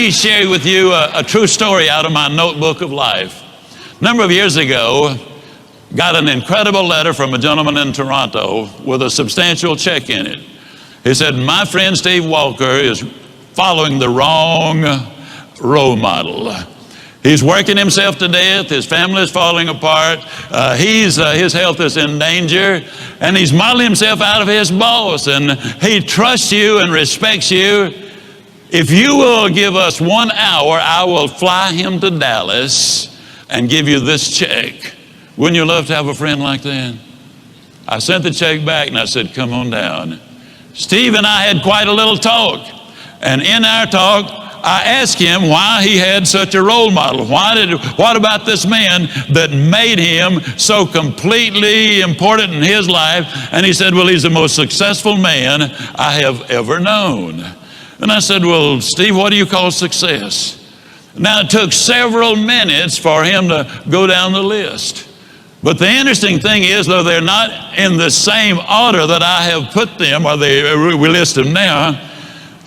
me share with you a true story out of my notebook of life. A number of years ago, got an incredible letter from a gentleman in Toronto with a substantial check in it. He said, my friend Steve Walker is following the wrong role model. He's working himself to death. His family is falling apart. His health is in danger. And he's modeling himself out of his boss. And he trusts you and respects you. If you will give us 1 hour, I will fly him to Dallas and give you this check. Wouldn't you love to have a friend like that? I sent the check back and I said, come on down. Steve and I had quite a little talk. And in our talk, I asked him why he had such a role model. What about this man that made him so completely important in his life? And he said, well, he's the most successful man I have ever known. And I said, well, Steve, what do you call success? Now, it took several minutes for him to go down the list. But the interesting thing is, though they're not in the same order that I have put them, or we list them now,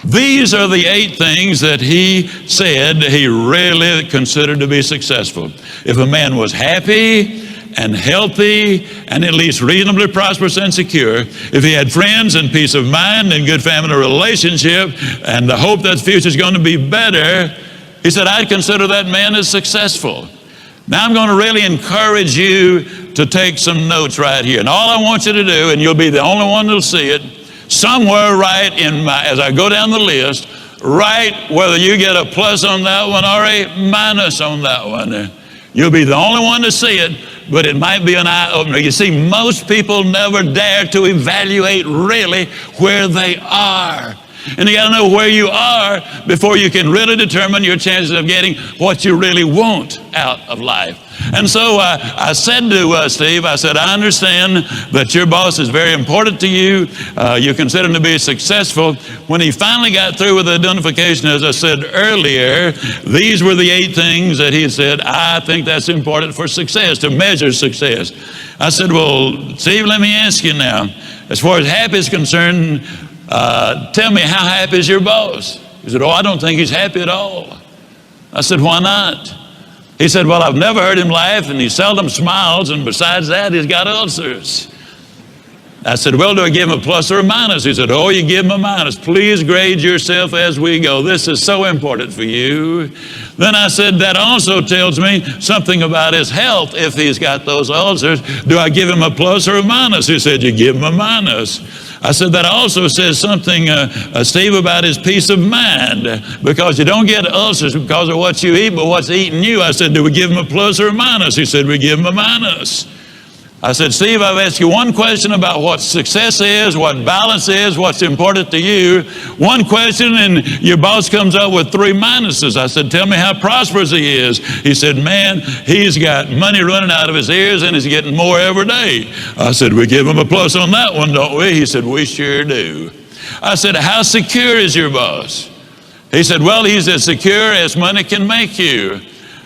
these are the 8 things that he said he really considered to be successful. If a man was happy and healthy and at least reasonably prosperous and secure, if he had friends and peace of mind and good family relationship and the hope that the future is going to be better, he said, I'd consider that man as successful. Now I'm going to really encourage you to take some notes right here. And all I want you to do, and you'll be the only one that'll see it, somewhere right as I go down the list, write whether you get a plus on that one or a minus on that one. You'll be the only one to see it, but it might be an eye-opener. You see, most people never dare to evaluate really where they are. And you got to know where you are before you can really determine your chances of getting what you really want out of life. And so I said to Steve, I said, I understand that your boss is very important to you. You consider him to be successful. When he finally got through with the identification, as I said earlier, these were the 8 things that he said, I think that's important for success, to measure success. I said, well, Steve, let me ask you now, as far as happy is concerned, tell me, how happy is your boss? He said, oh, I don't think he's happy at all. I said, why not? He said, well, I've never heard him laugh, and he seldom smiles, and besides that, he's got ulcers. I said, well, do I give him a plus or a minus? He said, oh, you give him a minus. Please grade yourself as we go. This is so important for you. Then I said, that also tells me something about his health if he's got those ulcers. Do I give him a plus or a minus? He said, you give him a minus. I said, that also says something, Steve, about his peace of mind, because you don't get ulcers because of what you eat, but what's eating you. I said, do we give him a plus or a minus? He said, we give him a minus. I said, Steve, I've asked you one question about what success is, what balance is, what's important to you. One question, and your boss comes up with 3 minuses. I said, tell me how prosperous he is. He said, man, he's got money running out of his ears and he's getting more every day. I said, we give him a plus on that one, don't we? He said, we sure do. I said, how secure is your boss? He said, well, he's as secure as money can make you.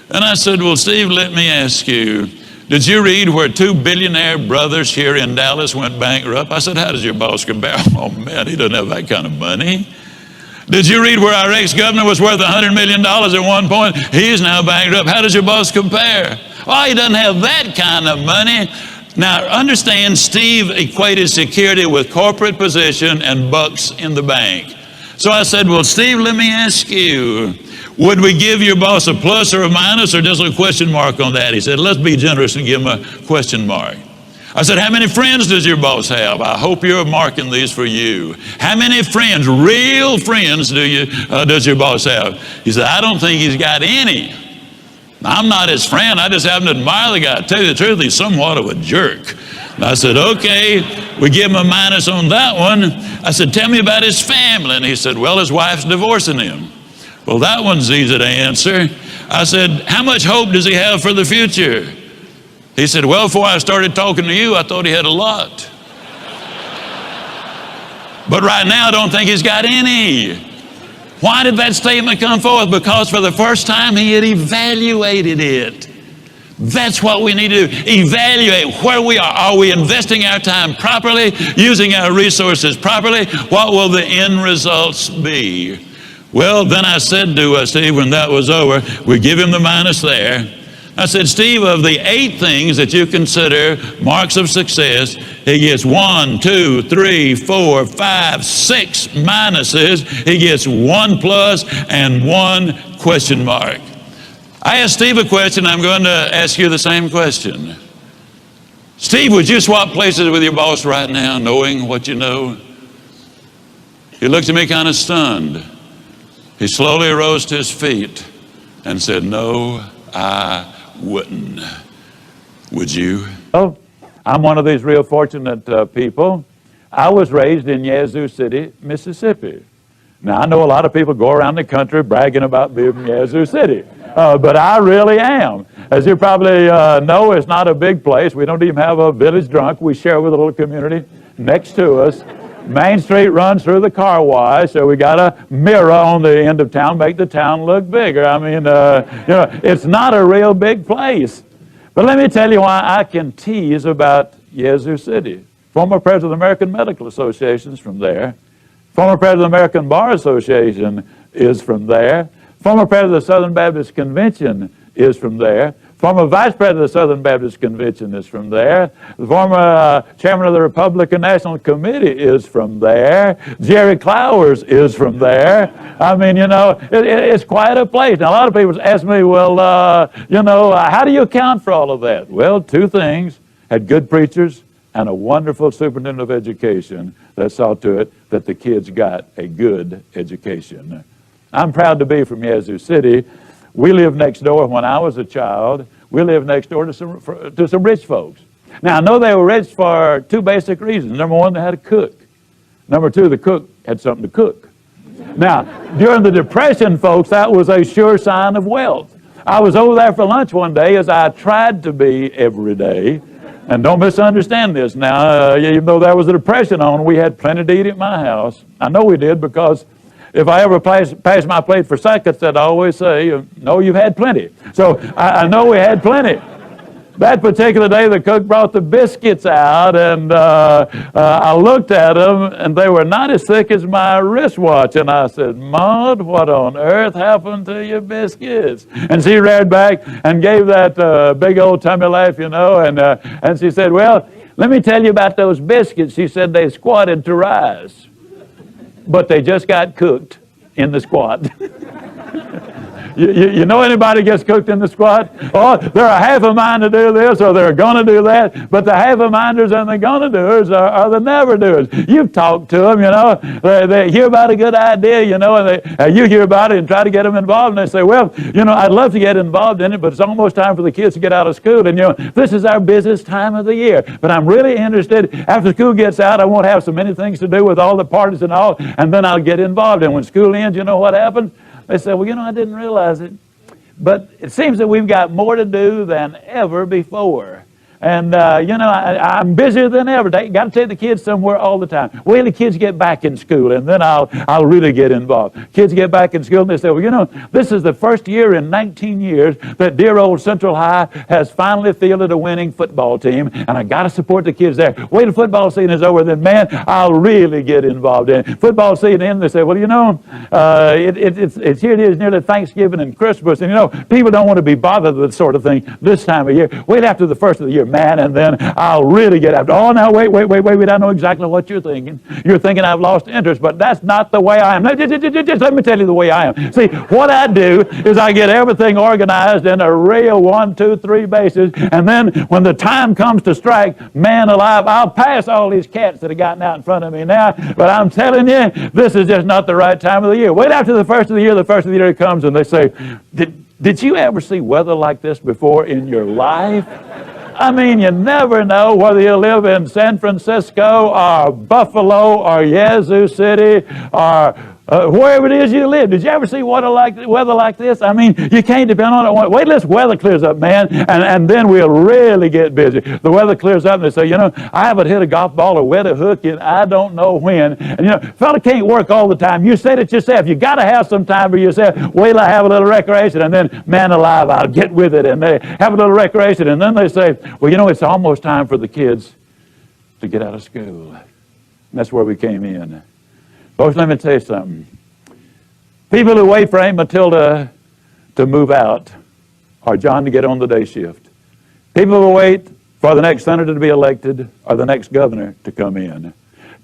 And I said, well, Steve, let me ask you, did you read where 2 billionaire brothers here in Dallas went bankrupt? I said, how does your boss compare? Oh, man, he doesn't have that kind of money. Did you read where our ex-governor was worth $100 million at one point? He's now bankrupt. How does your boss compare? Oh, he doesn't have that kind of money. Now, understand, Steve equated security with corporate position and bucks in the bank. So I said, well, Steve, let me ask you, would we give your boss a plus or a minus or just a question mark on that? He said, let's be generous and give him a question mark. I said, how many friends does your boss have? I hope you're marking these for you. How many friends, real friends, does your boss have? He said, I don't think he's got any. I'm not his friend. I just happen to admire the guy. To tell you the truth, he's somewhat of a jerk. And I said, okay, we give him a minus on that one. I said, tell me about his family. And he said, well, his wife's divorcing him. Well, that one's easy to answer. I said, how much hope does he have for the future? He said, well, before I started talking to you, I thought he had a lot. But right now, I don't think he's got any. Why did that statement come forth? Because for the first time, he had evaluated it. That's what we need to do. Evaluate where we are. Are we investing our time properly, using our resources properly? What will the end results be? Well, then I said to Steve when that was over, we give him the minus there. I said, Steve, of the 8 things that you consider marks of success, he gets 1, 2, 3, 4, 5, 6 minuses. He gets 1 plus and 1 question mark. I asked Steve a question. I'm going to ask you the same question. Steve, would you swap places with your boss right now, knowing what you know? He looked at me kind of stunned. He slowly rose to his feet and said, no, I wouldn't. Would you? Oh, I'm one of these real fortunate people. I was raised in Yazoo City, Mississippi. Now, I know a lot of people go around the country bragging about being from Yazoo City, but I really am. As you probably know, it's not a big place. We don't even have a village drunk. We share with a little community next to us. Main Street runs through the car wash, so we got a mirror on the end of town, make the town look bigger. I mean, it's not a real big place. But let me tell you why I can tease about Yazoo City. Former president of the American Medical Association is from there. Former president of the American Bar Association is from there. Former president of the Southern Baptist Convention is from there. Former vice president of the Southern Baptist Convention is from there. The former chairman of the Republican National Committee is from there. Jerry Clowers is from there. I mean, it's quite a place. Now, a lot of people ask me, well, how do you account for all of that? Well, 2 things. Had good preachers and a wonderful superintendent of education that saw to it that the kids got a good education. I'm proud to be from Yazoo City. We lived next door when I was a child. We lived next door to some rich folks. Now, I know they were rich for 2 basic reasons. Number 1, they had a cook. Number 2, the cook had something to cook. Now, during the Depression, folks, that was a sure sign of wealth. I was over there for lunch one day, as I tried to be every day. And don't misunderstand this now. Even though there was a Depression on, we had plenty to eat at my house. I know we did, because if I ever pass my plate for seconds, I'd always say, no, you've had plenty. So I know we had plenty. That particular day, the cook brought the biscuits out, and I looked at them, and they were not as thick as my wristwatch. And I said, Maud, what on earth happened to your biscuits? And she reared back and gave that big old tummy laugh, and she said, well, let me tell you about those biscuits. She said they squatted to rise, but they just got cooked in the squat. You know anybody gets cooked in the squat? Oh, they're a half a mind to do this, or they're going to do that. But the half a minders and the going to doers are the never doers. You've talked to them, They hear about a good idea, and you hear about it and try to get them involved. And they say, well, I'd love to get involved in it, but it's almost time for the kids to get out of school. And, this is our busiest time of the year. But I'm really interested. After school gets out, I won't have so many things to do with all the parties and all, and then I'll get involved. And when school ends, you know what happens? They say, well, I didn't realize it. But it seems that we've got more to do than ever before. And, I'm busier than ever. Got to take the kids somewhere all the time. Wait till the kids get back in school, and then I'll really get involved. Kids get back in school, and they say, well, this is the first year in 19 years that dear old Central High has finally fielded a winning football team, and I got to support the kids there. Wait till football season is over, then, man, I'll really get involved in it. Football season ends, they say, well, it's here it is nearly Thanksgiving and Christmas, and, people don't want to be bothered with this sort of thing this time of year. Wait after the first of the year, man, and then I'll really get after. Oh, now, wait, I know exactly what you're thinking. You're thinking I've lost interest, but that's not the way I am. Just let me tell you the way I am. See, what I do is I get everything organized in a real 1, 2, 3 basis, and then when the time comes to strike, man alive, I'll pass all these cats that have gotten out in front of me now, but I'm telling you, this is just not the right time of the year. Wait after the first of the year comes, and they say, did you ever see weather like this before in your life? I mean, you never know whether you live in San Francisco or Buffalo or Yazoo City or wherever it is you live. Did you ever see weather like this? I mean, you can't depend on it. Wait till this weather clears up, man, and then we'll really get busy. The weather clears up, and they say, I haven't hit a golf ball or wet a hook in I don't know when. And, fella can't work all the time. You said it yourself. You got to have some time for yourself. Wait till I have a little recreation, and then, man alive, I'll get with it. And they have a little recreation, and then they say, well, it's almost time for the kids to get out of school. And that's where we came in. Folks, let me tell you something. People who wait for Aunt Matilda to move out or John to get on the day shift. People who wait for the next senator to be elected or the next governor to come in.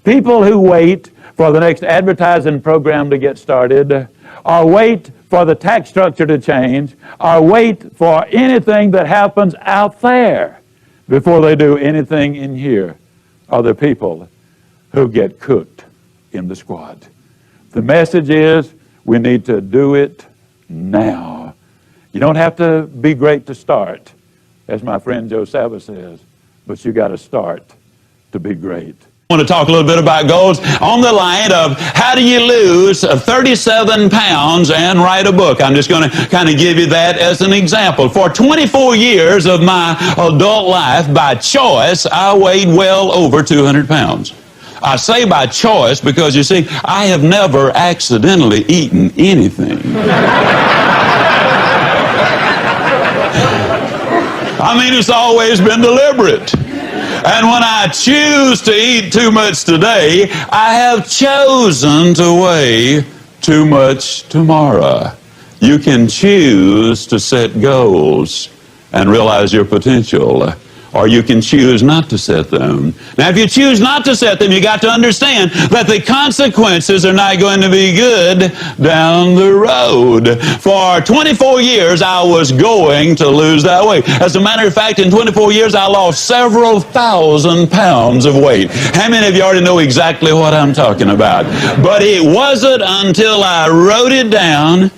People who wait for the next advertising program to get started, or wait for the tax structure to change, or wait for anything that happens out there before they do anything in here, are the people who get cooked in the squad. The message is we need to do it now. You don't have to be great to start, as my friend Joe Saba says, but you got to start to be great. I want to talk a little bit about goals on the line of how do you lose 37 pounds and write a book. I'm just going to kind of give you that as an example. For 24 years of my adult life, by choice, I weighed well over 200 pounds. I say by choice because, you see, I have never accidentally eaten anything. I mean, it's always been deliberate. And when I choose to eat too much today, I have chosen to weigh too much tomorrow. You can choose to set goals and realize your potential, or you can choose not to set them. Now, if you choose not to set them, you got to understand that the consequences are not going to be good down the road. For 24 years, I was going to lose that weight. As a matter of fact, in 24 years, I lost several thousand pounds of weight. How many of you already know exactly what I'm talking about? But it wasn't until I wrote it down,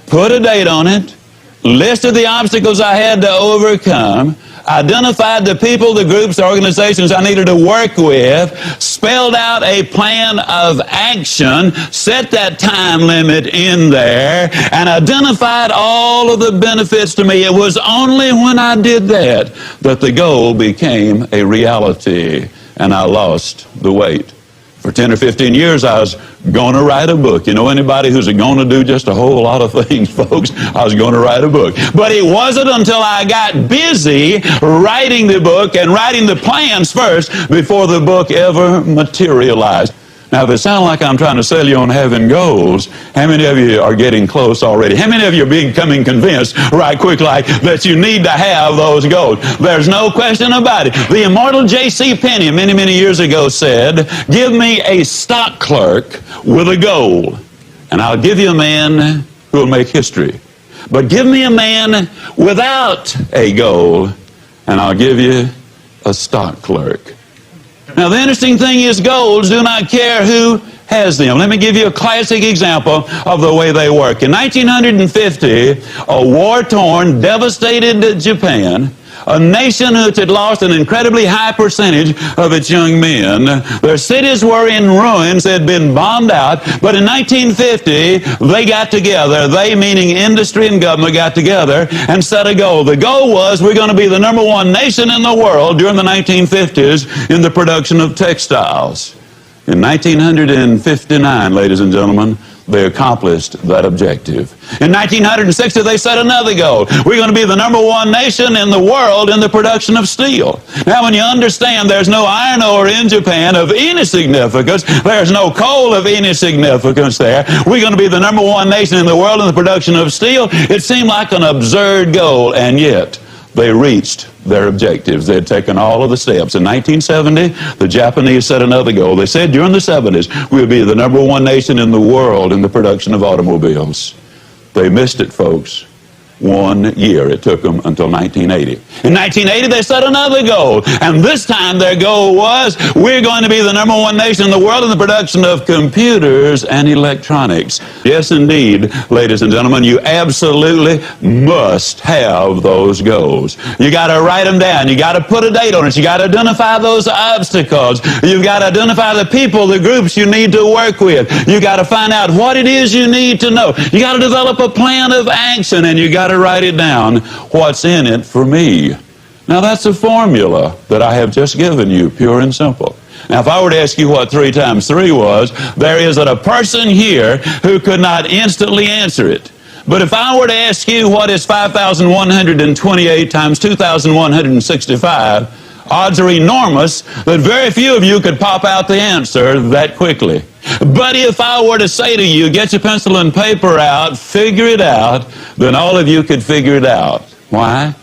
put a date on it, listed the obstacles I had to overcome, identified the people, the groups, the organizations I needed to work with, spelled out a plan of action, set that time limit in there, and identified all of the benefits to me. It was only when I did that that the goal became a reality, and I lost the weight. For 10 or 15 years, I was going to write a book. You know anybody who's going to do just a whole lot of things, folks? I was going to write a book. But it wasn't until I got busy writing the book and writing the plans first before the book ever materialized. Now, if it sounds like I'm trying to sell you on having goals, how many of you are getting close already? How many of you are becoming convinced right quick like that you need to have those goals? There's no question about it. The immortal J.C. Penney many, many years ago said, give me a stock clerk with a goal, and I'll give you a man who will make history. But give me a man without a goal, and I'll give you a stock clerk. Now, the interesting thing is goals do not care who has them. Let me give you a classic example of the way they work. In 1950, a war-torn, devastated Japan, a nation which had lost an incredibly high percentage of its young men. Their cities were in ruins, had been bombed out, but in 1950, they got together, they meaning industry and government got together and set a goal. The goal was we're going to be the #1 nation in the world during the 1950s in the production of textiles. In 1959, ladies and gentlemen, they accomplished that objective. In 1960, they set another goal. We're going to be the #1 nation in the world in the production of steel. Now, when you understand there's no iron ore in Japan of any significance, there's no coal of any significance there, we're going to be the #1 nation in the world in the production of steel, it seemed like an absurd goal, and yet they reached their objectives. They had taken all of the steps. In 1970, the Japanese set another goal. They said during the 70s, we'll be the #1 nation in the world in the production of automobiles. They missed it, folks. 1 year. It took them until 1980. In 1980, they set another goal. And this time their goal was, we're going to be the #1 nation in the world in the production of computers and electronics. Yes, indeed, ladies and gentlemen, you absolutely must have those goals. You got to write them down. You got to put a date on it. You got to identify those obstacles. You've got to identify the people, the groups you need to work with. You got to find out what it is you need to know. You got to develop a plan of action, and you got to write it down. What's in it for me? Now, that's a formula that I have just given you, pure and simple. Now, if I were to ask you what 3 times 3 was, there isn't a person here who could not instantly answer it. But if I were to ask you what is 5,128 times 2,165, Odds are enormous that very few of you could pop out the answer that quickly. But if I were to say to you, get your pencil and paper out, figure it out, then all of you could figure it out. Why?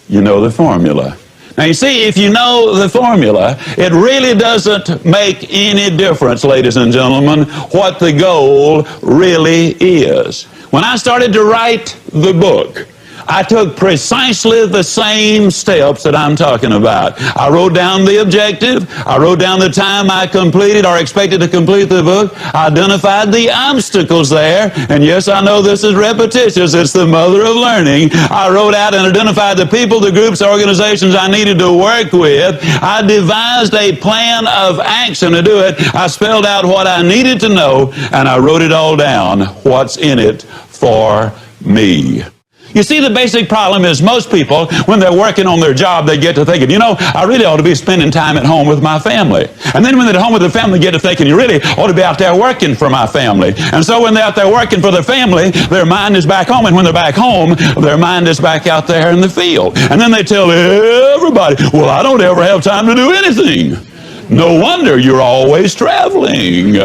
You know the formula. Now you see, if you know the formula, it really doesn't make any difference, ladies and gentlemen, what the goal really is. When I started to write the book, I took precisely the same steps that I'm talking about. I wrote down the objective. I wrote down the time I completed or expected to complete the book. I identified the obstacles there. And yes, I know this is repetitious. It's the mother of learning. I wrote out and identified the people, the groups, the organizations I needed to work with. I devised a plan of action to do it. I spelled out what I needed to know, and I wrote it all down, what's in it for me. You see, the basic problem is most people, when they're working on their job, they get to thinking, you know, I really ought to be spending time at home with my family. And then when they're at home with the family, they get to thinking, you really ought to be out there working for my family. And so when they're out there working for their family, their mind is back home. And when they're back home, their mind is back out there in the field. And then they tell everybody, well, I don't ever have time to do anything. No wonder you're always traveling.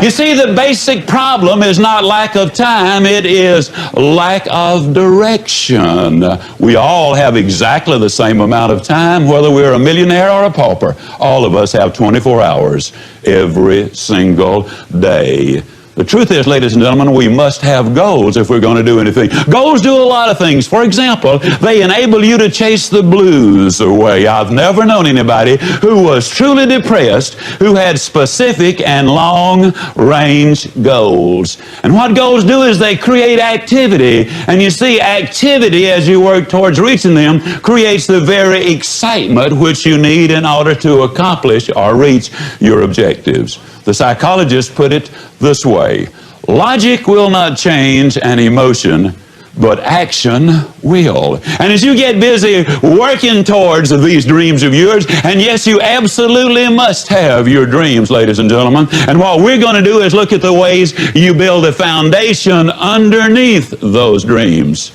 You see, the basic problem is not lack of time, it is lack of direction. We all have exactly the same amount of time, whether we're a millionaire or a pauper. All of us have 24 hours every single day. The truth is, ladies and gentlemen, we must have goals if we're going to do anything. Goals do a lot of things. For example, they enable you to chase the blues away. I've never known anybody who was truly depressed who had specific and long-range goals. And what goals do is they create activity. And you see, activity, as you work towards reaching them, creates the very excitement which you need in order to accomplish or reach your objectives. The psychologists put it this way: logic will not change an emotion, but action will. And as you get busy working towards these dreams of yours, and yes, you absolutely must have your dreams, ladies and gentlemen, and what we're going to do is look at the ways you build a foundation underneath those dreams.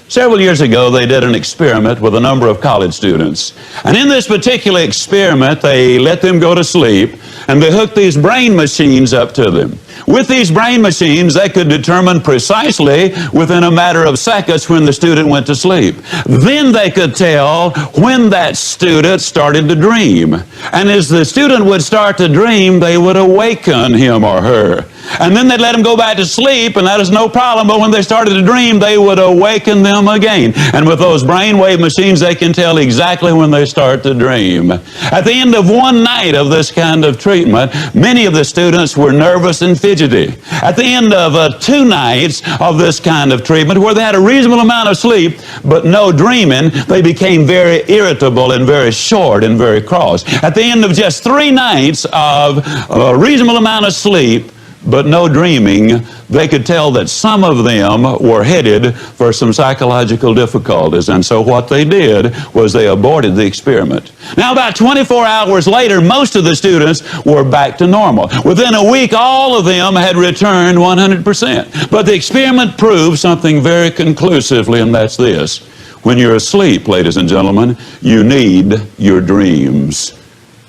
Several years ago, they did an experiment with a number of college students. And in this particular experiment, they let them go to sleep, and they hooked these brain machines up to them. With these brain machines, they could determine precisely within a matter of seconds when the student went to sleep. Then they could tell when that student started to dream. And as the student would start to dream, they would awaken him or her. And then they'd let them go back to sleep, and that is no problem. But when they started to dream, they would awaken them again. And with those brainwave machines, they can tell exactly when they start to dream. At the end of one night of this kind of treatment, many of the students were nervous and fidgety. At the end of 2 nights of this kind of treatment, where they had a reasonable amount of sleep but no dreaming, they became very irritable and very short and very cross. At the end of just 3 nights of a reasonable amount of sleep but no dreaming, they could tell that some of them were headed for some psychological difficulties. And so what they did was they aborted the experiment. Now, about 24 hours later, most of the students were back to normal. Within a week, all of them had returned 100%. But the experiment proved something very conclusively, and that's this: when you're asleep, ladies and gentlemen, you need your dreams.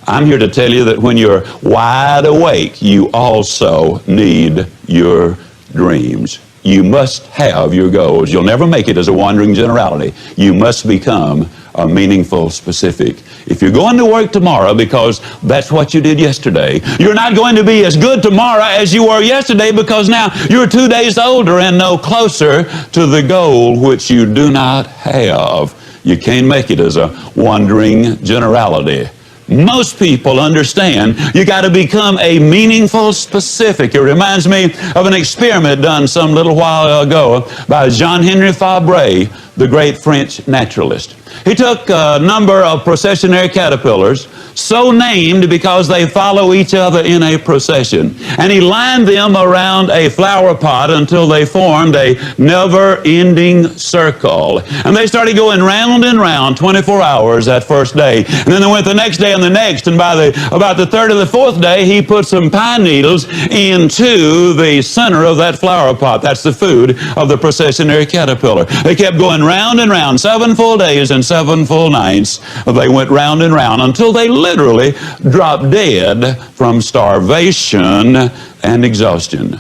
I'm here to tell you that when you're wide awake, you also need your dreams. You must have your goals. You'll never make it as a wandering generality. You must become a meaningful specific. If you're going to work tomorrow because that's what you did yesterday, you're not going to be as good tomorrow as you were yesterday, because now you're 2 days older and no closer to the goal which you do not have. You can't make it as a wandering generality. Most people understand you got to become a meaningful specific. It reminds me of an experiment done some little while ago by Jean-Henri Fabre, the great French naturalist. He took a number of processionary caterpillars, so named because they follow each other in a procession. And he lined them around a flower pot until they formed a never-ending circle. And they started going round and round 24 hours that first day. And then they went the next day and the next, and about the third or the fourth day, he put some pine needles into the center of that flower pot. That's the food of the processionary caterpillar. They kept going round and round, 7 full days and 7 full nights. They went round and round until they literally dropped dead from starvation and exhaustion.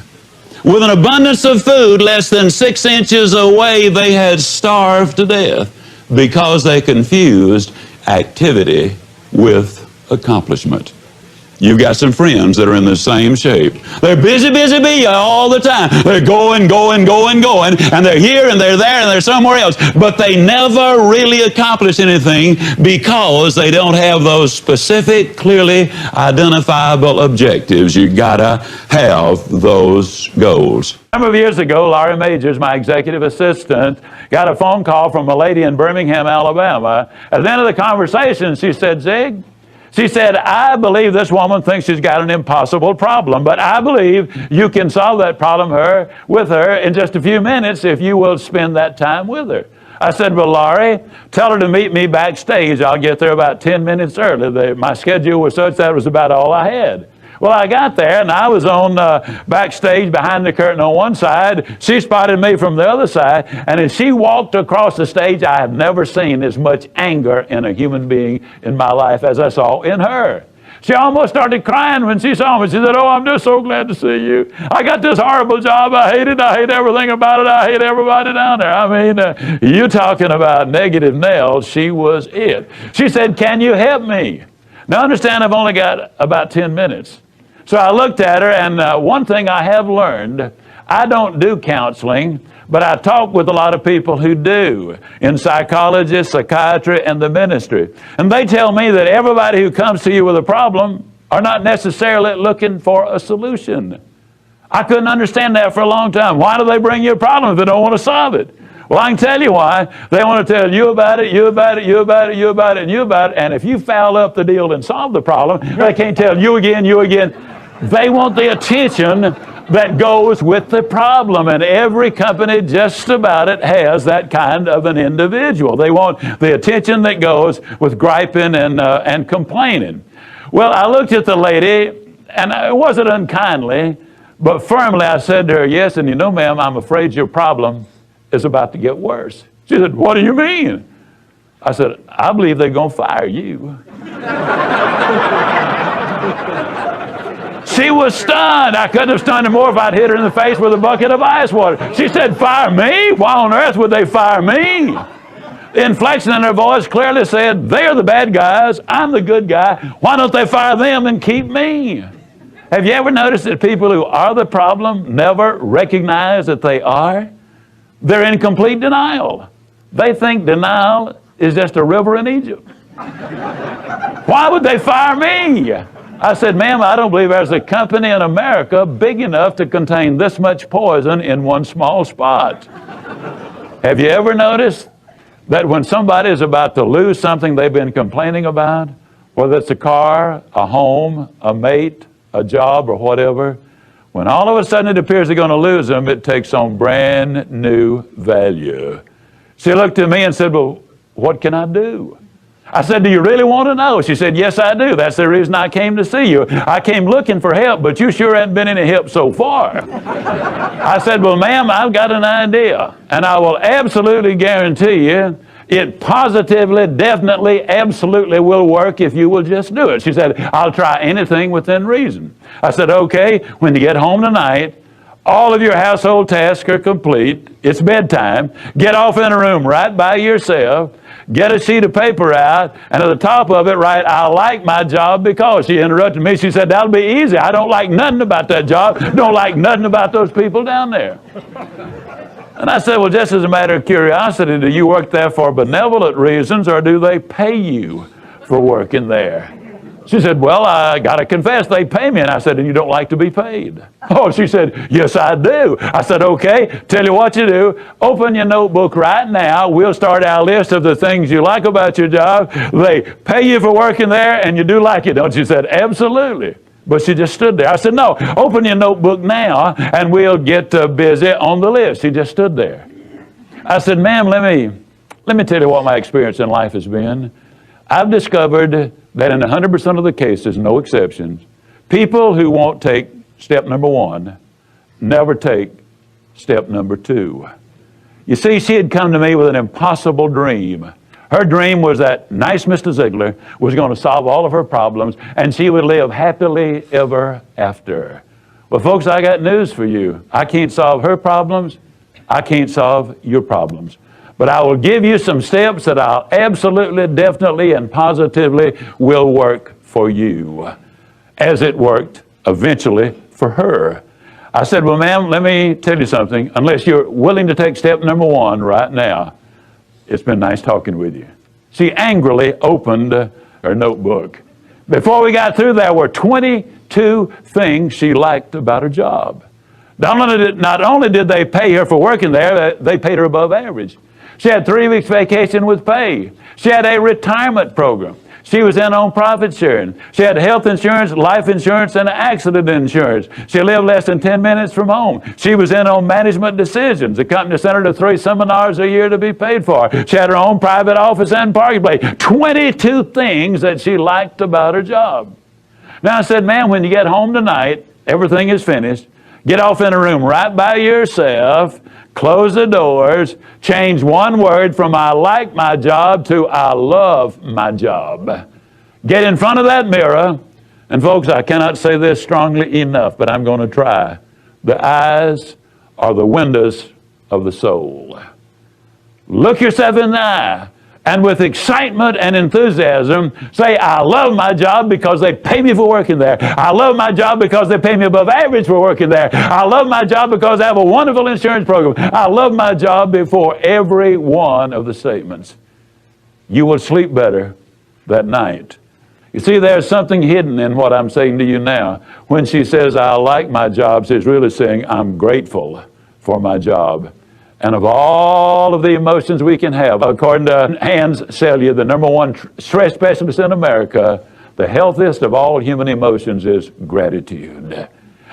With an abundance of food less than 6 inches away, they had starved to death because they confused activity with accomplishment. You've got some friends that are in the same shape. They're busy, busy, busy all the time. They're going, going, going, going, and they're here and they're there and they're somewhere else. But they never really accomplish anything because they don't have those specific, clearly identifiable objectives. You've got to have those goals. A number of years ago, Laurie Majors, my executive assistant, got a phone call from a lady in Birmingham, Alabama. At the end of the conversation, she said, Zig, she said, I believe this woman thinks she's got an impossible problem, but I believe you can solve that problem with her in just a few minutes if you will spend that time with her. I said, well, Laurie, tell her to meet me backstage. I'll get there about 10 minutes early. My schedule was such that was about all I had. Well, I got there, and I was on backstage behind the curtain on one side. She spotted me from the other side, and as she walked across the stage, I have never seen as much anger in a human being in my life as I saw in her. She almost started crying when she saw me. She said, oh, I'm just so glad to see you. I got this horrible job. I hate it. I hate everything about it. I hate everybody down there. I mean, you talking about negative nails. She was it. She said, can you help me? Now, understand, I've only got about 10 minutes. So I looked at her, and one thing I have learned, I don't do counseling, but I talk with a lot of people who do, in psychology, psychiatry, and the ministry. And they tell me that everybody who comes to you with a problem are not necessarily looking for a solution. I couldn't understand that for a long time. Why do they bring you a problem if they don't want to solve it? Well, I can tell you why. They want to tell you about it, you about it, you about it, you about it, and you about it. And if you foul up the deal and solve the problem, they can't tell you again, you again. They want the attention that goes with the problem. And every company just about it has that kind of an individual. They want the attention that goes with griping and complaining. Well, I looked at the lady, and it wasn't unkindly, but firmly I said to her, yes, and you know, ma'am, I'm afraid your problem is about to get worse. She said, what do you mean? I said, I believe they're going to fire you. She was stunned. I couldn't have stunned her more if I'd hit her in the face with a bucket of ice water. She said, fire me? Why on earth would they fire me? The inflection in her voice clearly said, they're the bad guys, I'm the good guy. Why don't they fire them and keep me? Have you ever noticed that people who are the problem never recognize that they are? They're in complete denial. They think denial is just a river in Egypt. Why would they fire me? I said, ma'am, I don't believe there's a company in America big enough to contain this much poison in one small spot. Have you ever noticed that when somebody is about to lose something they've been complaining about, whether it's a car, a home, a mate, a job, or whatever, when all of a sudden it appears they're going to lose them, it takes on brand new value. She looked at me and said, well, what can I do? I said, do you really want to know? She said, yes, I do. That's the reason I came to see you. I came looking for help, but you sure haven't been any help so far. I said, well, ma'am, I've got an idea, and I will absolutely guarantee you it positively, definitely, absolutely will work if you will just do it. She said, I'll try anything within reason. I said, okay, when you get home tonight, all of your household tasks are complete. It's bedtime. Get off in a room right by yourself. Get a sheet of paper out, and at the top of it, write, I like my job because. She interrupted me. She said, that'll be easy. I don't like nothing about that job. Don't like nothing about those people down there. And I said, well, just as a matter of curiosity, do you work there for benevolent reasons, or do they pay you for working there? She said, well, I got to confess, they pay me. And I said, and you don't like to be paid? Oh, she said, yes, I do. I said, okay, tell you what you do. Open your notebook right now. We'll start our list of the things you like about your job. They pay you for working there, and you do like it, don't you? She said, absolutely. But she just stood there. I said, no, open your notebook now, and we'll get busy on the list. She just stood there. I said, ma'am, let me tell you what my experience in life has been. I've discovered that in 100% of the cases, no exceptions, people who won't take step number one never take step number two. You see, she had come to me with an impossible dream. Her dream was that nice Mr. Ziglar was going to solve all of her problems and she would live happily ever after. Well, folks, I got news for you. I can't solve her problems. I can't solve your problems. But I will give you some steps that I'll absolutely, definitely, and positively will work for you, as it worked eventually for her. I said, well, ma'am, let me tell you something. Unless you're willing to take step number one right now, it's been nice talking with you. She angrily opened her notebook. Before we got through, there were 22 things she liked about her job. Not only did they pay her for working there, they paid her above average. She had 3 weeks vacation with pay. She had a retirement program. She was in on profit sharing. She had health insurance, life insurance, and accident insurance. She lived less than 10 minutes from home. She was in on management decisions. The company sent her to 3 seminars a year to be paid for. She had her own private office and parking place. 22 things that she liked about her job. Now I said, ma'am, when you get home tonight, everything is finished. Get off in a room right by yourself. Close the doors, change one word from I like my job to I love my job. Get in front of that mirror, and folks, I cannot say this strongly enough, but I'm going to try. The eyes are the windows of the soul. Look yourself in the eye, and with excitement and enthusiasm, say, I love my job because they pay me for working there. I love my job because they pay me above average for working there. I love my job because I have a wonderful insurance program. I love my job before every one of the statements. You will sleep better that night. You see, there's something hidden in what I'm saying to you now. When she says, I like my job, she's really saying, I'm grateful for my job. And of all of the emotions we can have, according to Hans Selye, the #1 stress specialist in America, the healthiest of all human emotions is gratitude.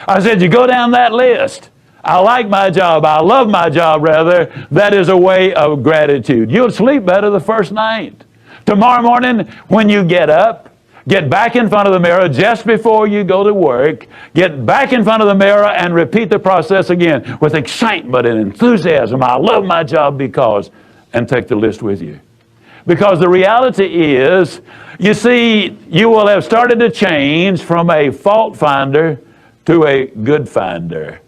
I said, you go down that list. I like my job. I love my job, rather. That is a way of gratitude. You'll sleep better the first night. Tomorrow morning, when you get up, get back in front of the mirror just before you go to work. Get back in front of the mirror and repeat the process again with excitement and enthusiasm. I love my job because, and take the list with you. Because the reality is, you see, you will have started to change from a fault finder to a good finder.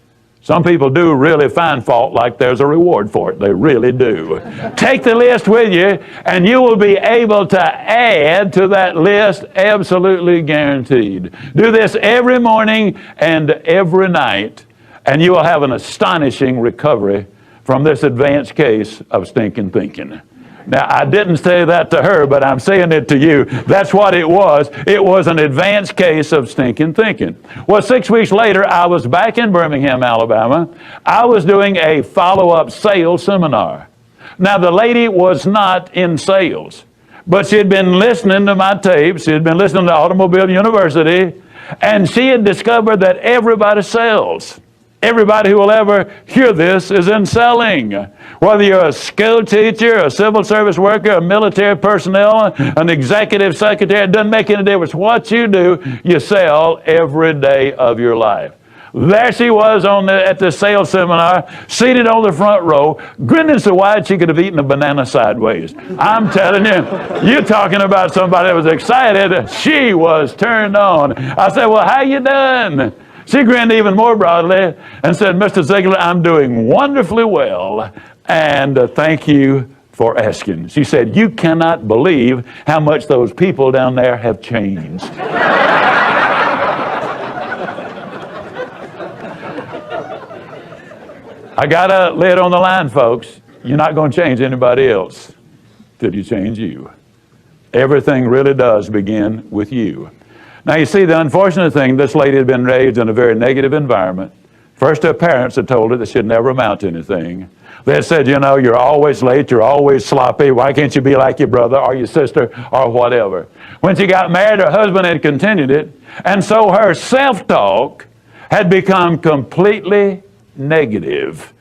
Some people do really find fault like there's a reward for it. They really do. Take the list with you, and you will be able to add to that list, absolutely guaranteed. Do this every morning and every night, and you will have an astonishing recovery from this advanced case of stinking thinking. Now, I didn't say that to her, but I'm saying it to you. That's what it was. It was an advanced case of stinking thinking. Well, 6 weeks later, I was back in Birmingham, Alabama. I was doing a follow-up sales seminar. Now, the lady was not in sales, but she had been listening to my tapes. She had been listening to Automobile University, and she had discovered that everybody sells. Everybody who will ever hear this is in selling. Whether you're a school teacher, a civil service worker, a military personnel, an executive secretary, it doesn't make any difference. What you do, you sell every day of your life. There she was at the sales seminar, seated on the front row, grinning so wide she could have eaten a banana sideways. I'm telling you, you're talking about somebody that was excited. She was turned on. I said, well, how you doing? She grinned even more broadly and said, Mr. Ziglar, I'm doing wonderfully well, and thank you for asking. She said, you cannot believe how much those people down there have changed. I got to lay it on the line, folks. You're not going to change anybody else till you change you. Everything really does begin with you. Now, you see, the unfortunate thing, this lady had been raised in a very negative environment. First, her parents had told her that she'd never amount to anything. They had said, you know, you're always late, you're always sloppy, why can't you be like your brother or your sister or whatever? When she got married, her husband had continued it, and so her self-talk had become completely negative.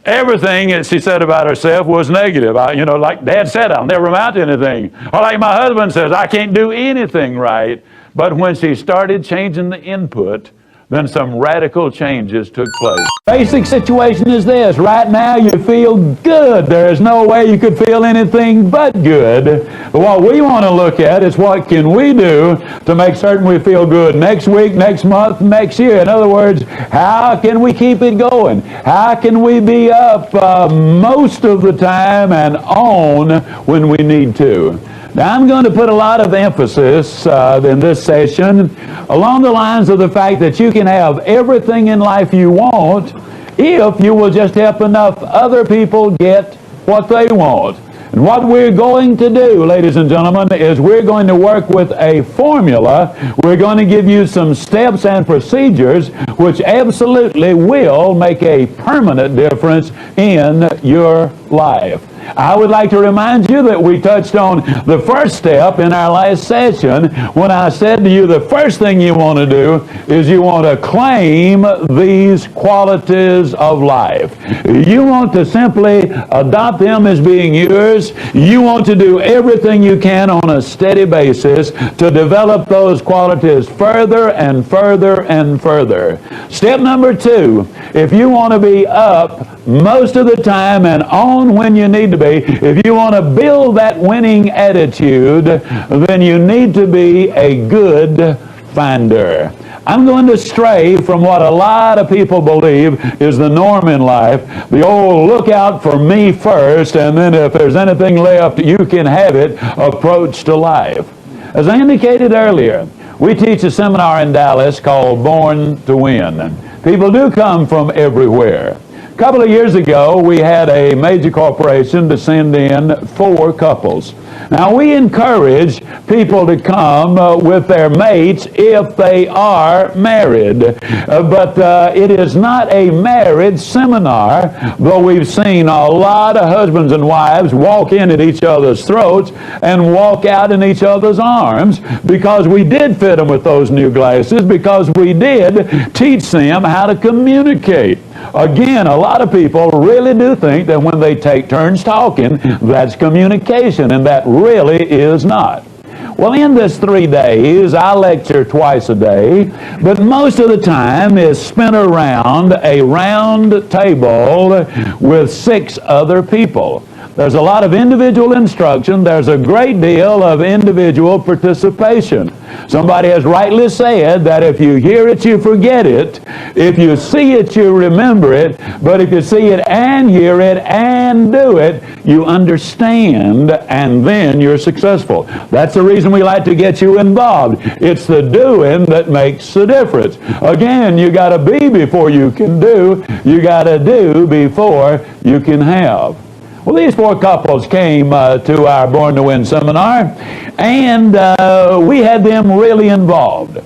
Everything that she said about herself was negative. Like Dad said, I'll never amount to anything. Or like my husband says, I can't do anything right. But when she started changing the input, then some radical changes took place. Basic situation is this. Right now you feel good. There is no way you could feel anything but good. But what we want to look at is what can we do to make certain we feel good next week, next month, next year. In other words, how can we keep it going? How can we be up most of the time and on when we need to? Now, I'm going to put a lot of emphasis in this session along the lines of the fact that you can have everything in life you want if you will just help enough other people get what they want. And what we're going to do, ladies and gentlemen, is we're going to work with a formula. We're going to give you some steps and procedures which absolutely will make a permanent difference in your life. I would like to remind you that we touched on the first step in our last session when I said to you the first thing you want to do is you want to claim these qualities of life. You want to simply adopt them as being yours. You want to do everything you can on a steady basis to develop those qualities further and further and further. Step number 2, if you want to be up most of the time and on when you need to be, if you want to build that winning attitude, then you need to be a good finder. I'm going to stray from what a lot of people believe is the norm in life, the old look out for me first, and then if there's anything left, you can have it approach to life. As I indicated earlier, we teach a seminar in Dallas called Born to Win. People do come from everywhere. A couple of years ago, we had a major corporation to send in 4 couples. Now, we encourage people to come with their mates if they are married. But it is not a marriage seminar, though we've seen a lot of husbands and wives walk in at each other's throats and walk out in each other's arms because we did fit them with those new glasses, because we did teach them how to communicate. Again, a lot of people really do think that when they take turns talking, that's communication, and that really is not. Well, in this 3 days, I lecture twice a day, but most of the time is spent around a round table with 6 other people. There's a lot of individual instruction. There's a great deal of individual participation. Somebody has rightly said that if you hear it, you forget it. If you see it, you remember it. But if you see it and hear it and do it, you understand, and then you're successful. That's the reason we like to get you involved. It's the doing that makes the difference. Again, you got to be before you can do. You got to do before you can have. Well, these 4 couples came to our Born to Win seminar, and we had them really involved.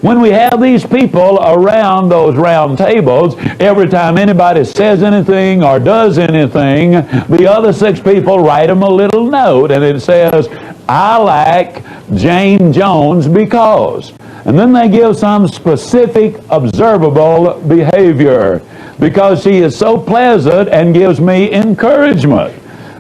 When we have these people around those round tables, every time anybody says anything or does anything, the other 6 people write them a little note, and it says, I like Jane Jones because. And then they give some specific observable behavior, because she is so pleasant and gives me encouragement.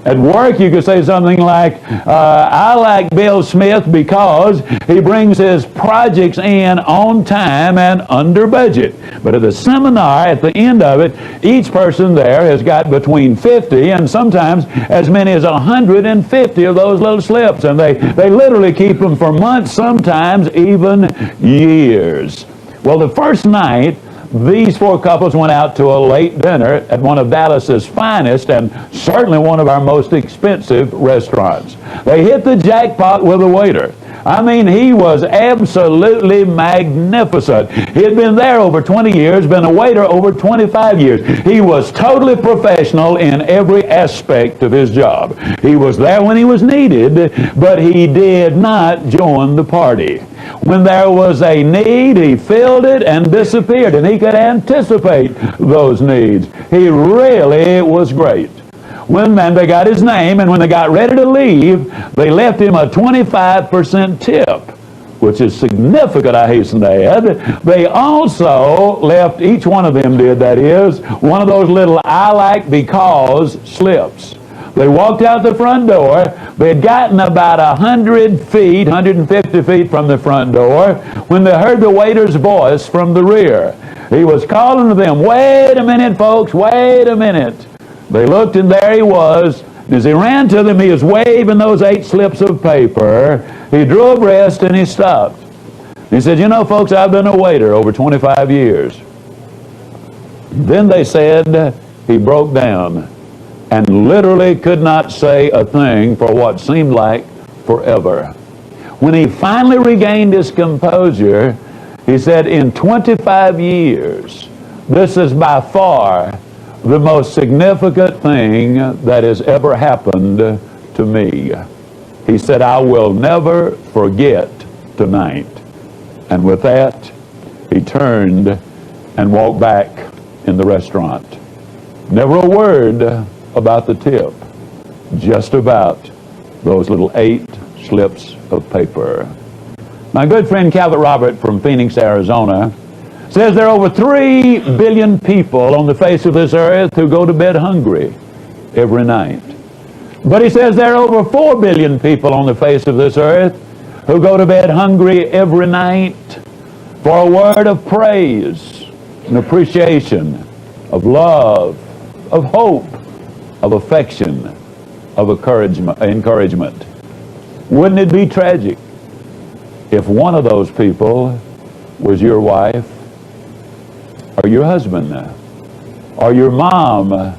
At work, you could say something like, I like Bill Smith because he brings his projects in on time and under budget. But at the seminar, at the end of it, each person there has got between 50 and sometimes as many as 150 of those little slips. And they literally keep them for months, sometimes even years. Well, the first night, these 4 couples went out to a late dinner at one of Dallas's finest and certainly one of our most expensive restaurants. They hit the jackpot with a waiter. I mean, he was absolutely magnificent. He had been there over 20 years, been a waiter over 25 years. He was totally professional in every aspect of his job. He was there when he was needed, but he did not join the party. When there was a need, he filled it and disappeared, and he could anticipate those needs. He really was great. When they got his name, and when they got ready to leave, they left him a 25% tip. which is significant, I hasten to add, they also left, each one of them did, that is, one of those little "I like because" slips. They walked out the front door. They had gotten about 100 feet, 150 feet from the front door when they heard the waiter's voice from the rear. He was calling to them, "Wait a minute, folks, wait a minute." They looked, and there he was. As he ran to them, he was waving those 8 slips of paper. He drew abreast and he stopped. He said, "You know, folks, I've been a waiter over 25 years. Then they said he broke down and literally could not say a thing for what seemed like forever. When he finally regained his composure, he said, "In 25 years, this is by far the most significant thing that has ever happened to me." He said, "I will never forget tonight." And with that, he turned and walked back in the restaurant. Never a word about the tip, just about those little 8 slips of paper. My good friend Calvert Robert from Phoenix, Arizona, says there are over 3 billion people on the face of this earth who go to bed hungry every night. But he says there are over 4 billion people on the face of this earth who go to bed hungry every night for a word of praise, an appreciation, of love, of hope, of affection, of encouragement. Wouldn't it be tragic if one of those people was your wife, or your husband, or your mom,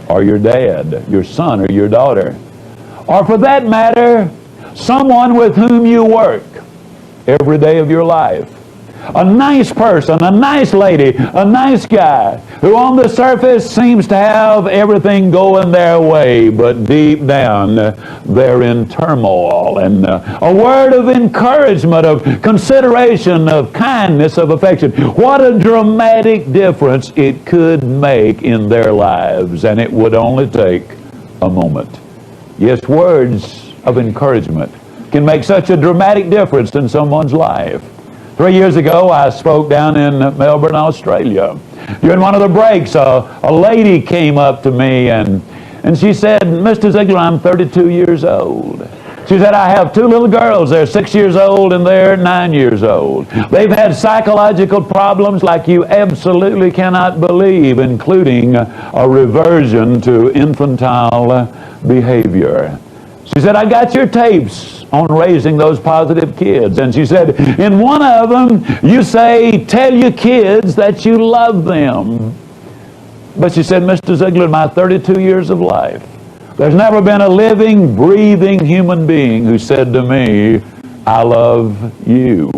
or your dad, your son or your daughter, or for that matter, someone with whom you work every day of your life? A nice person, a nice lady, a nice guy who on the surface seems to have everything going their way, but deep down they're in turmoil. And a word of encouragement, of consideration, of kindness, of affection. What a dramatic difference it could make in their lives, and it would only take a moment. Yes, words of encouragement can make such a dramatic difference in someone's life. 3 years ago, I spoke down in Melbourne, Australia. During one of the breaks, a lady came up to me and she said, "Mr. Ziglar, I'm 32 years old." She said, "I have 2 little girls. They're 6 years old and they're 9 years old. They've had psychological problems like you absolutely cannot believe, including a reversion to infantile behavior." She said, "I got your tapes on raising those positive kids." And she said, "In one of them, you say, tell your kids that you love them." But she said, "Mr. Ziglar, in my 32 years of life, there's never been a living, breathing human being who said to me, 'I love you.'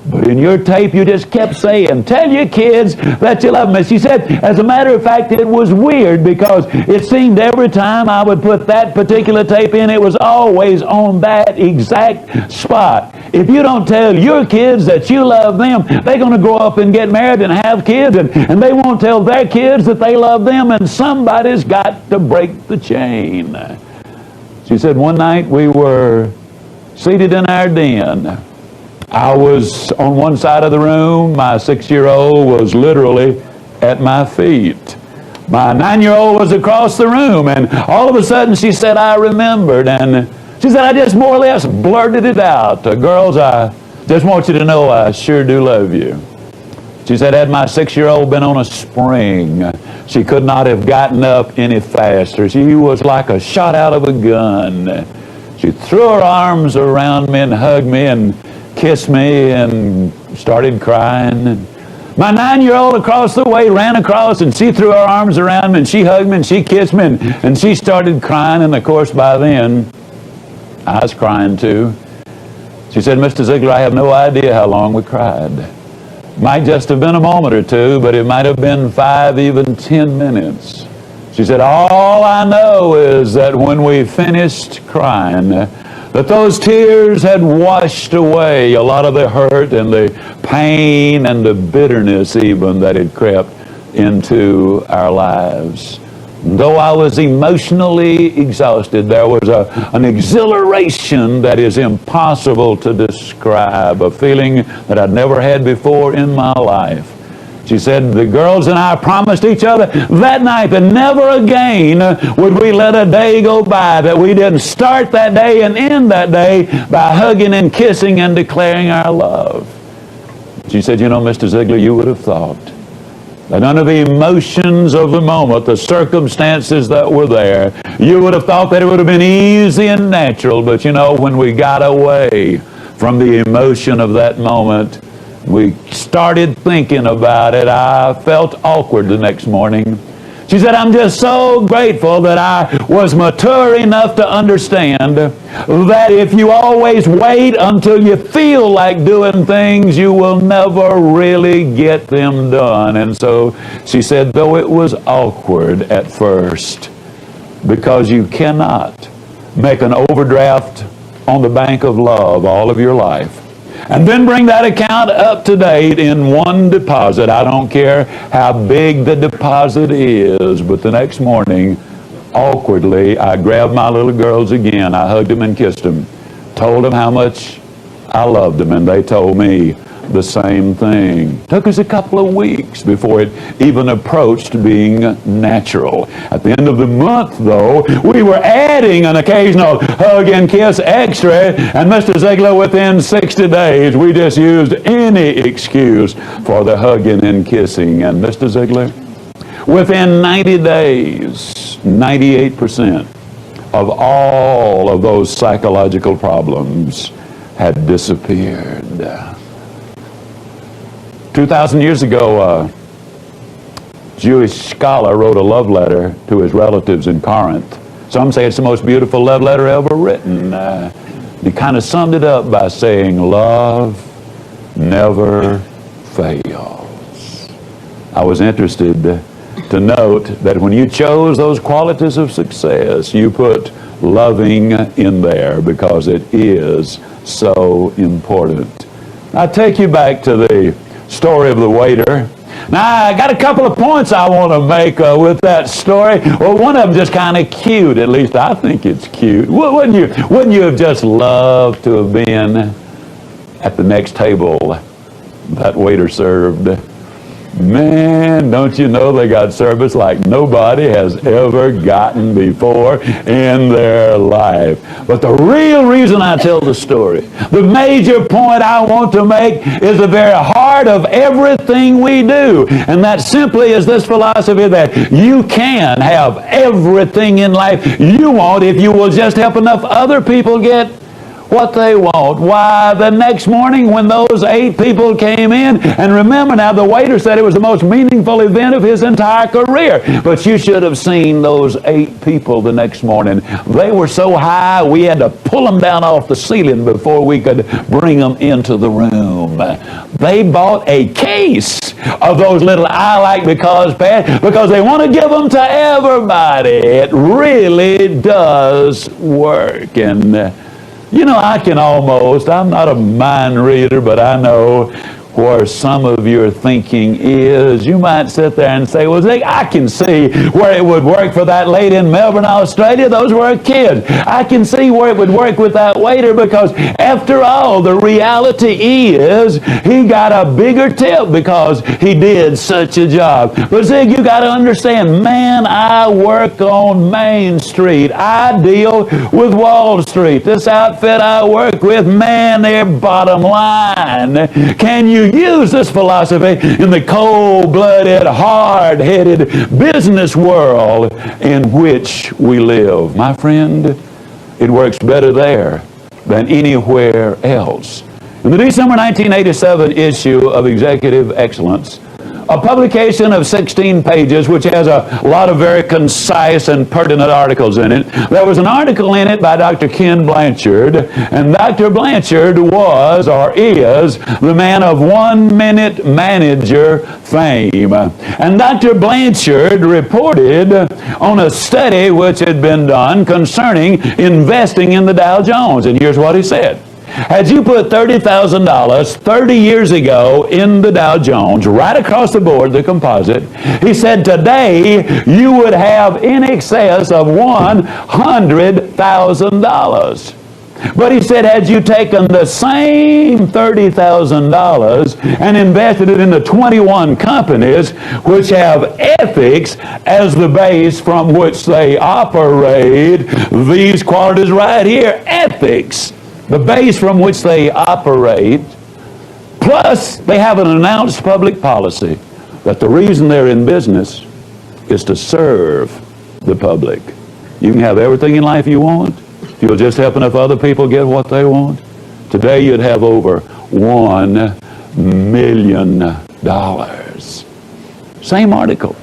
But in your tape, you just kept saying, tell your kids that you love them." And she said, as a matter of fact, it was weird because it seemed every time I would put that particular tape in, it was always on that exact spot. If you don't tell your kids that you love them, they're going to grow up and get married and have kids, and they won't tell their kids that they love them, and somebody's got to break the chain. She said, one night we were seated in our den. I was on one side of the room. My 6-year-old was literally at my feet. My 9-year-old was across the room, and all of a sudden she said, "I remembered." And she said, "I just more or less blurted it out. Girls, I just want you to know I sure do love you." She said, had my 6-year-old been on a spring, she could not have gotten up any faster. She was like a shot out of a gun. She threw her arms around me and hugged me and kissed me and started crying. My 9-year-old across the way ran across, and she threw her arms around me and she hugged me and she kissed me and she started crying. And of course by then I was crying too. She said, "Mr. Ziglar, I have no idea how long we cried. Might just have been a moment or two, but it might have been 5, even 10 minutes. She said, "All I know is that when we finished crying, that those tears had washed away a lot of the hurt and the pain and the bitterness even that had crept into our lives." Though I was emotionally exhausted, there was an exhilaration that is impossible to describe, a feeling that I'd never had before in my life. She said, the girls and I promised each other that night that never again would we let a day go by that we didn't start that day and end that day by hugging and kissing and declaring our love. She said, you know, Mr. Ziglar, you would have thought that under the emotions of the moment, the circumstances that were there, you would have thought that it would have been easy and natural. But you know, when we got away from the emotion of that moment, we started thinking about it, I felt awkward the next morning. She said, I'm just so grateful that I was mature enough to understand that if you always wait until you feel like doing things, you will never really get them done. And so she said, though it was awkward at first, because you cannot make an overdraft on the bank of love all of your life, and then bring that account up to date in one deposit. I don't care how big the deposit is, but the next morning, awkwardly, I grabbed my little girls again. I hugged them and kissed them, told them how much I loved them, and they told me the same thing. Took us a couple of weeks before it even approached being natural. At the end of the month, though, we were adding an occasional hug and kiss extra, and Mr. Ziglar, within 60 days, we just used any excuse for the hugging and kissing. And Mr. Ziglar, within 90 days, 98% of all of those psychological problems had disappeared. 2,000 years ago, a Jewish scholar wrote a love letter to his relatives in Corinth. Some say it's the most beautiful love letter ever written. He kind of summed it up by saying, love never fails. I was interested to note that when you chose those qualities of success, you put loving in there because it is so important. I take you back to the story of the waiter. Now, I got a couple of points I want to make with that story. Well, one of them just kind of cute. At least I think it's cute. Wouldn't you have just loved to have been at the next table that waiter served? Man, don't you know they got service like nobody has ever gotten before in their life. But the real reason I tell the story, the major point I want to make, is the very heart of everything we do. And that simply is this philosophy that you can have everything in life you want if you will just help enough other people get what they want. Why, the next morning when those 8 people came in, and remember now, the waiter said it was the most meaningful event of his entire career, but you should have seen those 8 people the next morning. They were so high we had to pull them down off the ceiling before we could bring them into the room. They bought a case of those little I like because pads because they want to give them to everybody. It really does work. And you know, I'm not a mind reader, but I know where some of your thinking is. You might sit there and say, well, Zig, I can see where it would work for that lady in Melbourne, Australia. Those were kids. I can see where it would work with that waiter because, after all, the reality is he got a bigger tip because he did such a job. But Zig, you got to understand, man, I work on Main Street. I deal with Wall Street. This outfit I work with, man, their bottom line. Can you use this philosophy in the cold-blooded, hard-headed business world in which we live? My friend, it works better there than anywhere else. In the December 1987 issue of Executive Excellence, a publication of 16 pages, which has a lot of very concise and pertinent articles in it. There was an article in it by Dr. Ken Blanchard, and Dr. Blanchard was, or is, the man of 1-minute manager fame. And Dr. Blanchard reported on a study which had been done concerning investing in the Dow Jones. And here's what he said. Had you put $30,000 30 years ago in the Dow Jones, right across the board, the composite, he said today you would have in excess of $100,000. But he said, had you taken the same $30,000 and invested it into 21 companies which have ethics as the base from which they operate, these qualities right here, ethics, the base from which they operate, plus they have an announced public policy that the reason they're in business is to serve the public. You can have everything in life you want. If you'll just help enough other people get what they want, today you'd have over $1 million. Same article.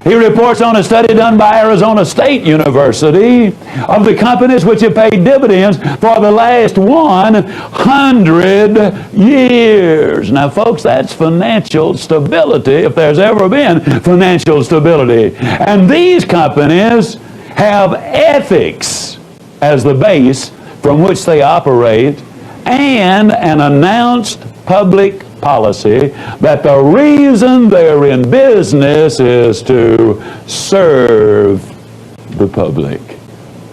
He reports on a study done by Arizona State University of the companies which have paid dividends for the last 100 years. Now, folks, that's financial stability, if there's ever been financial stability. And these companies have ethics as the base from which they operate and an announced public policy that the reason they're in business is to serve the public.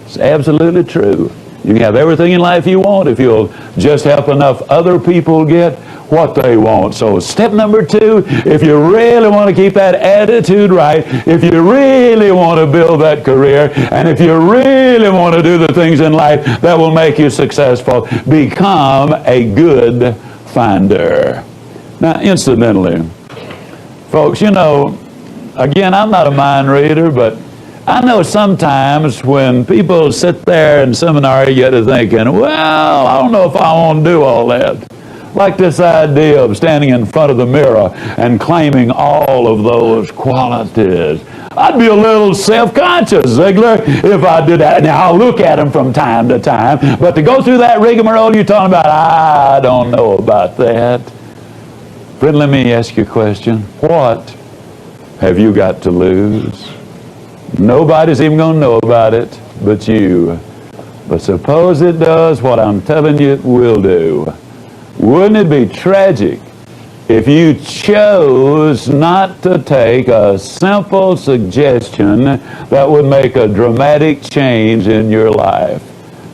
It's absolutely true. You can have everything in life you want if you'll just help enough other people get what they want. So step number 2, if you really want to keep that attitude right, if you really want to build that career, and if you really want to do the things in life that will make you successful, become a good finder. Now, incidentally, folks, you know, again, I'm not a mind reader, but I know sometimes when people sit there in seminary, you get to thinking, well, I don't know if I want to do all that. Like this idea of standing in front of the mirror and claiming all of those qualities. I'd be a little self-conscious, Ziglar, if I did that. Now, I'll look at them from time to time, but to go through that rigmarole you're talking about, I don't know about that. Friend, let me ask you a question. What have you got to lose? Nobody's even going to know about it but you. But suppose it does what I'm telling you it will do. Wouldn't it be tragic if you chose not to take a simple suggestion that would make a dramatic change in your life?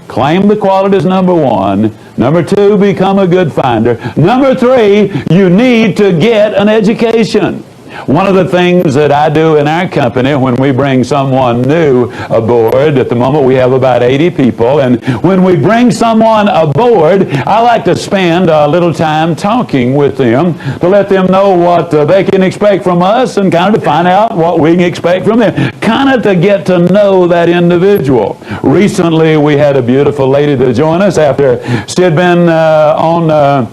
Claim the qualities, number 1. Number 2, become a good finder. Number 3, you need to get an education. One of the things that I do in our company when we bring someone new aboard, at the moment we have about 80 people, and when we bring someone aboard, I like to spend a little time talking with them to let them know what they can expect from us and kind of to find out what we can expect from them, kind of to get to know that individual. Recently we had a beautiful lady to join us after she had been on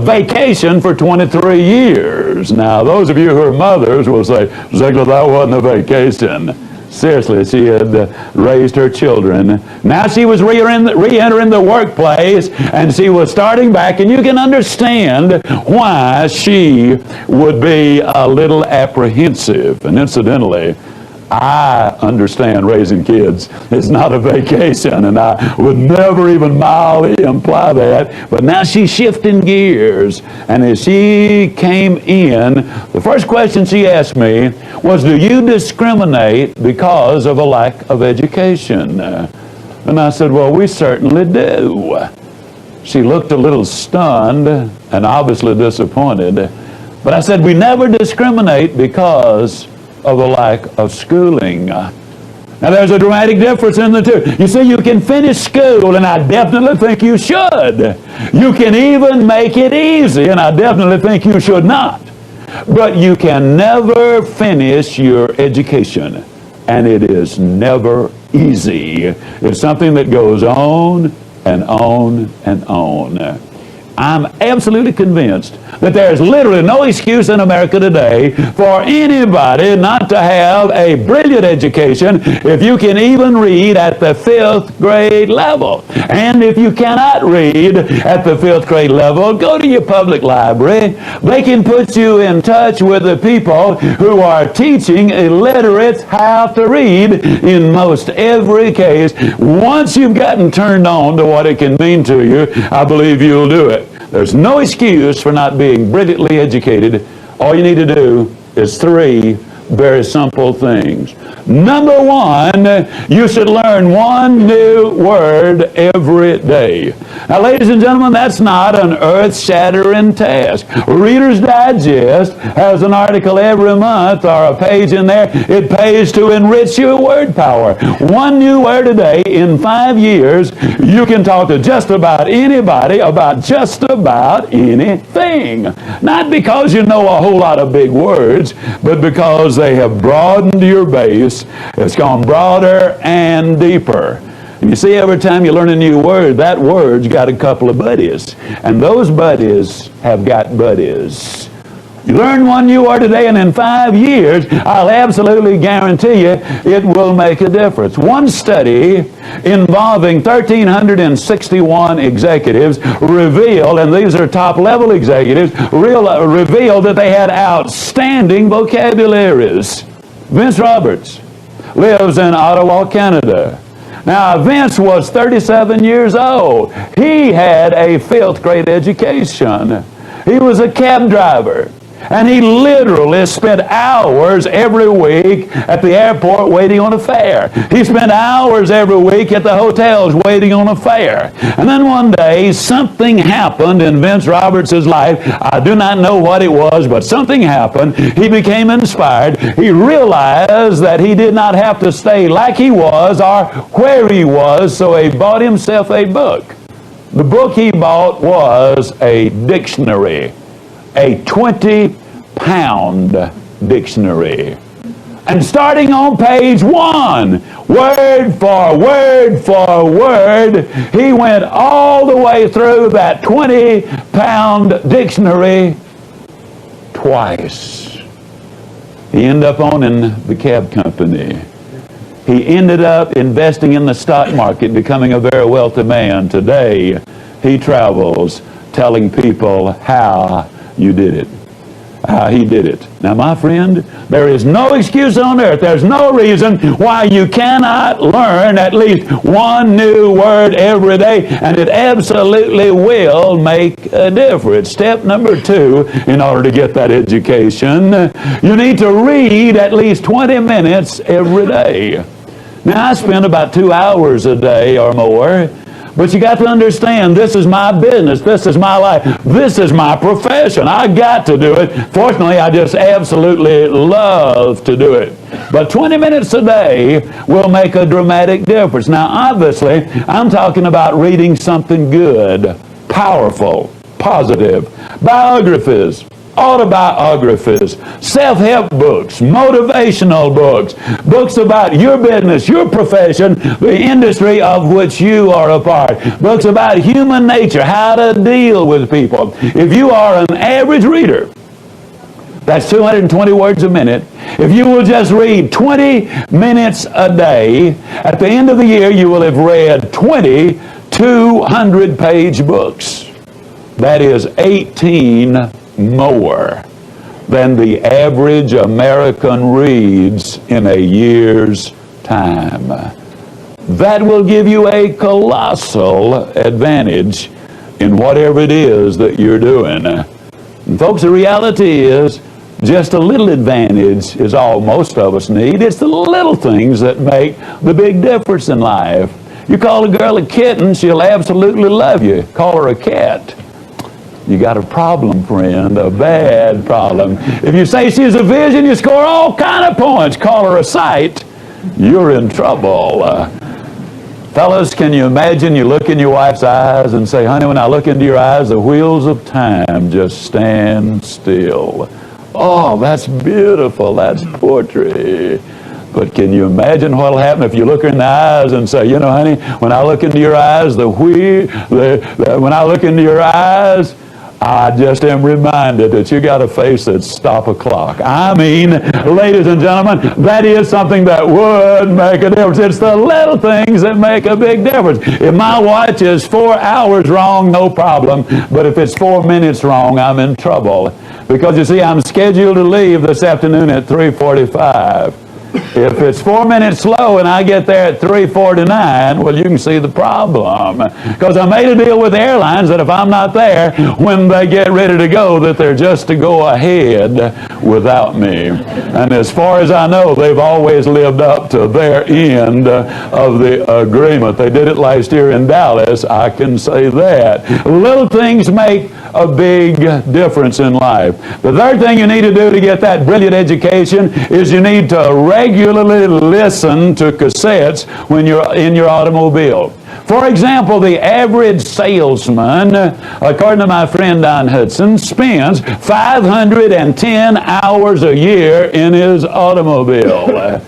vacation for 23 years. Now, those of you who are mothers will say, Ziglar, that wasn't a vacation. Seriously, she had raised her children. Now she was re-entering the workplace, and she was starting back, and you can understand why she would be a little apprehensive. And incidentally, I understand raising kids is not a vacation, and I would never even mildly imply that. But now she's shifting gears, and as she came in, the first question she asked me was, do you discriminate because of a lack of education? And I said, well, we certainly do. She looked a little stunned and obviously disappointed. But I said, we never discriminate because of a lack of schooling. Now, there's a dramatic difference in the two. You see, you can finish school, and I definitely think you should. You can even make it easy, and I definitely think you should not. But you can never finish your education, and it is never easy. It's something that goes on and on and on. I'm absolutely convinced that there's literally no excuse in America today for anybody not to have a brilliant education if you can even read at the 5th grade level. And if you cannot read at the 5th grade level, go to your public library. They can put you in touch with the people who are teaching illiterates how to read in most every case. Once you've gotten turned on to what it can mean to you, I believe you'll do it. There's no excuse for not being brilliantly educated. All you need to do is 3 very simple things. Number 1, you should learn 1 new word every day. Now, ladies and gentlemen, that's not an earth-shattering task. Reader's Digest has an article every month or a page in there. It pays to enrich your word power. 1 new word a day in 5 years, you can talk to just about anybody about just about anything. Not because you know a whole lot of big words, but because they have broadened your base. It's gone broader and deeper. And you see, every time you learn a new word, that word's got a couple of buddies. And those buddies have got buddies. You learn 1 new word a day, and in 5 years, I'll absolutely guarantee you it will make a difference. One study involving 1,361 executives revealed, and these are top-level executives, revealed that they had outstanding vocabularies. Vince Roberts lives in Ottawa, Canada. Now, Vince was 37 years old. He had a 5th grade education. He was a cab driver. And he literally spent hours every week at the airport waiting on a fare. He spent hours every week at the hotels waiting on a fare. And then one day, something happened in Vince Roberts' life. I do not know what it was, but something happened. He became inspired. He realized that he did not have to stay like he was or where he was, so he bought himself a book. The book he bought was a dictionary. A 20-pound dictionary. And starting on page 1, word for word, he went all the way through that 20-pound dictionary twice. He ended up owning the cab company. He ended up investing in the stock market, becoming a very wealthy man. Today, he travels telling people how you did it. How he did it. Now, my friend, there is no excuse on earth. There's no reason why you cannot learn at least 1 new word every day, and it absolutely will make a difference. Step number 2, in order to get that education, you need to read at least 20 minutes every day. Now, I spend about 2 hours a day or more. But you got to understand, this is my business. This is my life. This is my profession. I got to do it. Fortunately, I just absolutely love to do it. But 20 minutes a day will make a dramatic difference. Now, obviously, I'm talking about reading something good, powerful, positive, biographies, autobiographies, self-help books, motivational books, books about your business, your profession, the industry of which you are a part, books about human nature, how to deal with people. If you are an average reader, that's 220 words a minute. If you will just read 20 minutes a day, at the end of the year you will have read 20 200-page books. That is 18 more than the average American reads in a year's time. That will give you a colossal advantage in whatever it is that you're doing. And folks, the reality is just a little advantage is all most of us need. It's the little things that make the big difference in life. You call a girl a kitten, she'll absolutely love you. Call her a cat, you got a problem, friend, a bad problem. If you say she's a vision, you score all kind of points. Call her a sight, you're in trouble. Fellas, can you imagine you look in your wife's eyes and say, honey, when I look into your eyes, the wheels of time just stand still. Oh, that's beautiful. That's poetry. But can you imagine what will happen if you look her in the eyes and say, you know, honey, when I look into your eyes, when I look into your eyes, I just am reminded that you got a face that's stop a clock. I mean, ladies and gentlemen, that is something that would make a difference. It's the little things that make a big difference. If my watch is 4 hours wrong, no problem. But if it's 4 minutes wrong, I'm in trouble. Because you see, I'm scheduled to leave this afternoon at 3:45. If it's 4 minutes slow and I get there at 3:49, well, you can see the problem. Because I made a deal with the airlines that if I'm not there when they get ready to go, that they're just to go ahead without me. And as far as I know, they've always lived up to their end of the agreement. They did it last year in Dallas, I can say that. Little things make a big difference in life. The third thing you need to do to get that brilliant education is you need to regularly listen to cassettes when you're in your automobile. For example, the average salesman, according to my friend Don Hudson, spends 510 hours a year in his automobile.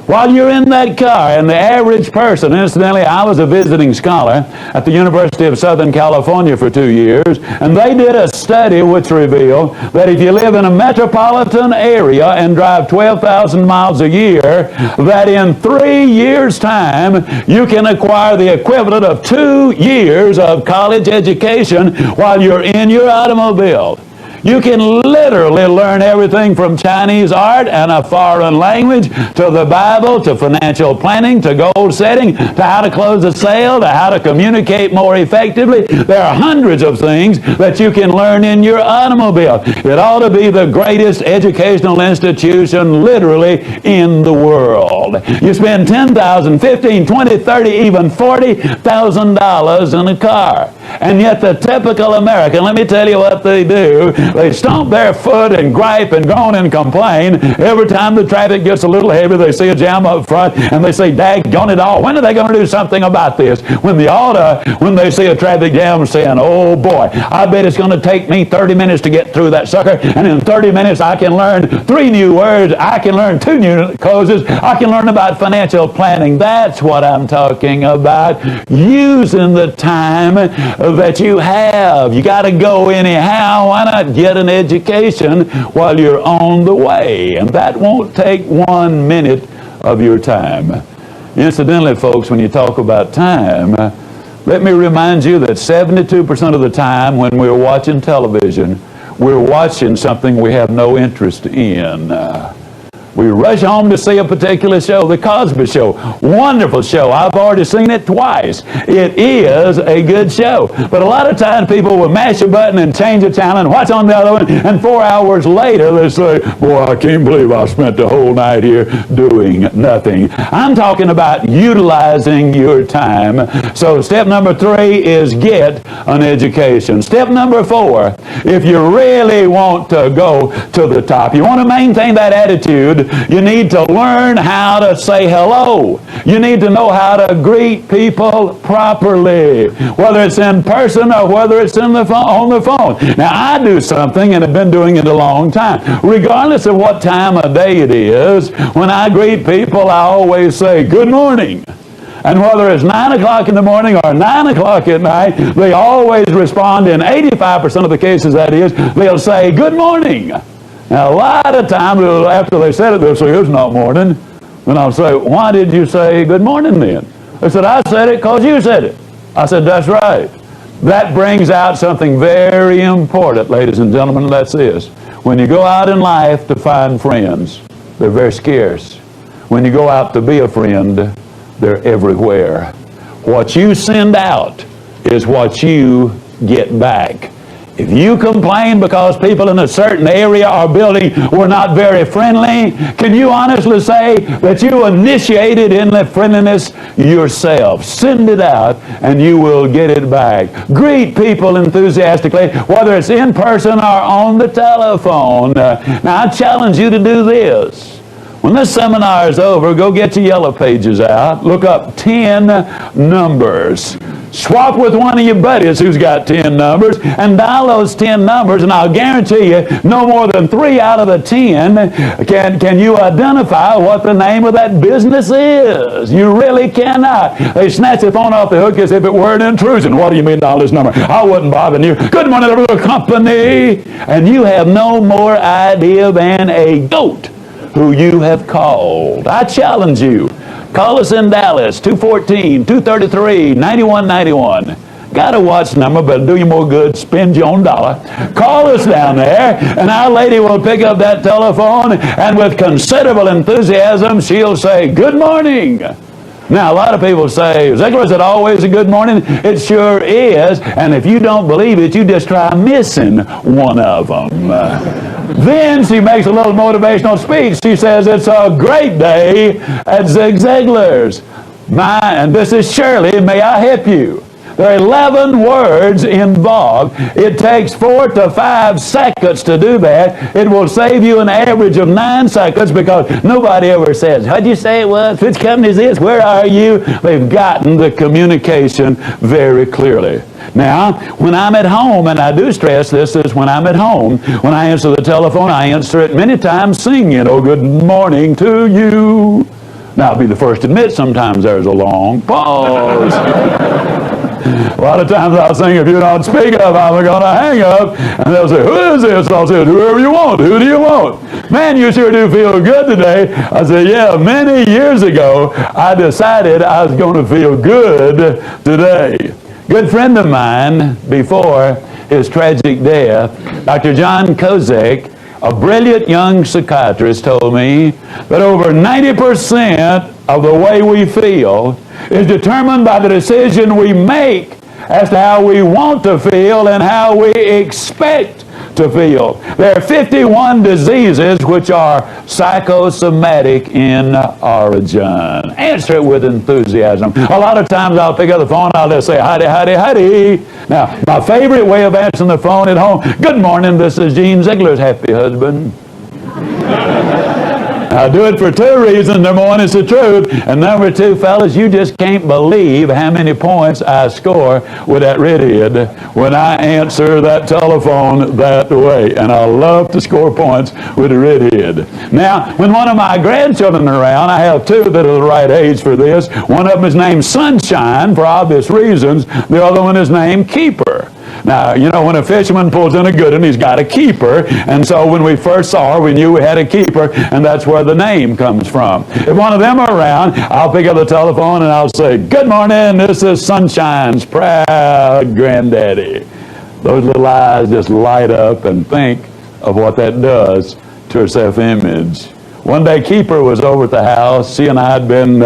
While you're in that car, and the average person, incidentally, I was a visiting scholar at the University of Southern California for 2 years, and they did a study which revealed that if you live in a metropolitan area and drive 12,000 miles a year, that in 3 years' time, you can acquire the equivalent of 2 years of college education while you're in your automobile. You can literally learn everything from Chinese art and a foreign language to the Bible to financial planning to goal setting to how to close a sale to how to communicate more effectively. There are hundreds of things that you can learn in your automobile. It ought to be the greatest educational institution literally in the world. You spend $10,000, $15,000, $20,000, $30,000, even $40,000 in a car. And yet the typical American, let me tell you what they do. They stomp their foot and gripe and groan and complain. Every time the traffic gets a little heavy, they see a jam up front, and they say, daggone it all, when are they going to do something about this? When they see a traffic jam, saying, oh boy, I bet it's going to take me 30 minutes to get through that sucker, and in 30 minutes I can learn 3 new words, I can learn 2 new causes, I can learn about financial planning. That's what I'm talking about. Using the time that you have. You got to go anyhow. Why not get an education while you're on the way? And that won't take 1 minute of your time. Incidentally, folks, when you talk about time, let me remind you that 72% of the time when we're watching television, we're watching something we have no interest in. We rush home to see a particular show, The Cosby Show. Wonderful show. I've already seen it twice. It is a good show. But a lot of times people will mash a button and change a channel and watch on the other one, and 4 hours later they say, boy, I can't believe I spent the whole night here doing nothing. I'm talking about utilizing your time. So step number 3 is get an education. Step number 4, if you really want to go to the top, you want to maintain that attitude, you need to learn how to say hello. You need to know how to greet people properly, whether it's in person or whether it's on the phone. Now, I do something, and have been doing it a long time. Regardless of what time of day it is, when I greet people, I always say, good morning. And whether it's 9 o'clock in the morning or 9 o'clock at night, they always respond. In 85% of the cases, that is, they'll say, good morning. Now, a lot of times, after they said it, they'll say, it's not morning. And I'll say, why did you say good morning then? They said, I said it because you said it. I said, that's right. That brings out something very important, ladies and gentlemen, and that's this. When you go out in life to find friends, they're very scarce. When you go out to be a friend, they're everywhere. What you send out is what you get back. If you complain because people in a certain area or building were not very friendly, can you honestly say that you initiated in the friendliness yourself? Send it out and you will get it back. Greet people enthusiastically, whether it's in person or on the telephone. Now, I challenge you to do this. When this seminar is over, go get your yellow pages out. Look up 10 numbers. Swap with one of your buddies who's got 10 numbers and dial those 10 numbers, and I'll guarantee you no more than 3 out of the 10 can you identify what the name of that business is. You really cannot. They snatch the phone off the hook as if it were an intrusion. What do you mean dial this number? I wasn't bothering you. Good morning, little company. And you have no more idea than a goat who you have called. I challenge you. Call us in Dallas, 214-233-9191. Got a watch number, but do you more good, spend your own dollar. Call us down there, and our lady will pick up that telephone, and with considerable enthusiasm, she'll say, good morning. Now, a lot of people say, Ziglar, is it always a good morning? It sure is, and if you don't believe it, you just try missing one of them. Then she makes a little motivational speech. She says, it's a great day at Zig Ziglar's. And this is Shirley, may I help you? There are 11 words involved. It takes 4 to 5 seconds to do that. It will save you an average of 9 seconds because nobody ever says, how'd you say it was? Which company is this? Where are you? They've gotten the communication very clearly. Now, when I'm at home, and I do stress this is when I'm at home, when I answer the telephone, I answer it many times singing, oh, good morning to you. Now, I'll be the first to admit sometimes there's a long pause. A lot of times I'll sing, if you don't speak up, I'm going to hang up. And they'll say, who is this? I'll say, whoever you want. Who do you want? Man, you sure do feel good today. I said, yeah, many years ago, I decided I was going to feel good today. Good friend of mine, before his tragic death, Dr. John Kozak, a brilliant young psychiatrist, told me that over 90% of the way we feel is determined by the decision we make as to how we want to feel and how we expect to feel. There are 51 diseases which are psychosomatic in origin. Answer it with enthusiasm. A lot of times I'll pick up the phone, I'll just say, howdy, howdy, howdy. Now, my favorite way of answering the phone at home, good morning, this is Gene Ziglar's happy husband. I do it for 2 reasons. Number 1, it's the truth. And number 2, fellas, you just can't believe how many points I score with that redhead when I answer that telephone that way. And I love to score points with a redhead. Now, when one of my grandchildren are around, I have 2 that are the right age for this. One of them is named Sunshine for obvious reasons. The other one is named Keeper. Now, you know, when a fisherman pulls in a good one, he's got a keeper. And so when we first saw her, we knew we had a keeper, and that's where the name comes from. If one of them are around, I'll pick up the telephone and I'll say, good morning, this is Sunshine's proud granddaddy. Those little eyes just light up and think of what that does to her self-image. One day, Keeper was over at the house. She and I had been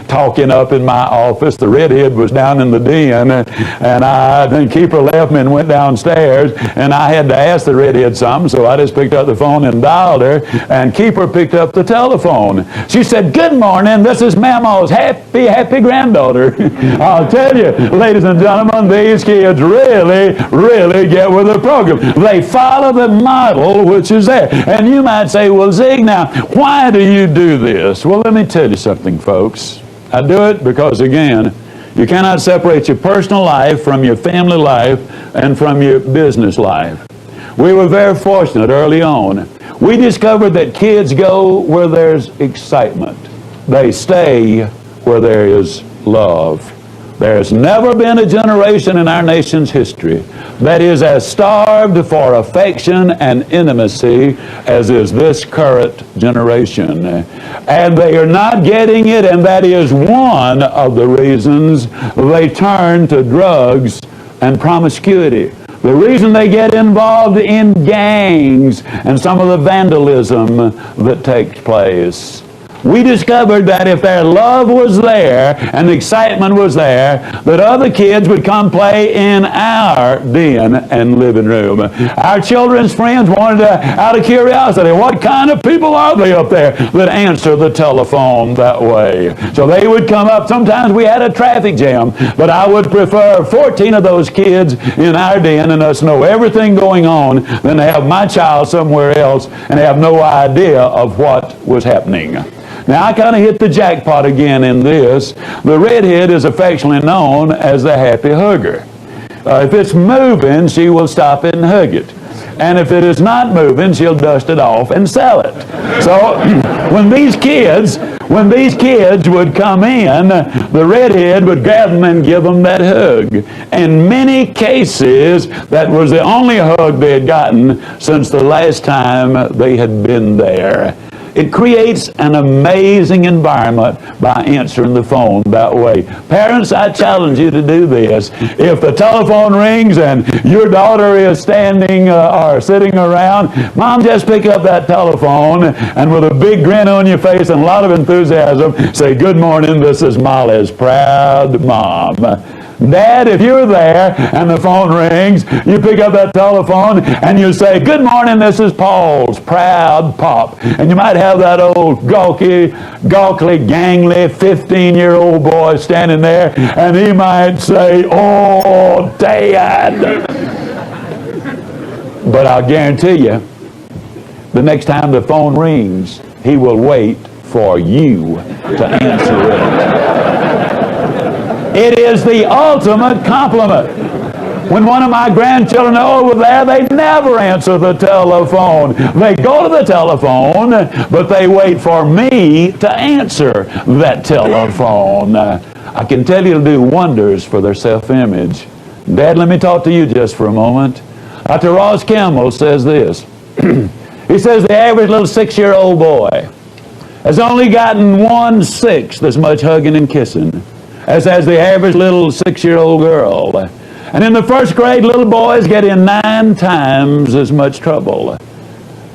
talking up in my office. The redhead was down in the den, and then Keeper left me and went downstairs, and I had to ask the redhead something, so I just picked up the phone and dialed her, and Keeper picked up the telephone. She said, good morning, this is Mama's happy granddaughter. I'll tell you, ladies and gentlemen, these kids really get with the program. They follow the model which is there. And you might say, well, Zig, now, why do you do this? Well, let me tell you something, folks. I do it because, again, you cannot separate your personal life from your family life and from your business life. We were very fortunate early on. We discovered that kids go where there's excitement. They stay where there is love. There's never been a generation in our nation's history that is as starved for affection and intimacy as is this current generation. And they are not getting it, and that is one of the reasons they turn to drugs and promiscuity. The reason they get involved in gangs and some of the vandalism that takes place. We discovered that if their love was there and the excitement was there, that other kids would come play in our den and living room. Our children's friends wanted to, out of curiosity, what kind of people are they up there that answer the telephone that way? So they would come up. Sometimes we had a traffic jam, but I would prefer 14 of those kids in our den and us know everything going on than to have my child somewhere else and have no idea of what was happening. Now, I kind of hit the jackpot again in this. The redhead is affectionately known as the happy hugger. If it's moving, she will stop it and hug it. And if it is not moving, she'll dust it off and sell it. So when these kids would come in, the redhead would grab them and give them that hug. In many cases, that was the only hug they had gotten since the last time they had been there. It creates an amazing environment by answering the phone that way. Parents, I challenge you to do this. If the telephone rings and your daughter is standing or sitting around, Mom, just pick up that telephone and with a big grin on your face and a lot of enthusiasm, say, "Good morning, this is Molly's proud mom." Dad, if you're there and the phone rings, you pick up that telephone and you say, "Good morning, this is Paul's proud pop." And you might have that old gawky, gangly 15-year-old boy standing there, and he might say, "Oh, Dad." But I'll guarantee you, the next time the phone rings, he will wait for you to answer it. It is the ultimate compliment. When one of my grandchildren are over there, they never answer the telephone. They go to the telephone, but they wait for me to answer that telephone. I can tell you it'll do wonders for their self-image. Dad, let me talk to you just for a moment. Dr. Ross Campbell says this. He says the average little 6-year-old boy has only gotten 1/6 as much hugging and kissing as has the average little 6-year-old girl. And in the first grade, little boys get in 9 times as much trouble,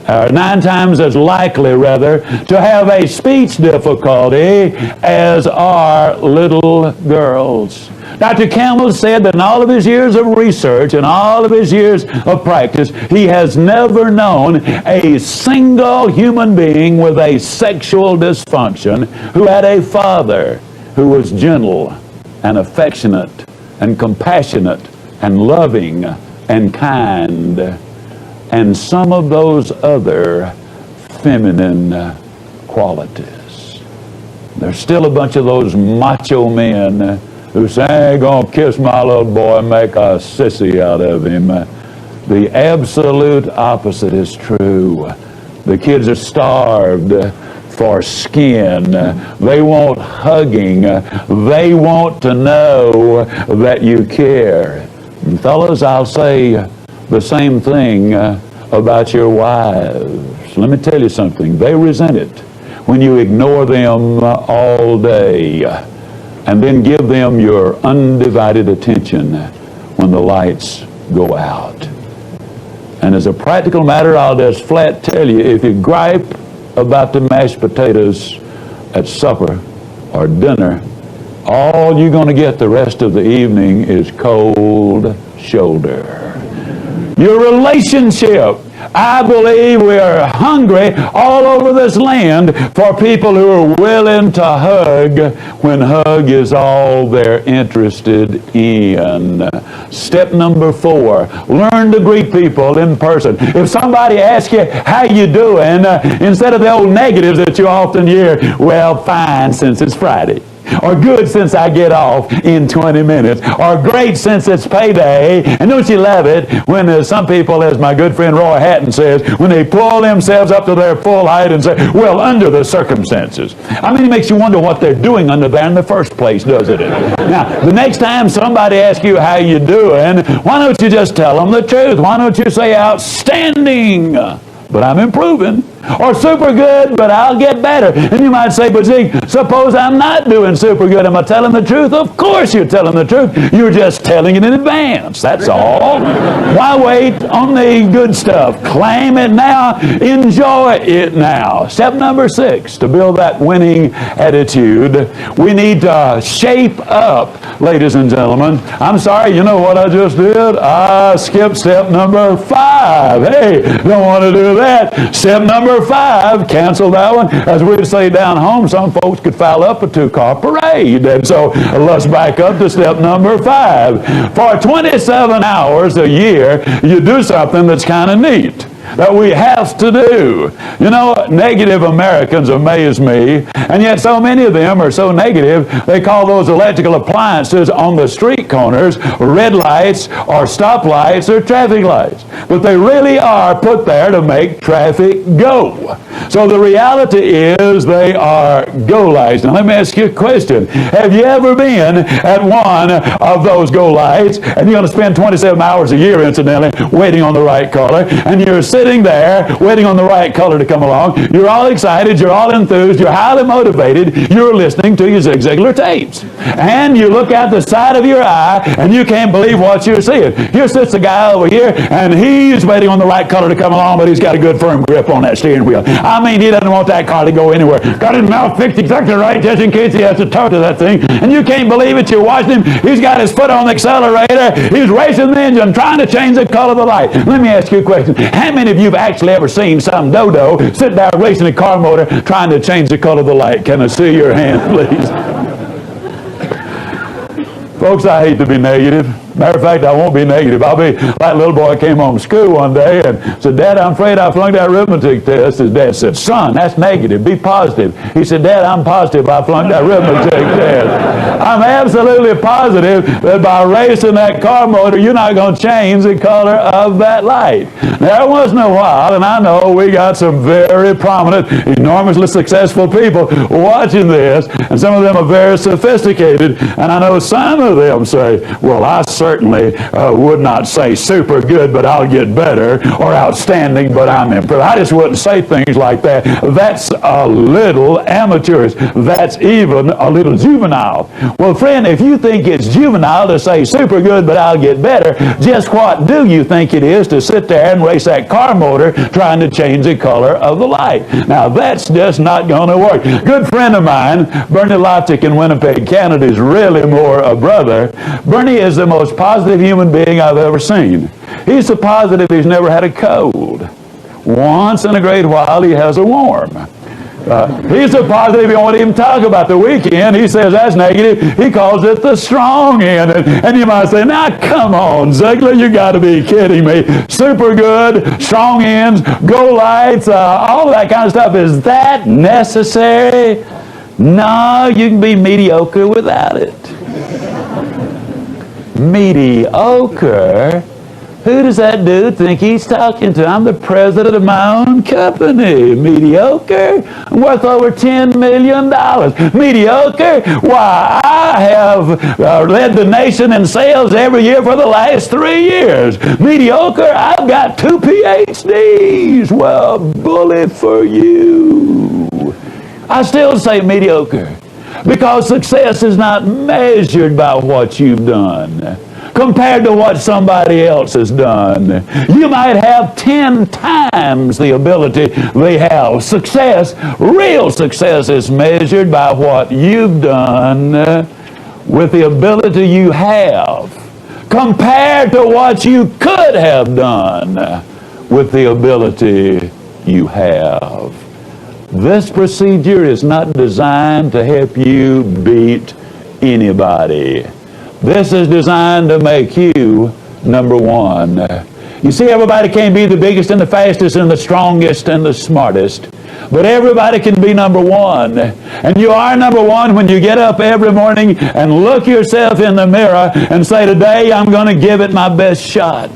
or 9 times as likely, rather, to have a speech difficulty as are little girls. Dr. Campbell said that in all of his years of research and all of his years of practice, he has never known a single human being with a sexual dysfunction who had a father who was gentle and affectionate and compassionate and loving and kind and some of those other feminine qualities. There's still a bunch of those macho men who say, "I ain't gonna kiss my little boy and make a sissy out of him." The absolute opposite is true. The kids are starved for skin. They want hugging. They want to know that you care. And fellas, I'll say the same thing about your wives. Let me tell you something. They resent it when you ignore them all day and then give them your undivided attention when the lights go out. And as a practical matter, I'll just flat tell you, if you gripe about the mashed potatoes at supper or dinner, all you're going to get the rest of the evening is cold shoulder. Your relationship. I believe we are hungry all over this land for people who are willing to hug when hug is all they're interested in. Step number 4, learn to greet people in person. If somebody asks you, "How you doing?" Instead of the old negatives that you often hear, "Well, fine since it's Friday," or "Good since I get off in 20 minutes," or "Great since it's payday." And don't you love it when some people, as my good friend Roy Hatton says, when they pull themselves up to their full height and say, "Well, under the circumstances." I mean, it makes you wonder what they're doing under there in the first place, doesn't it? Now, the next time somebody asks you, "How you doing?" why don't you just tell them the truth? Why don't you say, "Outstanding, but I'm improving," or "Super good, but I'll get better"? And you might say, "But Zig, suppose I'm not doing super good. Am I telling the truth?" Of course you're telling the truth. You're just telling it in advance. That's all. Why wait on the good stuff? Claim it now. Enjoy it now. Step number 6, to build that winning attitude, we need to shape up, ladies and gentlemen. I'm sorry, you know what I just did? I skipped step number 5. Hey, don't want to do that. Step number 5, cancel that one. As we'd say down home, some folks could file up a 2-car parade. And so let's back up to step number 5. For 27 hours a year, you do something that's kind of neat. that we have to do. You know, negative Americans amaze me, and yet so many of them are so negative, they call those electrical appliances on the street corners red lights or stoplights or traffic lights. But they really are put there to make traffic go. So the reality is they are go lights. Now let me ask you a question. Have you ever been at one of those go lights, and you're going to spend 27 hours a year, incidentally, waiting on the right color, and you're sitting there waiting on the right color to come along. You're all excited, you're all enthused, you're highly motivated, you're listening to your Zig Ziglar tapes. And you look out the side of your eye and you can't believe what you're seeing. Here sits a guy over here and he's waiting on the right color to come along, but he's got a good firm grip on that steering wheel. I mean, he doesn't want that car to go anywhere. Got his mouth fixed exactly right just in case he has to talk to that thing. And you can't believe it. You're watching him. He's got his foot on the accelerator. He's racing the engine, trying to change the color of the light. Let me ask you a question. How many of you have actually ever seen some dodo sit there racing a car motor trying to change the color of the light? Can I see your hand, please? Folks, I hate to be negative. Matter of fact, I won't be negative. I'll be like a little boy came home from school one day and said, Dad, I'm afraid I flunked that arithmetic test. His dad said, son, that's negative. Be positive. He said, Dad, I'm positive I flunked that arithmetic test. I'm absolutely positive that by racing that car motor, you're not going to change the color of that light. Now, every once in a while, and I know we got some very prominent, enormously successful people watching this, and some of them are very sophisticated, and I know some of them say, well, I certainly would not say super good, but I'll get better, or outstanding, but I'm improved. I just wouldn't say things like that. That's a little amateurish. That's even a little juvenile. Well, friend, if you think it's juvenile to say super good, but I'll get better, just what do you think it is to sit there and race that car motor trying to change the color of the light? Now, that's just not going to work. A good friend of mine, Bernie Loftic in Winnipeg, Canada, is really more a brother. Bernie is the most positive human being I've ever seen. He's so positive he's never had a cold. Once in a great while he has a warm. He's so positive he won't even talk about the weekend. He says that's negative. He calls it the strong end. And you might say, now come on, Ziglar, you got to be kidding me. Super good, strong ends, go lights, all that kind of stuff. Is that necessary? No, you can be mediocre without it. Mediocre? Who does that dude think he's talking to? I'm the president of my own company. Mediocre? I'm worth over $10 million. Mediocre? Why, I have led the nation in sales every year for the last 3 years. Mediocre? I've got 2 PhDs. Well, bully for you. I still say mediocre, because success is not measured by what you've done compared to what somebody else has done. You might have 10 times the ability they have. Success, real success, is measured by what you've done with the ability you have compared to what you could have done with the ability you have. This procedure is not designed to help you beat anybody. This is designed to make you number one. You see, everybody can't be the biggest and the fastest and the strongest and the smartest, but everybody can be number one. And you are number one when you get up every morning and look yourself in the mirror and say, today I'm going to give it my best shot.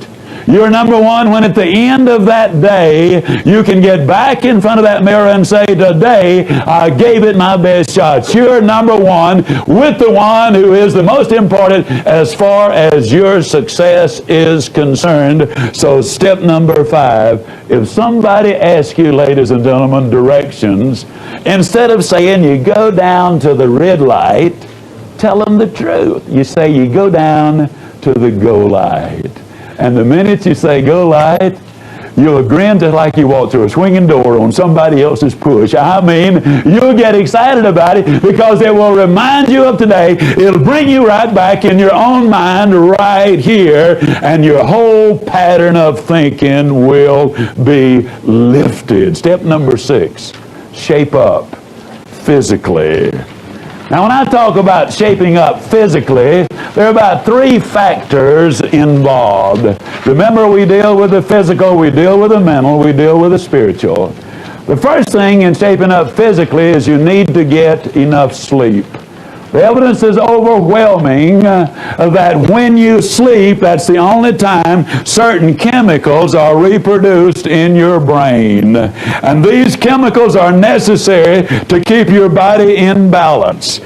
You're number one when at the end of that day, you can get back in front of that mirror and say, today I gave it my best shot. You're number one with the one who is the most important as far as your success is concerned. So step number 5, if somebody asks you, ladies and gentlemen, directions, instead of saying you go down to the red light, tell them the truth. You say you go down to the go light. And the minute you say go light, you'll grin just like you walk through a swinging door on somebody else's push. I mean, you'll get excited about it because it will remind you of today. It'll bring you right back in your own mind right here, and your whole pattern of thinking will be lifted. Step number 6, shape up physically. Now, when I talk about shaping up physically, there are about 3 factors involved. Remember, we deal with the physical, we deal with the mental, we deal with the spiritual. The first thing in shaping up physically is you need to get enough sleep. The evidence is overwhelming that when you sleep, that's the only time certain chemicals are reproduced in your brain. And these chemicals are necessary to keep your body in balance.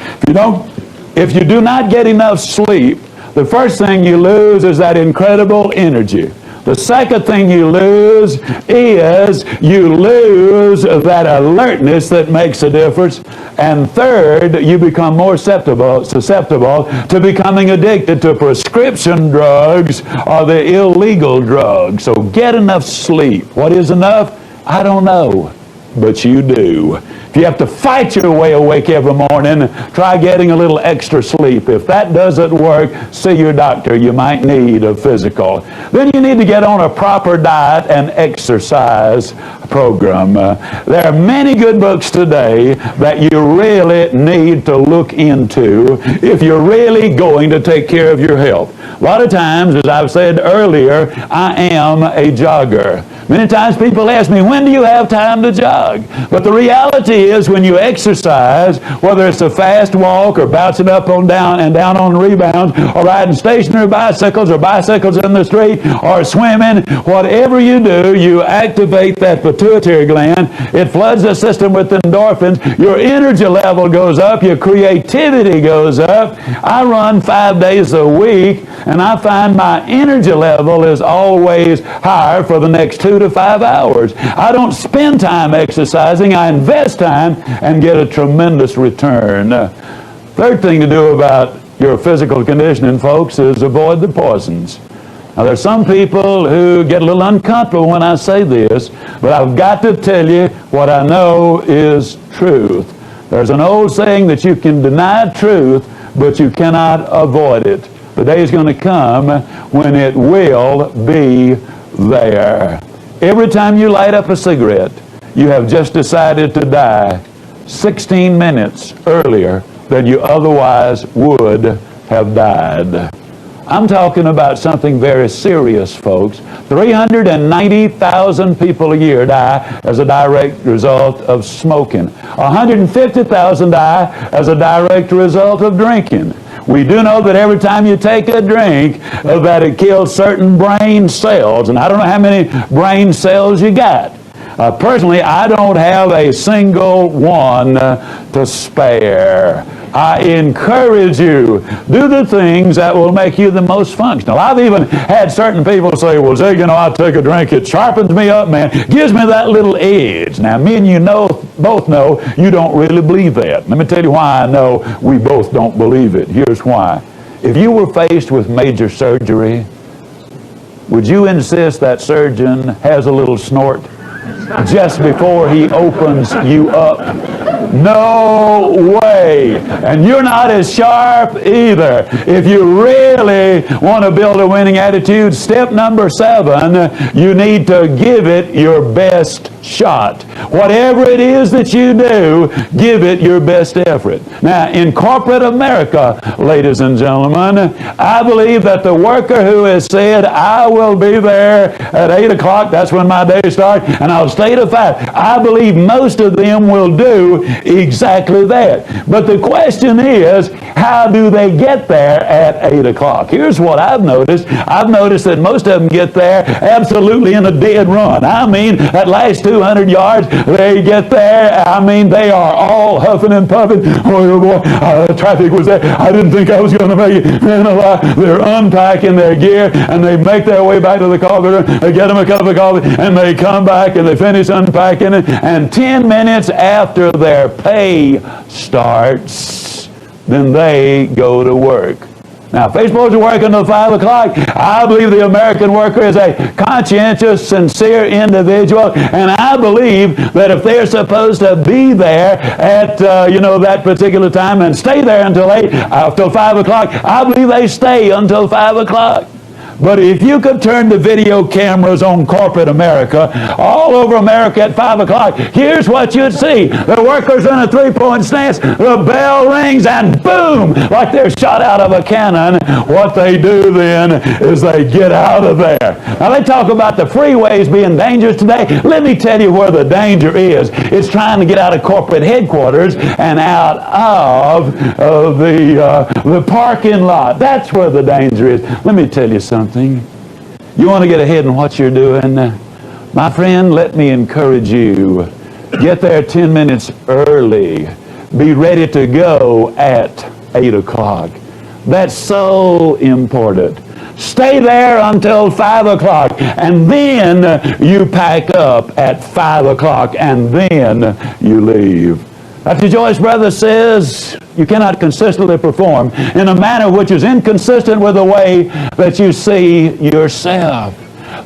If you do not get enough sleep, the first thing you lose is that incredible energy. The second thing you lose is you lose that alertness that makes a difference. And third, you become more susceptible to becoming addicted to prescription drugs or the illegal drugs. So get enough sleep. What is enough? I don't know, but you do. If you have to fight your way awake every morning, try getting a little extra sleep. If that doesn't work, see your doctor. You might need a physical. Then you need to get on a proper diet and exercise program. There are many good books today that you really need to look into if you're really going to take care of your health. A lot of times, as I've said earlier, I am a jogger. Many times people ask me, when do you have time to jog? But the reality is when you exercise, whether it's a fast walk or bouncing up on down and down on rebounds or riding stationary bicycles or bicycles in the street or swimming, whatever you do, you activate that pituitary gland. It floods the system with endorphins. Your energy level goes up. Your creativity goes up. I run 5 days a week, and I find my energy level is always higher for the next 2 to 5 hours. I don't spend time exercising. I invest time and get a tremendous return. Third thing to do about your physical conditioning, folks, is avoid the poisons. Now, there's some people who get a little uncomfortable when I say this, but I've got to tell you what I know is truth. There's an old saying that you can deny truth, but you cannot avoid it. The day is going to come when it will be there. Every time you light up a cigarette, you have just decided to die 16 minutes earlier than you otherwise would have died. I'm talking about something very serious, folks. 390,000 people a year die as a direct result of smoking. 150,000 die as a direct result of drinking. We do know that every time you take a drink, that it kills certain brain cells. And I don't know how many brain cells you got. Personally, I don't have a single one to spare. I encourage you, do the things that will make you the most functional. I've even had certain people say, well, Zig, I take a drink, it sharpens me up, man. Gives me that little edge. Now, me and you both know you don't really believe that. Let me tell you why I know we both don't believe it. Here's why. If you were faced with major surgery, would you insist that surgeon has a little snort just before he opens you up? No way. And you're not as sharp either. If you really want to build a winning attitude, step number 7, you need to give it your best shot. Whatever it is that you do, give it your best effort. Now, in corporate America, ladies and gentlemen, I believe that the worker who has said, I will be there at 8 o'clock, that's when my day starts, and I'll stay to 5. I believe most of them will do exactly that. But the question is, how do they get there at 8 o'clock? Here's what I've noticed. I've noticed that most of them get there absolutely in a dead run. I mean, that last 200 yards, they get there. I mean, they are all huffing and puffing. Oh, boy, traffic was there. I didn't think I was going to make it. Man alive. They're unpacking their gear, and they make their way back to the coffee room. They get them a cup of coffee, and they come back, and they finish unpacking it. And 10 minutes after their pay starts, then they go to work. Now, if they're supposed to work until 5 o'clock, I believe the American worker is a conscientious, sincere individual, and I believe that if they're supposed to be there at, that particular time and stay there until 5 o'clock, I believe they stay until 5 o'clock. But if you could turn the video cameras on corporate America, all over America at 5 o'clock, here's what you'd see. The workers in a three-point stance, the bell rings, and boom, like they're shot out of a cannon. What they do then is they get out of there. Now they talk about the freeways being dangerous today. Let me tell you where the danger is. It's trying to get out of corporate headquarters and out of the parking lot. That's where the danger is. Let me tell you something. You want to get ahead in what you're doing? My friend, let me encourage you. Get there 10 minutes early. Be ready to go at 8 o'clock. That's so important. Stay there until 5 o'clock, and then you pack up at 5 o'clock, and then you leave. Dr. Joyce Brother says you cannot consistently perform in a manner which is inconsistent with the way that you see yourself.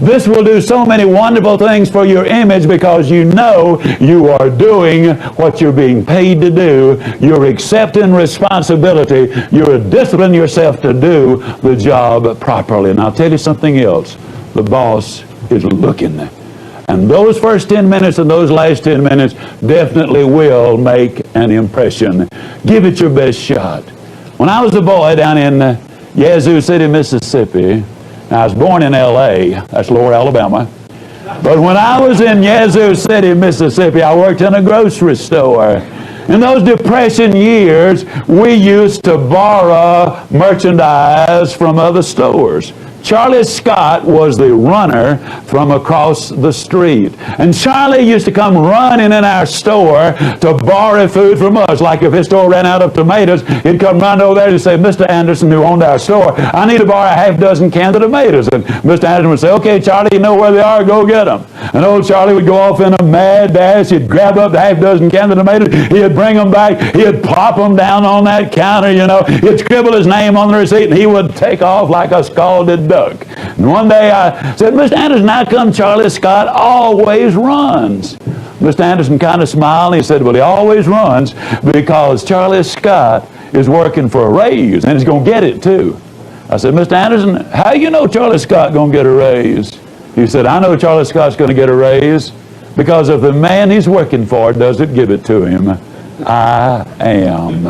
This will do so many wonderful things for your image because you know you are doing what you're being paid to do. You're accepting responsibility. You're disciplining yourself to do the job properly. And I'll tell you something else. The boss is looking. And those first 10 minutes and those last 10 minutes definitely will make an impression. Give it your best shot. When I was a boy down in Yazoo City, Mississippi, I was born in L.A., that's Lower Alabama. But when I was in Yazoo City, Mississippi, I worked in a grocery store. In those Depression years, we used to borrow merchandise from other stores. Charlie Scott was the runner from across the street. And Charlie used to come running in our store to borrow food from us. Like if his store ran out of tomatoes, he'd come running over there and say, Mr. Anderson, who owned our store, I need to borrow a half dozen cans of tomatoes. And Mr. Anderson would say, okay, Charlie, you know where they are, go get them. And old Charlie would go off in a mad dash. He'd grab up the half dozen cans of tomatoes. He'd bring them back. He'd plop them down on that counter, you know. He'd scribble his name on the receipt, and he would take off like a scalded duck. And one day I said, Mr. Anderson, how come Charlie Scott always runs? Mr. Anderson kind of smiled, and he said, well, he always runs because Charlie Scott is working for a raise, and he's going to get it too. I said, Mr. Anderson, how you know Charlie Scott going to get a raise? He said, I know Charlie Scott's going to get a raise because if the man he's working for doesn't give it to him, I am.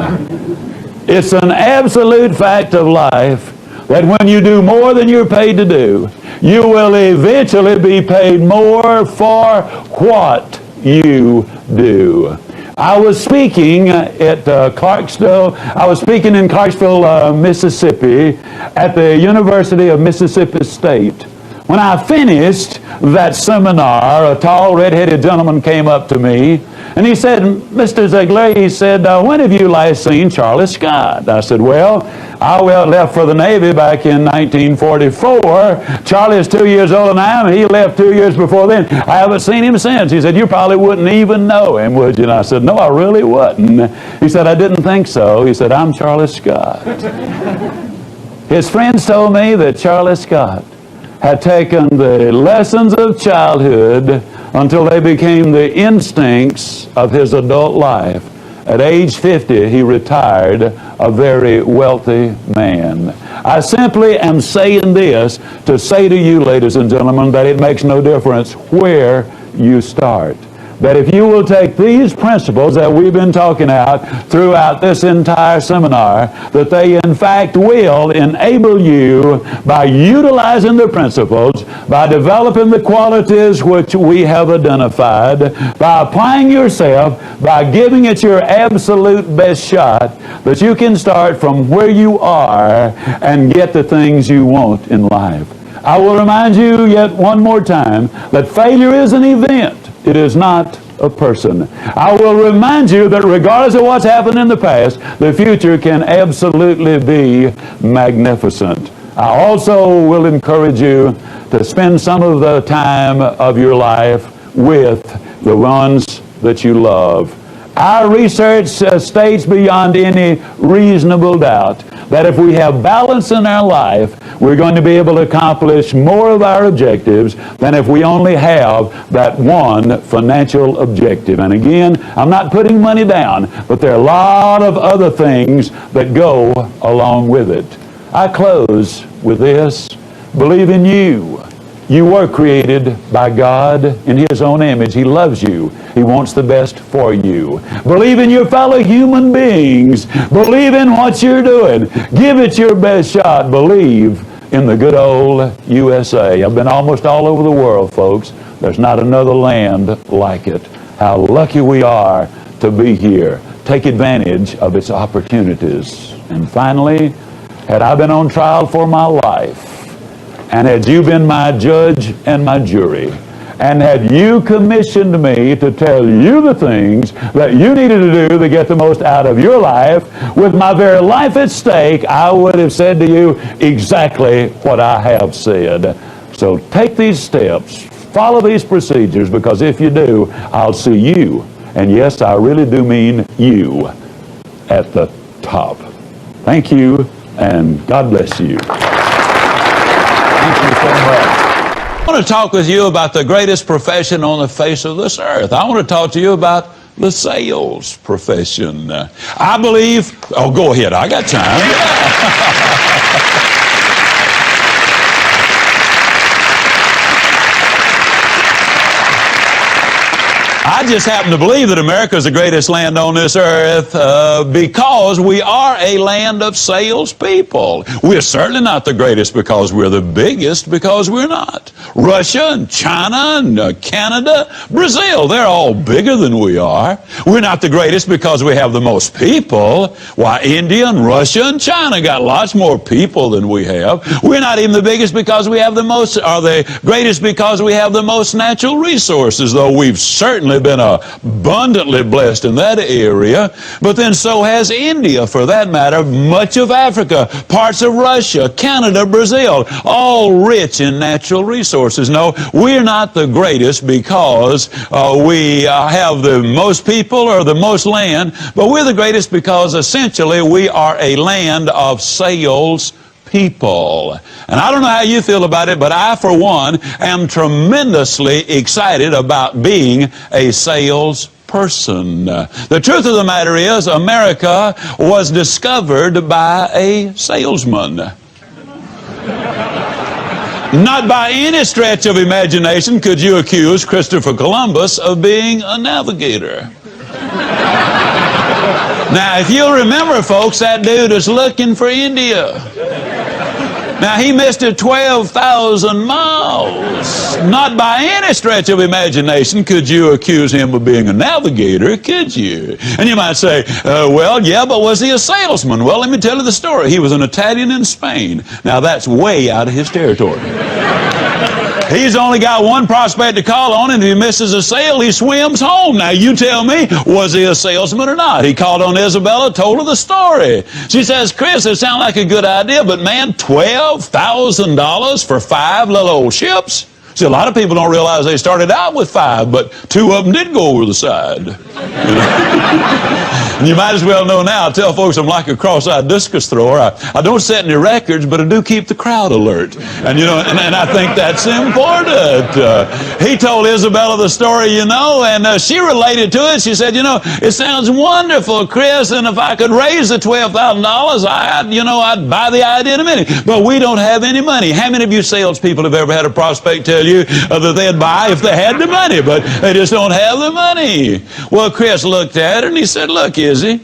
It's an absolute fact of life that when you do more than you're paid to do, you will eventually be paid more for what you do. I was speaking at Clarksville. I was speaking in Clarksville, Mississippi, at the University of Mississippi State. When I finished that seminar, a tall, red-headed gentleman came up to me, and he said, Mr. Ziglar, he said, when have you last seen Charlie Scott? I said, well, I left for the Navy back in 1944. Charlie is 2 years older than I am, and he left 2 years before then. I haven't seen him since. He said, you probably wouldn't even know him, would you? And I said, no, I really wouldn't. He said, I didn't think so. He said, I'm Charlie Scott. His friends told me that Charlie Scott had taken the lessons of childhood until they became the instincts of his adult life. At age 50, he retired a very wealthy man. I simply am saying this to say to you, ladies and gentlemen, that it makes no difference where you start. That if you will take these principles that we've been talking about throughout this entire seminar, that they in fact will enable you by utilizing the principles, by developing the qualities which we have identified, by applying yourself, by giving it your absolute best shot, that you can start from where you are and get the things you want in life. I will remind you yet one more time that failure is an event. It is not a person. I will remind you that regardless of what's happened in the past, the future can absolutely be magnificent. I also will encourage you to spend some of the time of your life with the ones that you love. Our research states beyond any reasonable doubt that if we have balance in our life, we're going to be able to accomplish more of our objectives than if we only have that one financial objective. And again, I'm not putting money down, but there are a lot of other things that go along with it. I close with this. Believe in you. You were created by God in His own image. He loves you. He wants the best for you. Believe in your fellow human beings. Believe in what you're doing. Give it your best shot. Believe in the good old USA. I've been almost all over the world, folks. There's not another land like it. How lucky we are to be here. Take advantage of its opportunities. And finally, had I been on trial for my life, and had you been my judge and my jury, and had you commissioned me to tell you the things that you needed to do to get the most out of your life, with my very life at stake, I would have said to you exactly what I have said. So take these steps, follow these procedures, because if you do, I'll see you, and yes, I really do mean you, at the top. Thank you, and God bless you. Thank you so much. I want to talk with you about the greatest profession on the face of this earth. I want to talk to you about the sales profession. I believe, oh, go ahead, I got time. I just happen to believe that America is the greatest land on this earth because we are a land of salespeople. We're certainly not the greatest because we're the biggest, because we're not. Russia and China and Canada, Brazil, they're all bigger than we are. We're not the greatest because we have the most people. Why, India and Russia and China got lots more people than we have. We're not even the biggest because we have the most, or the greatest because we have the most natural resources, though we've certainly been abundantly blessed in that area. But then so has India, for that matter, much of Africa, parts of Russia, Canada, Brazil, all rich in natural resources. No, we're not the greatest because we have the most people or the most land, but we're the greatest because essentially we are a land of sales people. And I don't know how you feel about it, but I, for one, am tremendously excited about being a salesperson. The truth of the matter is, America was discovered by a salesman. Not by any stretch of imagination could you accuse Christopher Columbus of being a navigator. Now, if you'll remember, folks, that dude is looking for India. Now, he missed it 12,000 miles. Not by any stretch of imagination could you accuse him of being a navigator, could you? And you might say, well, yeah, but was he a salesman? Well, let me tell you the story. He was an Italian in Spain. Now, that's way out of his territory. He's only got one prospect to call on, and if he misses a sale, he swims home. Now, you tell me, was he a salesman or not? He called on Isabella, told her the story. She says, Chris, it sounds like a good idea, but man, $12,000 for 5 little old ships? See, a lot of people don't realize they started out with 5, but 2 of them did go over the side. And you might as well know now. I tell folks I'm like a cross-eyed discus thrower. I don't set any records, but I do keep the crowd alert. And you know, and I think that's important. He told Isabella the story, you know, and she related to it. She said, you know, it sounds wonderful, Chris, and if I could raise the $12,000, I'd buy the idea in a minute. But we don't have any money. How many of you salespeople have ever had a prospect tell you that they'd buy if they had the money, but they just don't have the money? Well, Chris looked at her and he said, look, Izzy,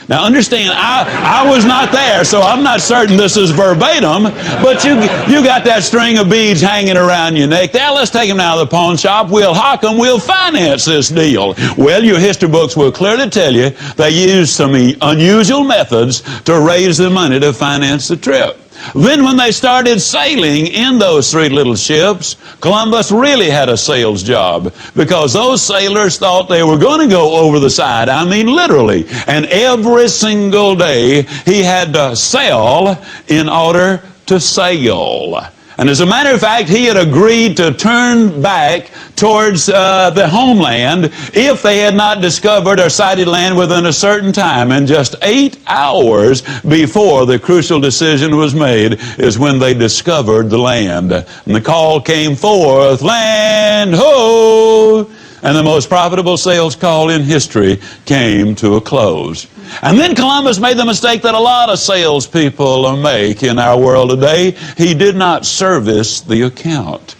now understand, I was not there, so I'm not certain this is verbatim, but you got that string of beads hanging around your neck. Now let's take them out of the pawn shop. We'll hock them. We'll finance this deal. Well, your history books will clearly tell you they used some unusual methods to raise the money to finance the trip. Then when they started sailing in those 3 little ships, Columbus really had a sales job, because those sailors thought they were going to go over the side. I mean literally. And every single day he had to sell in order to sail. And as a matter of fact, he had agreed to turn back towards the homeland if they had not discovered or sighted land within a certain time. And just 8 hours before the crucial decision was made is when they discovered the land. And the call came forth, land ho! And the most profitable sales call in history came to a close. And then Columbus made the mistake that a lot of salespeople make in our world today. He did not service the account.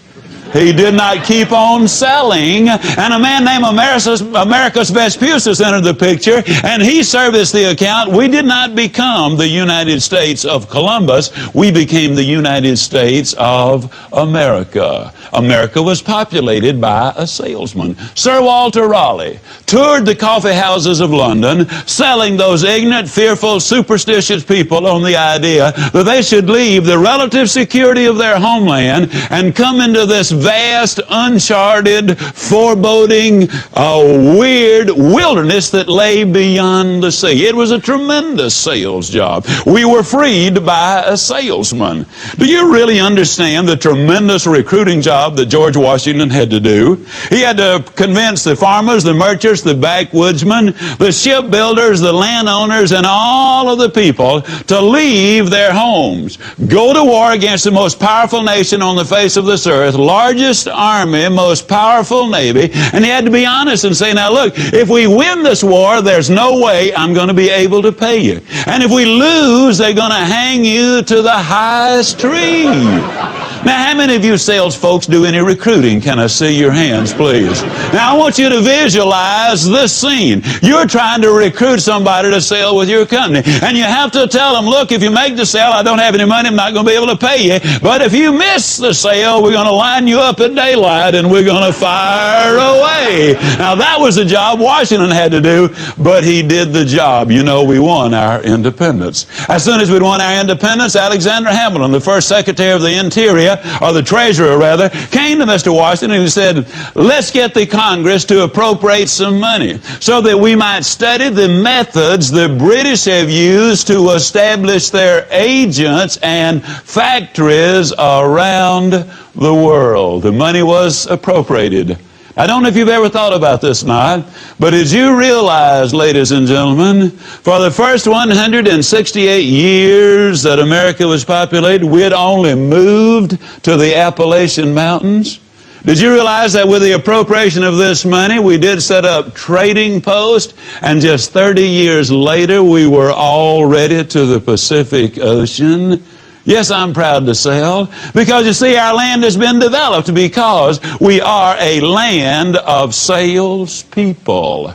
He did not keep on selling. And a man named Americus Vespucius entered the picture, and he serviced the account. We did not become the United States of Columbus. We became the United States of America. America was populated by a salesman. Sir Walter Raleigh toured the coffee houses of London, selling those ignorant, fearful, superstitious people on the idea that they should leave the relative security of their homeland and come into this vast, uncharted, foreboding, weird wilderness that lay beyond the sea. It was a tremendous sales job. We were freed by a salesman. Do you really understand the tremendous recruiting job that George Washington had to do? He had to convince the farmers, the merchants, the backwoodsmen, the shipbuilders, the landowners, and all of the people to leave their homes, go to war against the most powerful nation on the face of this earth, largest army, most powerful navy, and he had to be honest and say, now look, if we win this war, there's no way I'm going to be able to pay you. And if we lose, they're going to hang you to the highest tree. Now, how many of you sales folks do any recruiting? Can I see your hands, please? Now, I want you to visualize this scene. You're trying to recruit somebody to sell with your company, and you have to tell them, look, if you make the sale, I don't have any money, I'm not going to be able to pay you. But if you miss the sale, we're going to line you up at daylight, and we're going to fire away. Now, that was the job Washington had to do, but he did the job. You know, we won our independence. As soon as we'd won our independence, Alexander Hamilton, the first Secretary of the Interior, or the Treasurer rather, came to Mr. Washington and he said, let's get the Congress to appropriate some money so that we might study the methods the British have used to establish their agents and factories around the world. The money was appropriated. I don't know if you've ever thought about this or not, but as you realize, ladies and gentlemen, for the first 168 years that America was populated, we had only moved to the Appalachian Mountains. Did you realize that with the appropriation of this money, we did set up trading posts, and just 30 years later, we were already to the Pacific Ocean? Yes, I'm proud to sell, because you see, our land has been developed because we are a land of salespeople.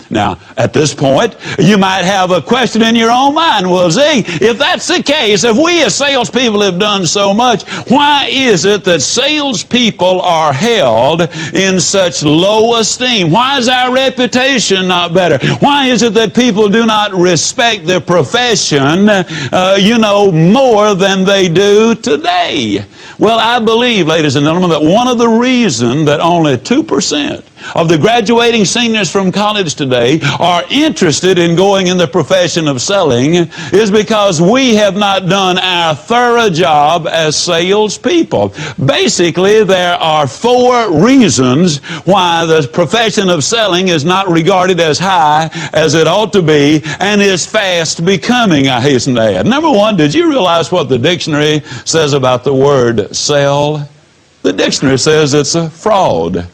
Now, at this point, you might have a question in your own mind. Well, Zig, if that's the case, if we as salespeople have done so much, why is it that salespeople are held in such low esteem? Why is our reputation not better? Why is it that people do not respect their profession, more than they do today? Well, I believe, ladies and gentlemen, that one of the reasons that only 2% of the graduating seniors from college today are interested in going in the profession of selling is because we have not done our thorough job as salespeople. Basically, there are 4 reasons why the profession of selling is not regarded as high as it ought to be and is fast becoming, I hasten to add. Number 1, did you realize what the dictionary says about the word sell? The dictionary says it's a fraud.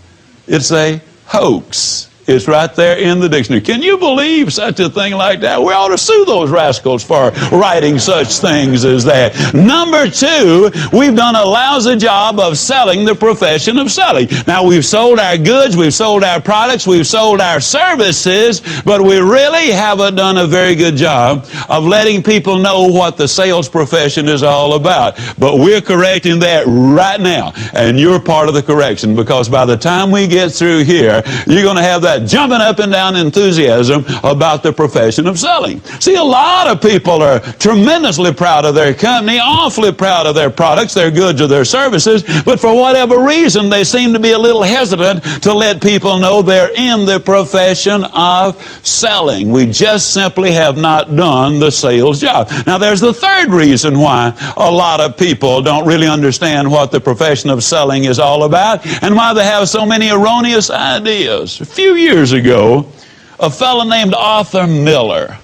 It's a hoax. It's right there in the dictionary. Can you believe such a thing like that? We ought to sue those rascals for writing such things as that. Number 2, we've done a lousy job of selling the profession of selling. Now, we've sold our goods, we've sold our products, we've sold our services, but we really haven't done a very good job of letting people know what the sales profession is all about. But we're correcting that right now, and you're part of the correction, because by the time we get through here, you're going to have that jumping up and down enthusiasm about the profession of selling. See, a lot of people are tremendously proud of their company, awfully proud of their products, their goods, or their services, but for whatever reason, they seem to be a little hesitant to let people know they're in the profession of selling. We just simply have not done the sales job. Now, there's the third reason why a lot of people don't really understand what the profession of selling is all about and why they have so many erroneous ideas. A few years ago, a fellow named Arthur Miller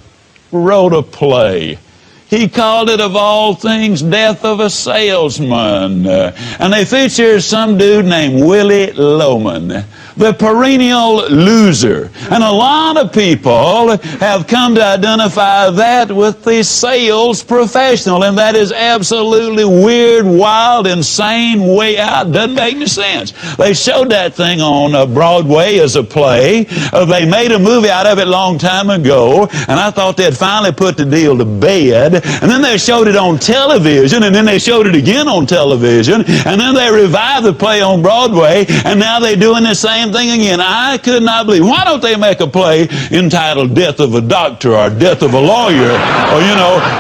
wrote a play. He called it, of all things, Death of a Salesman. And they feature some dude named Willie Loman. the perennial loser. And a lot of people have come to identify that with the sales professional, and that is absolutely weird, wild, insane, way out. Doesn't make any sense. They showed that thing on Broadway as a play. They made a movie out of it a long time ago, and I thought they'd finally put the deal to bed. And then they showed it on television, and then they showed it again on television, and then they revived the play on Broadway, and now they're doing the same thing again. I could not believe. Why don't they make a play entitled Death of a Doctor or Death of a Lawyer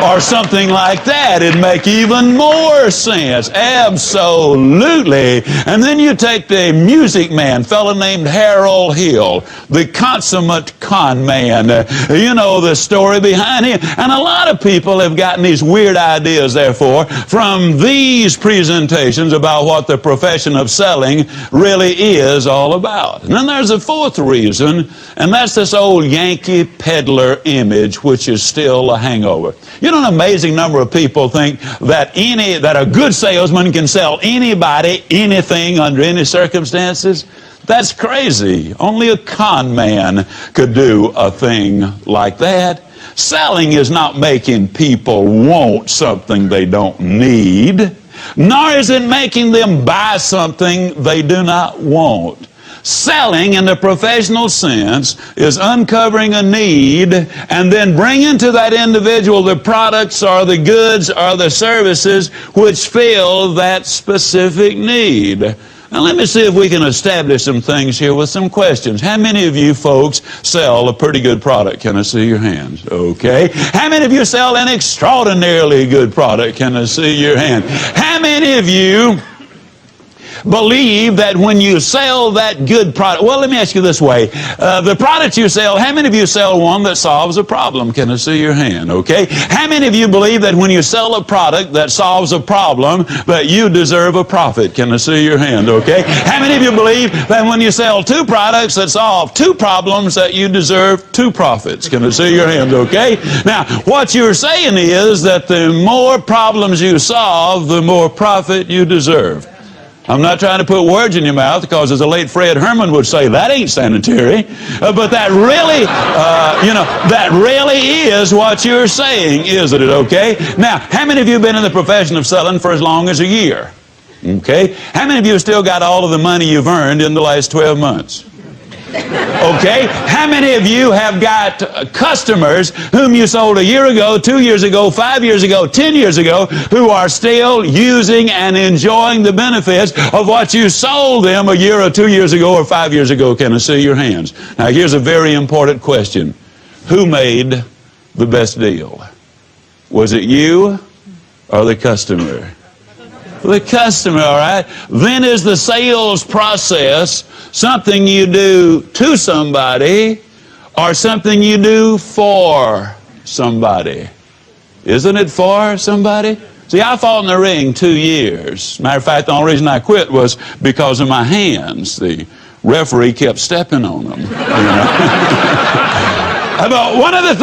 or something like that? It'd make even more sense. Absolutely. And then you take the music man, fellow named Harold Hill, the consummate con man. You know the story behind him. And a lot of people have gotten these weird ideas, therefore, from these presentations about what the profession of selling really is all about. And then there's a fourth reason, and that's this old Yankee peddler image, which is still a hangover. You know, an amazing number of people think that a good salesman can sell anybody anything under any circumstances. That's crazy. Only a con man could do a thing like that. Selling is not making people want something they don't need, nor is it making them buy something they do not want. Selling in the professional sense is uncovering a need and then bringing to that individual the products or the goods or the services which fill that specific need. Now let me see if we can establish some things here with some questions. How many of you folks sell a pretty good product? Can I see your hands? Okay. How many of you sell an extraordinarily good product? Can I see your hand? How many of you believe that when you sell that good product, well, let me ask you this way. The product you sell, how many of you sell one that solves a problem? Can I see your hand? Okay. How many of you believe that when you sell a product that solves a problem, that you deserve a profit? Can I see your hand? Okay. How many of you believe that when you sell two products that solve two problems, that you deserve two profits? Can I see your hand? Okay. Now, what you're saying is that the more problems you solve, the more profit you deserve. I'm not trying to put words in your mouth, because as the late Fred Herman would say, that ain't sanitary. But that really, that really is what you're saying, isn't it? Okay? Now, how many of you have been in the profession of selling for as long as a year? Okay? How many of you have still got all of the money you've earned in the last 12 months? Okay? How many of you have got customers whom you sold a year ago, 2 years ago, 5 years ago, 10 years ago, who are still using and enjoying the benefits of what you sold them a year or 2 years ago or 5 years ago? Can I see your hands? Now, here's a very important question. Who made the best deal? Was it you or the customer? The customer, all right? Then is the sales process something you do to somebody or something you do for somebody? Isn't it for somebody? See, I fought in the ring 2 years. Matter of fact, the only reason I quit was because of my hands. The referee kept stepping on them. You know? But one of the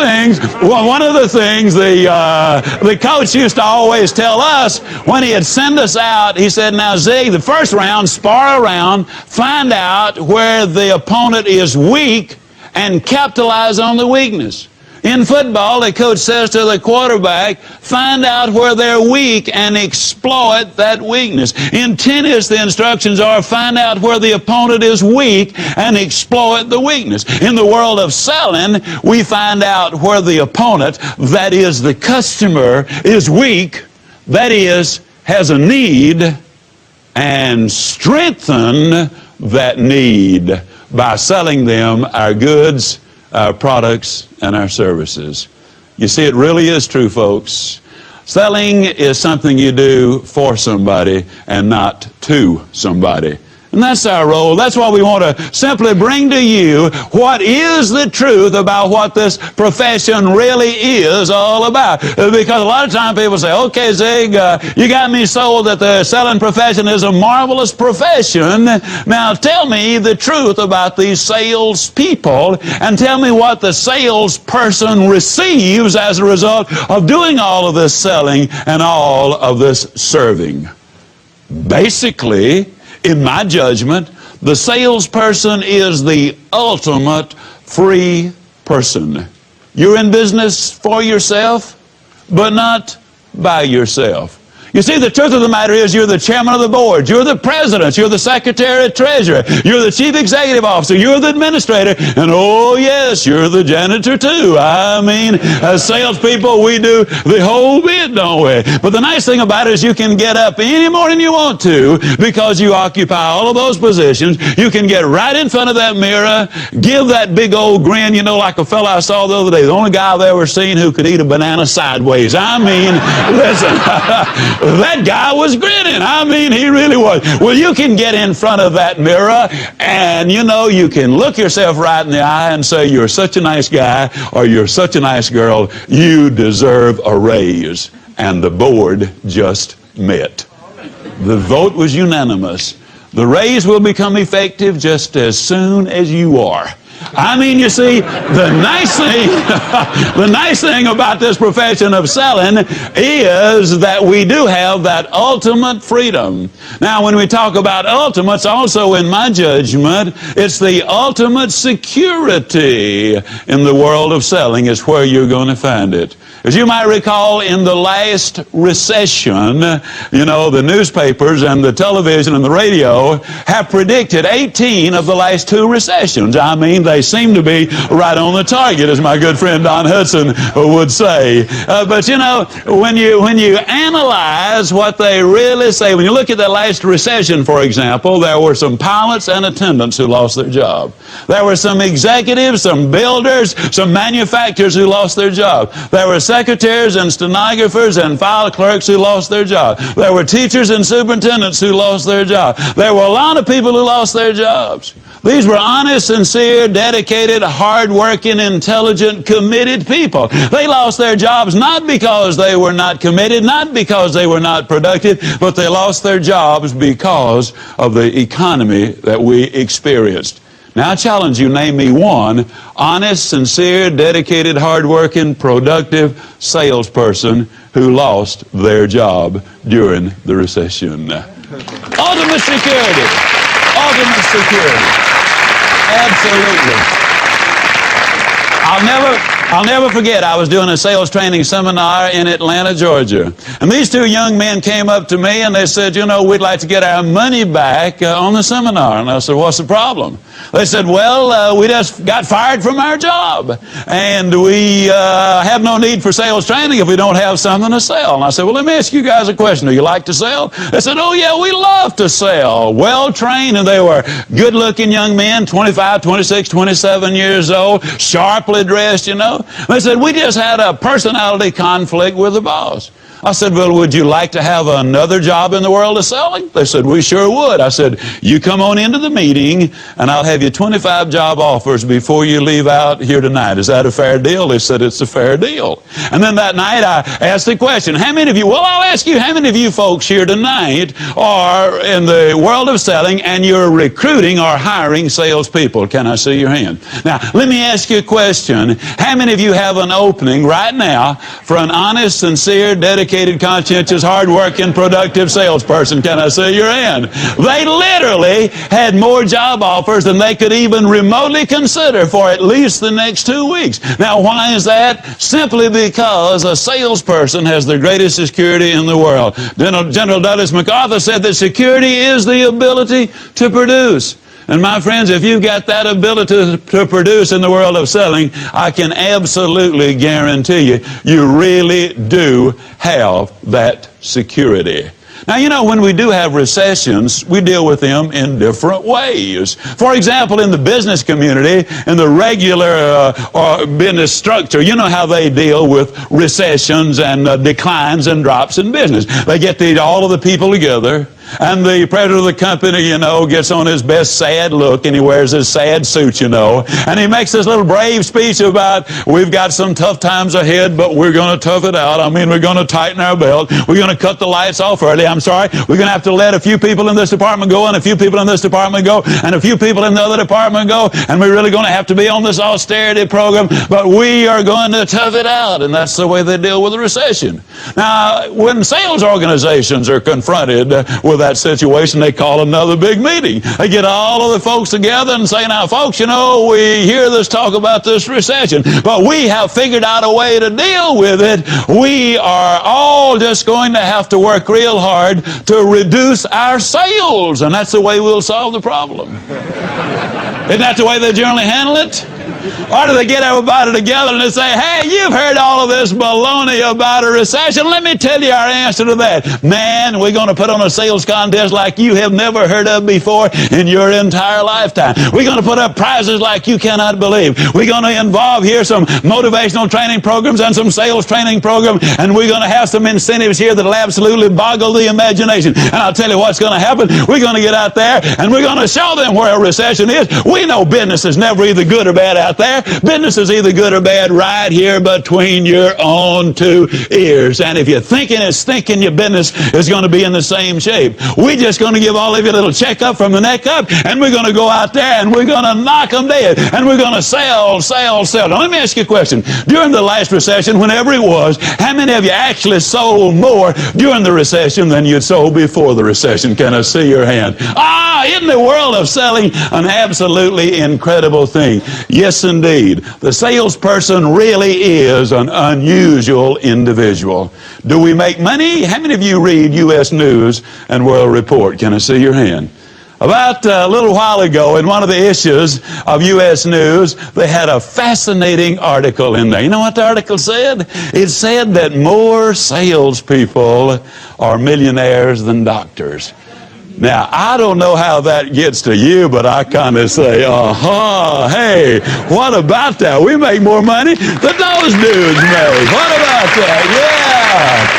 things the coach used to always tell us when he'd send us out, he said, now Zig, the first round, spar around, find out where the opponent is weak and capitalize on the weakness. In football, the coach says to the quarterback, find out where they're weak and exploit that weakness. In tennis, the instructions are find out where the opponent is weak and exploit the weakness. In the world of selling, we find out where the opponent, that is the customer, is weak, that is, has a need, and strengthen that need by selling them our goods, our products, and our services. You see, it really is true, folks. Selling is something you do for somebody and not to somebody. And that's our role. That's why we want to simply bring to you what is the truth about what this profession really is all about. Because a lot of times people say, okay, Zig, you got me sold that the selling profession is a marvelous profession. Now tell me the truth about these sales people and tell me what the salesperson receives as a result of doing all of this selling and all of this serving. Basically, in my judgment, The salesperson is the ultimate free person. You're in business for yourself, but not by yourself. You see, the truth of the matter is you're the chairman of the board, you're the president, you're the secretary of treasury, you're the chief executive officer, you're the administrator, and oh yes, you're the janitor too. I mean, as salespeople, we do the whole bit, don't we? But the nice thing about it is you can get up any morning you want to because you occupy all of those positions. You can get right in front of that mirror, give that big old grin, you know, like a fellow I saw the other day, the only guy I've ever seen who could eat a banana sideways. I mean, listen, that guy was grinning. I mean, he really was. Well, you can get in front of that mirror and, you know, you can look yourself right in the eye and say, you're such a nice guy or you're such a nice girl. You deserve a raise. And the board just met. The vote was unanimous. The raise will become effective just as soon as you are. I mean, you see, the nice thing about this profession of selling is that we do have that ultimate freedom. Now, when we talk about ultimates, also in my judgment, it's the ultimate security in the world of selling is where you're going to find it. As you might recall, in the last recession, you know, the newspapers and the television and the radio have predicted 18 of the last 2 recessions. I mean, they seem to be right on the target, as my good friend Don Hudson would say. But, you know, when you analyze what they really say, when you look at the last recession, for example, there were some pilots and attendants who lost their job. There were some executives, some builders, some manufacturers who lost their job. There were secretaries and stenographers and file clerks who lost their job. There were teachers and superintendents who lost their job. There were a lot of people who lost their jobs. These were honest, sincere, dedicated, hard-working, intelligent, committed people. They lost their jobs not because they were not committed, not because they were not productive, but they lost their jobs because of the economy that we experienced. Now, I challenge you, name me one honest, sincere, dedicated, hard-working, productive salesperson who lost their job during the recession. Ultimate security. Ultimate security. Absolutely. I'll never forget, I was doing a sales training seminar in Atlanta, Georgia. And these 2 young men came up to me and they said, you know, we'd like to get our money back on the seminar. And I said, what's the problem? They said, well, we just got fired from our job. And we have no need for sales training if we don't have something to sell. And I said, well, let me ask you guys a question. Do you like to sell? They said, oh, yeah, we love to sell. Well-trained, and they were good-looking young men, 25, 26, 27 years old, sharply dressed, you know. They said, we just had a personality conflict with the boss. I said, well, would you like to have another job in the world of selling? They said, we sure would. I said, you come on into the meeting and I'll have you 25 job offers before you leave out here tonight. Is that a fair deal? They said, it's a fair deal. And then that night I asked the question, how many of you, well, I'll ask you, how many of you folks here tonight are in the world of selling and you're recruiting or hiring salespeople? Can I see your hand? Now, let me ask you a question. How many of you have an opening right now for an honest, sincere, dedicated, conscientious, hard-working, productive salesperson? Can I see your hand? They literally had more job offers than they could even remotely consider for at least the next 2 weeks. Now, why is that? Simply because a salesperson has the greatest security in the world. General Douglas MacArthur said that security is the ability to produce. And my friends, if you've got that ability to produce in the world of selling, I can absolutely guarantee you, you really do have that security. Now, you know, when we do have recessions, we deal with them in different ways. For example, in the business community, in the regular business structure, you know how they deal with recessions and declines and drops in business. They get all of the people together, and the president of the company, you know, gets on his best sad look, and he wears his sad suit, you know, and he makes this little brave speech about, we've got some tough times ahead, but we're going to tough it out. I mean, we're going to tighten our belt. We're going to cut the lights off early. I'm sorry. We're going to have to let a few people in this department go, and a few people in this department go, and a few people in the other department go, and we're really going to have to be on this austerity program, but we are going to tough it out. And that's the way they deal with the recession. Now, when sales organizations are confronted with over that situation, they call another big meeting. They get all of the folks together and say, now, folks, you know, we hear this talk about this recession, but we have figured out a way to deal with it. We are all just going to have to work real hard to reduce our sales, and that's the way we'll solve the problem. Isn't that the way they generally handle it? Or do they get everybody together and they say, hey, you've heard all of this baloney about a recession. Let me tell you our answer to that. Man, we're going to put on a sales contest like you have never heard of before in your entire lifetime. We're going to put up prizes like you cannot believe. We're going to involve here some motivational training programs and some sales training programs, and we're going to have some incentives here that'll absolutely boggle the imagination. And I'll tell you what's going to happen. We're going to get out there and we're going to show them where a recession is. We know business is never either good or bad out there. Business is either good or bad right here between your own two ears. And if you're thinking it's thinking, your business is going to be in the same shape. We're just going to give all of you a little checkup from the neck up, and we're going to go out there and we're going to knock them dead. And we're going to sell, sell, sell. Now let me ask you a question. During the last recession, whenever it was, how many of you actually sold more during the recession than you'd sold before the recession? Can I see your hand? Isn't the world of selling an absolutely incredible thing? Yes, indeed. The salesperson really is an unusual individual. Do we make money? How many of you read U.S. News and World Report? Can I see your hand? About a little while ago, in one of the issues of U.S. News, they had a fascinating article in there. You know what the article said? It said that more salespeople are millionaires than doctors. Now, I don't know how that gets to you, but I kind of say, hey, what about that? We make more money than those dudes make. What about that? Yeah.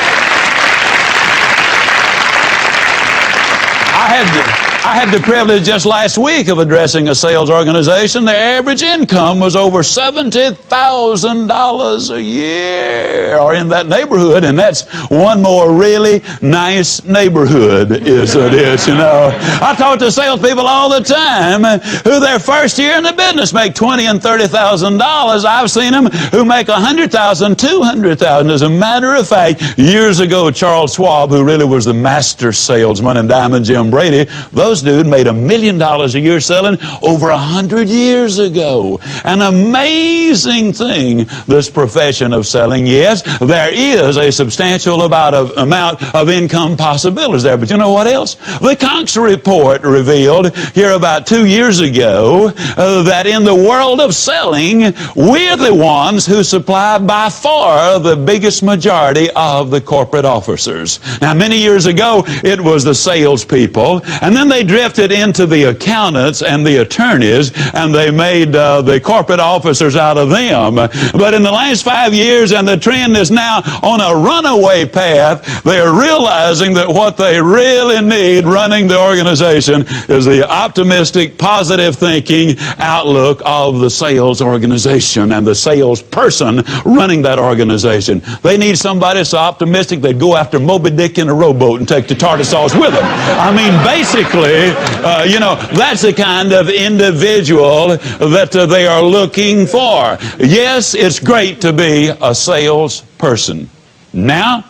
I had the privilege just last week of addressing a sales organization. Their average income was over $70,000 a year, or in that neighborhood, and that's one more really nice neighborhood, is it, you know. I talk to salespeople all the time who their first year in the business make $20,000 and $30,000. I've seen them who make $100,000, $200,000. As a matter of fact, years ago, Charles Schwab, who really was the master salesman, and Diamond Jim Brady, those dudes made $1 million a year selling over 100 years ago. An amazing thing, this profession of selling. Yes, there is a substantial amount of income possibilities there. But you know what else? The Cox report revealed here about 2 years ago that in the world of selling, we're the ones who supply by far the biggest majority of the corporate officers. Now, many years ago, it was the salespeople, and then they drifted into the accountants and the attorneys, and they made the corporate officers out of them. But in the last 5 years, and the trend is now on a runaway path, they are realizing that what they really need running the organization is the optimistic, positive thinking outlook of the sales organization and the salesperson running that organization. They need somebody so optimistic they'd go after Moby Dick in a rowboat and take the tartar sauce with them. I mean, basically, that's the kind of individual that they are looking for. Yes, it's great to be a salesperson. Now,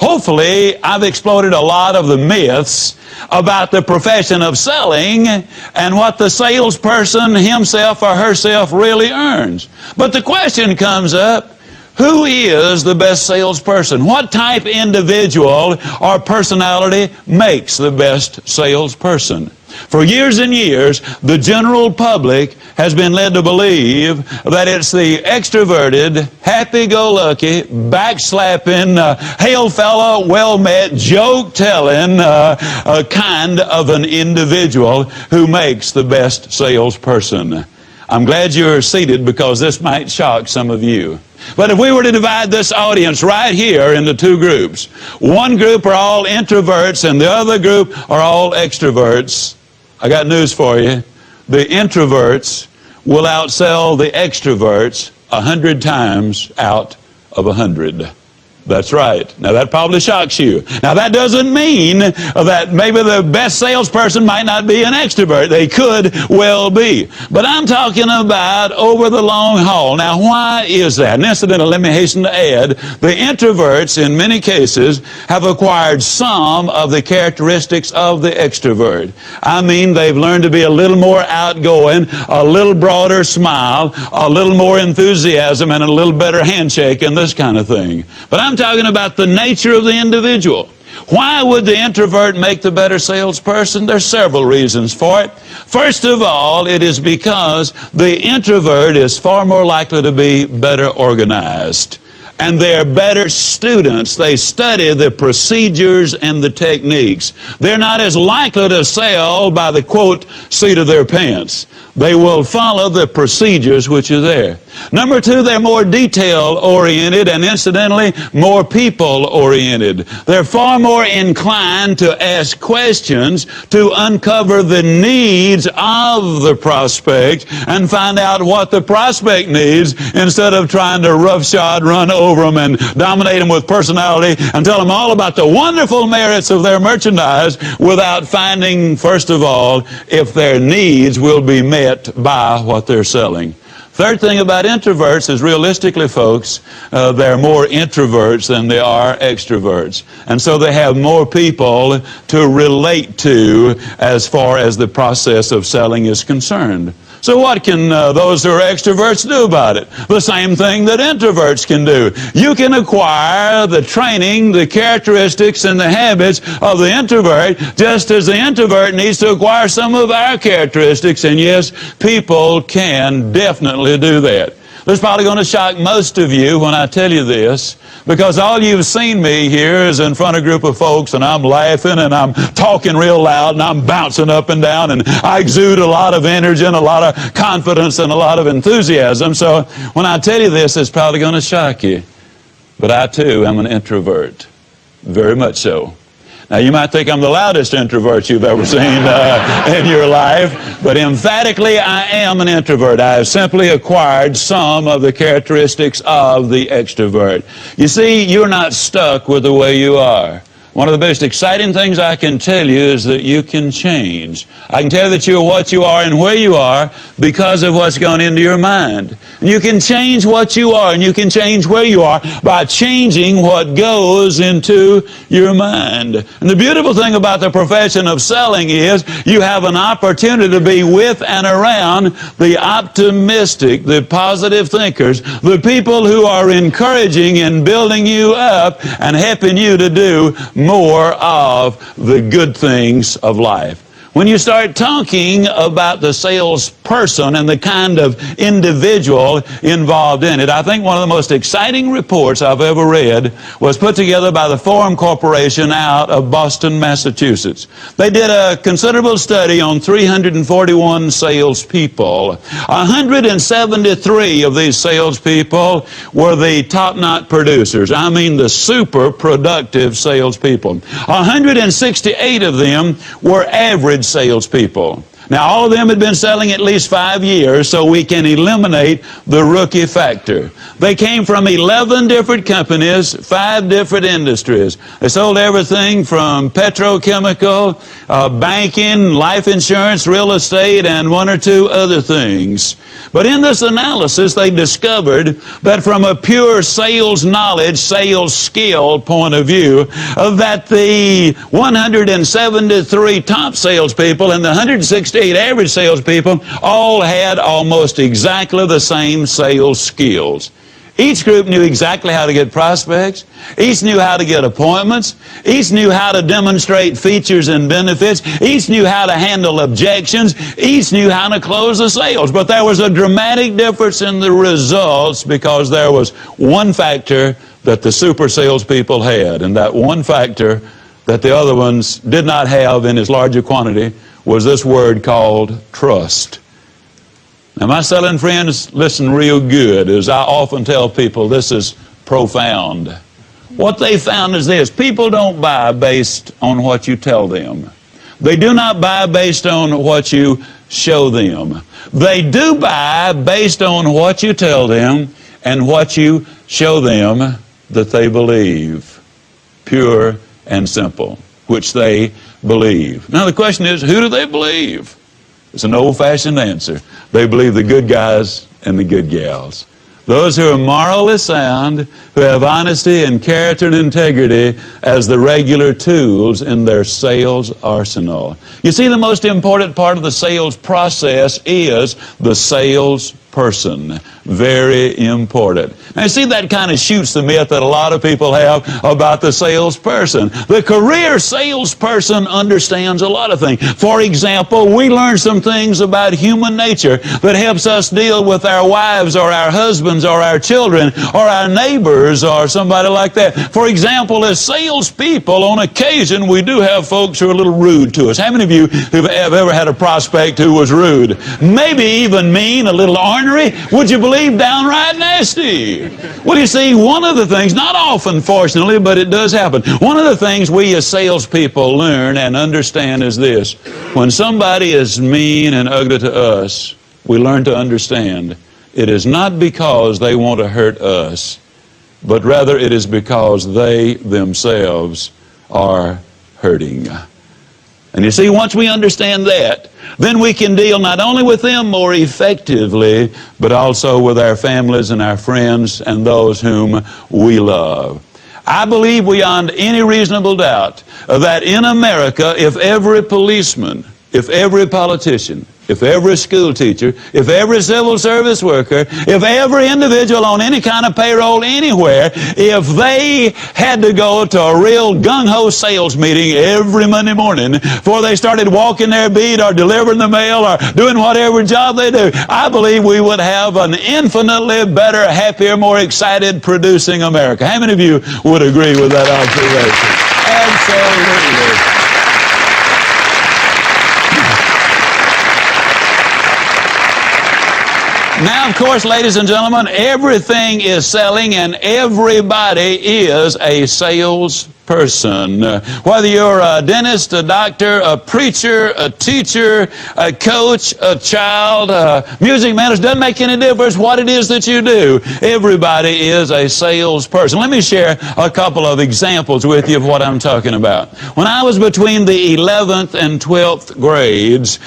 hopefully, I've exploded a lot of the myths about the profession of selling and what the salesperson himself or herself really earns. But the question comes up, who is the best salesperson? What type individual or personality makes the best salesperson? For years and years, the general public has been led to believe that it's the extroverted, happy-go-lucky, backslapping, hail fella, well-met, joke-telling kind of an individual who makes the best salesperson. I'm glad you're seated because this might shock some of you. But if we were to divide this audience right here into two groups, one group are all introverts and the other group are all extroverts, I got news for you. The introverts will outsell the extroverts 100 times out of 100. That's right. Now that probably shocks you. Now that doesn't mean that maybe the best salesperson might not be an extrovert. They could well be. But I'm talking about over the long haul. Now why is that? And incidentally, let me hasten to add, the introverts in many cases have acquired some of the characteristics of the extrovert. I mean, they've learned to be a little more outgoing, a little broader smile, a little more enthusiasm, and a little better handshake and this kind of thing. But I'm talking about the nature of the individual. Why would the introvert make the better salesperson? There's several reasons for it. First of all, it is because the introvert is far more likely to be better organized. And they're better students. They study the procedures and the techniques. They're not as likely to sell by the, quote, seat of their pants. They will follow the procedures which are there. Number two, they're more detail-oriented and incidentally more people-oriented. They're far more inclined to ask questions to uncover the needs of the prospect and find out what the prospect needs instead of trying to roughshod run over them and dominate them with personality and tell them all about the wonderful merits of their merchandise without finding, first of all, if their needs will be met by what they're selling. Third thing about introverts is realistically, folks, they're more introverts than they are extroverts. And so they have more people to relate to as far as the process of selling is concerned. So what can those who are extroverts do about it? The same thing that introverts can do. You can acquire the training, the characteristics, and the habits of the introvert, just as the introvert needs to acquire some of our characteristics. And yes, people can definitely do that. This is probably going to shock most of you when I tell you this, because all you've seen me here is in front of a group of folks and I'm laughing and I'm talking real loud and I'm bouncing up and down and I exude a lot of energy and a lot of confidence and a lot of enthusiasm. So when I tell you this, it's probably going to shock you. But I too am an introvert, very much so. Now, you might think I'm the loudest introvert you've ever seen in your life, but emphatically, I am an introvert. I have simply acquired some of the characteristics of the extrovert. You see, you're not stuck with the way you are. One of the most exciting things I can tell you is that you can change. I can tell you that you're what you are and where you are because of what's gone into your mind. And you can change what you are and you can change where you are by changing what goes into your mind. And the beautiful thing about the profession of selling is you have an opportunity to be with and around the optimistic, the positive thinkers, the people who are encouraging and building you up and helping you to do more of the good things of life. When you start talking about the salesperson and the kind of individual involved in it, I think one of the most exciting reports I've ever read was put together by the Forum Corporation out of Boston, Massachusetts. They did a considerable study on 341 salespeople. 173 of these salespeople were the top-notch producers. I mean the super productive salespeople. 168 of them were average salespeople. Now, all of them had been selling at least 5 years, so we can eliminate the rookie factor. They came from 11 different companies, 5 different industries. They sold everything from petrochemical, banking, life insurance, real estate, and 1 or 2 other things. But in this analysis, they discovered that from a pure sales knowledge, sales skill point of view, that the 173 top salespeople and the 168 average salespeople all had almost exactly the same sales skills. Each group knew exactly how to get prospects. Each knew how to get appointments. Each knew how to demonstrate features and benefits. Each knew how to handle objections. Each knew how to close the sales. But there was a dramatic difference in the results because there was one factor that the super salespeople had, and that one factor that the other ones did not have in as large a quantity was this word called trust. Now, my selling friends, listen real good, as I often tell people, this is profound. What they found is this: people don't buy based on what you tell them. They do not buy based on what you show them. They do buy based on what you tell them and what you show them that they believe. Pure and simple, which they believe. Now the question is, who do they believe? It's an old-fashioned answer. They believe the good guys and the good gals. Those who are morally sound, who have honesty and character and integrity as the regular tools in their sales arsenal. You see, the most important part of the sales process is the salesperson. Very important. Now, you see, that kind of shoots the myth that a lot of people have about the salesperson. The career salesperson understands a lot of things. For example, we learn some things about human nature that helps us deal with our wives or our husbands or our children or our neighbors or somebody like that. For example, as salespeople, on occasion, we do have folks who are a little rude to us. How many of you have ever had a prospect who was rude? Maybe even mean, a little ornery? Would you believe downright nasty? Well, you see, one of the things, not often, fortunately, but it does happen. One of the things we as salespeople learn and understand is this. When somebody is mean and ugly to us, we learn to understand it is not because they want to hurt us, but rather it is because they themselves are hurting. And you see, once we understand that, then we can deal not only with them more effectively, but also with our families and our friends and those whom we love. I believe beyond any reasonable doubt that in America, if every policeman, if every politician, if every school teacher, if every civil service worker, if every individual on any kind of payroll anywhere, if they had to go to a real gung-ho sales meeting every Monday morning before they started walking their beat or delivering the mail or doing whatever job they do, I believe we would have an infinitely better, happier, more excited, producing America. How many of you would agree with that observation? Absolutely. Now, of course, ladies and gentlemen, everything is selling and everybody is a salesperson. Whether you're a dentist, a doctor, a preacher, a teacher, a coach, a child, a music man, it doesn't make any difference what it is that you do. Everybody is a salesperson. Let me share a couple of examples with you of what I'm talking about. When I was between the 11th and 12th grades,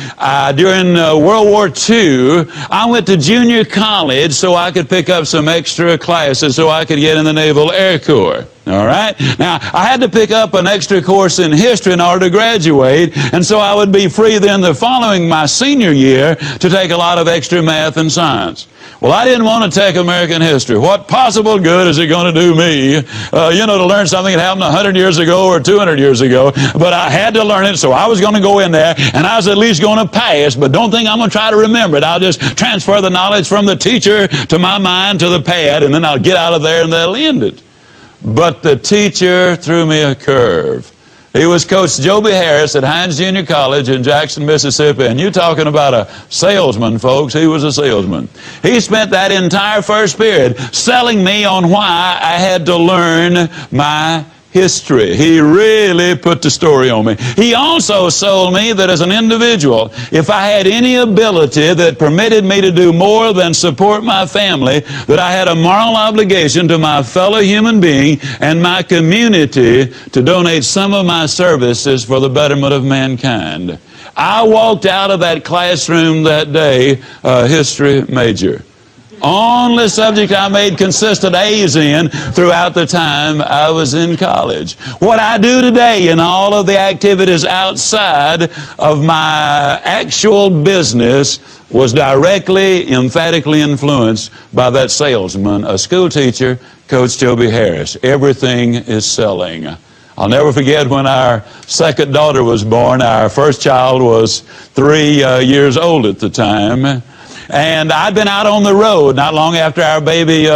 during World War II, I went to junior college so I could pick up some extra classes so I could get in the Naval Air Corps. All right? Now, I had to pick up an extra course in history in order to graduate, and so I would be free then the following my senior year to take a lot of extra math and science. Well, I didn't want to take American history. What possible good is it going to do me, to learn something that happened 100 years ago or 200 years ago? But I had to learn it, so I was going to go in there, and I was at least going to pass, but don't think I'm going to try to remember it. I'll just transfer the knowledge from the teacher to my mind to the pad, and then I'll get out of there, and that'll end it. But the teacher threw me a curve. He was Coach Joby Harris at Hines Junior College in Jackson, Mississippi. And you're talking about a salesman, folks. He was a salesman. He spent that entire first period selling me on why I had to learn my history. He really put the story on me. He also sold me that as an individual, if I had any ability that permitted me to do more than support my family, that I had a moral obligation to my fellow human being and my community to donate some of my services for the betterment of mankind. I walked out of that classroom that day a history major. Only subject I made consistent A's in throughout the time I was in college. What I do today in all of the activities outside of my actual business was directly, emphatically influenced by that salesman, a school teacher, Coach Joby Harris. Everything is selling. I'll never forget when our second daughter was born. Our first child was 3 years old at the time. And I'd been out on the road not long after our baby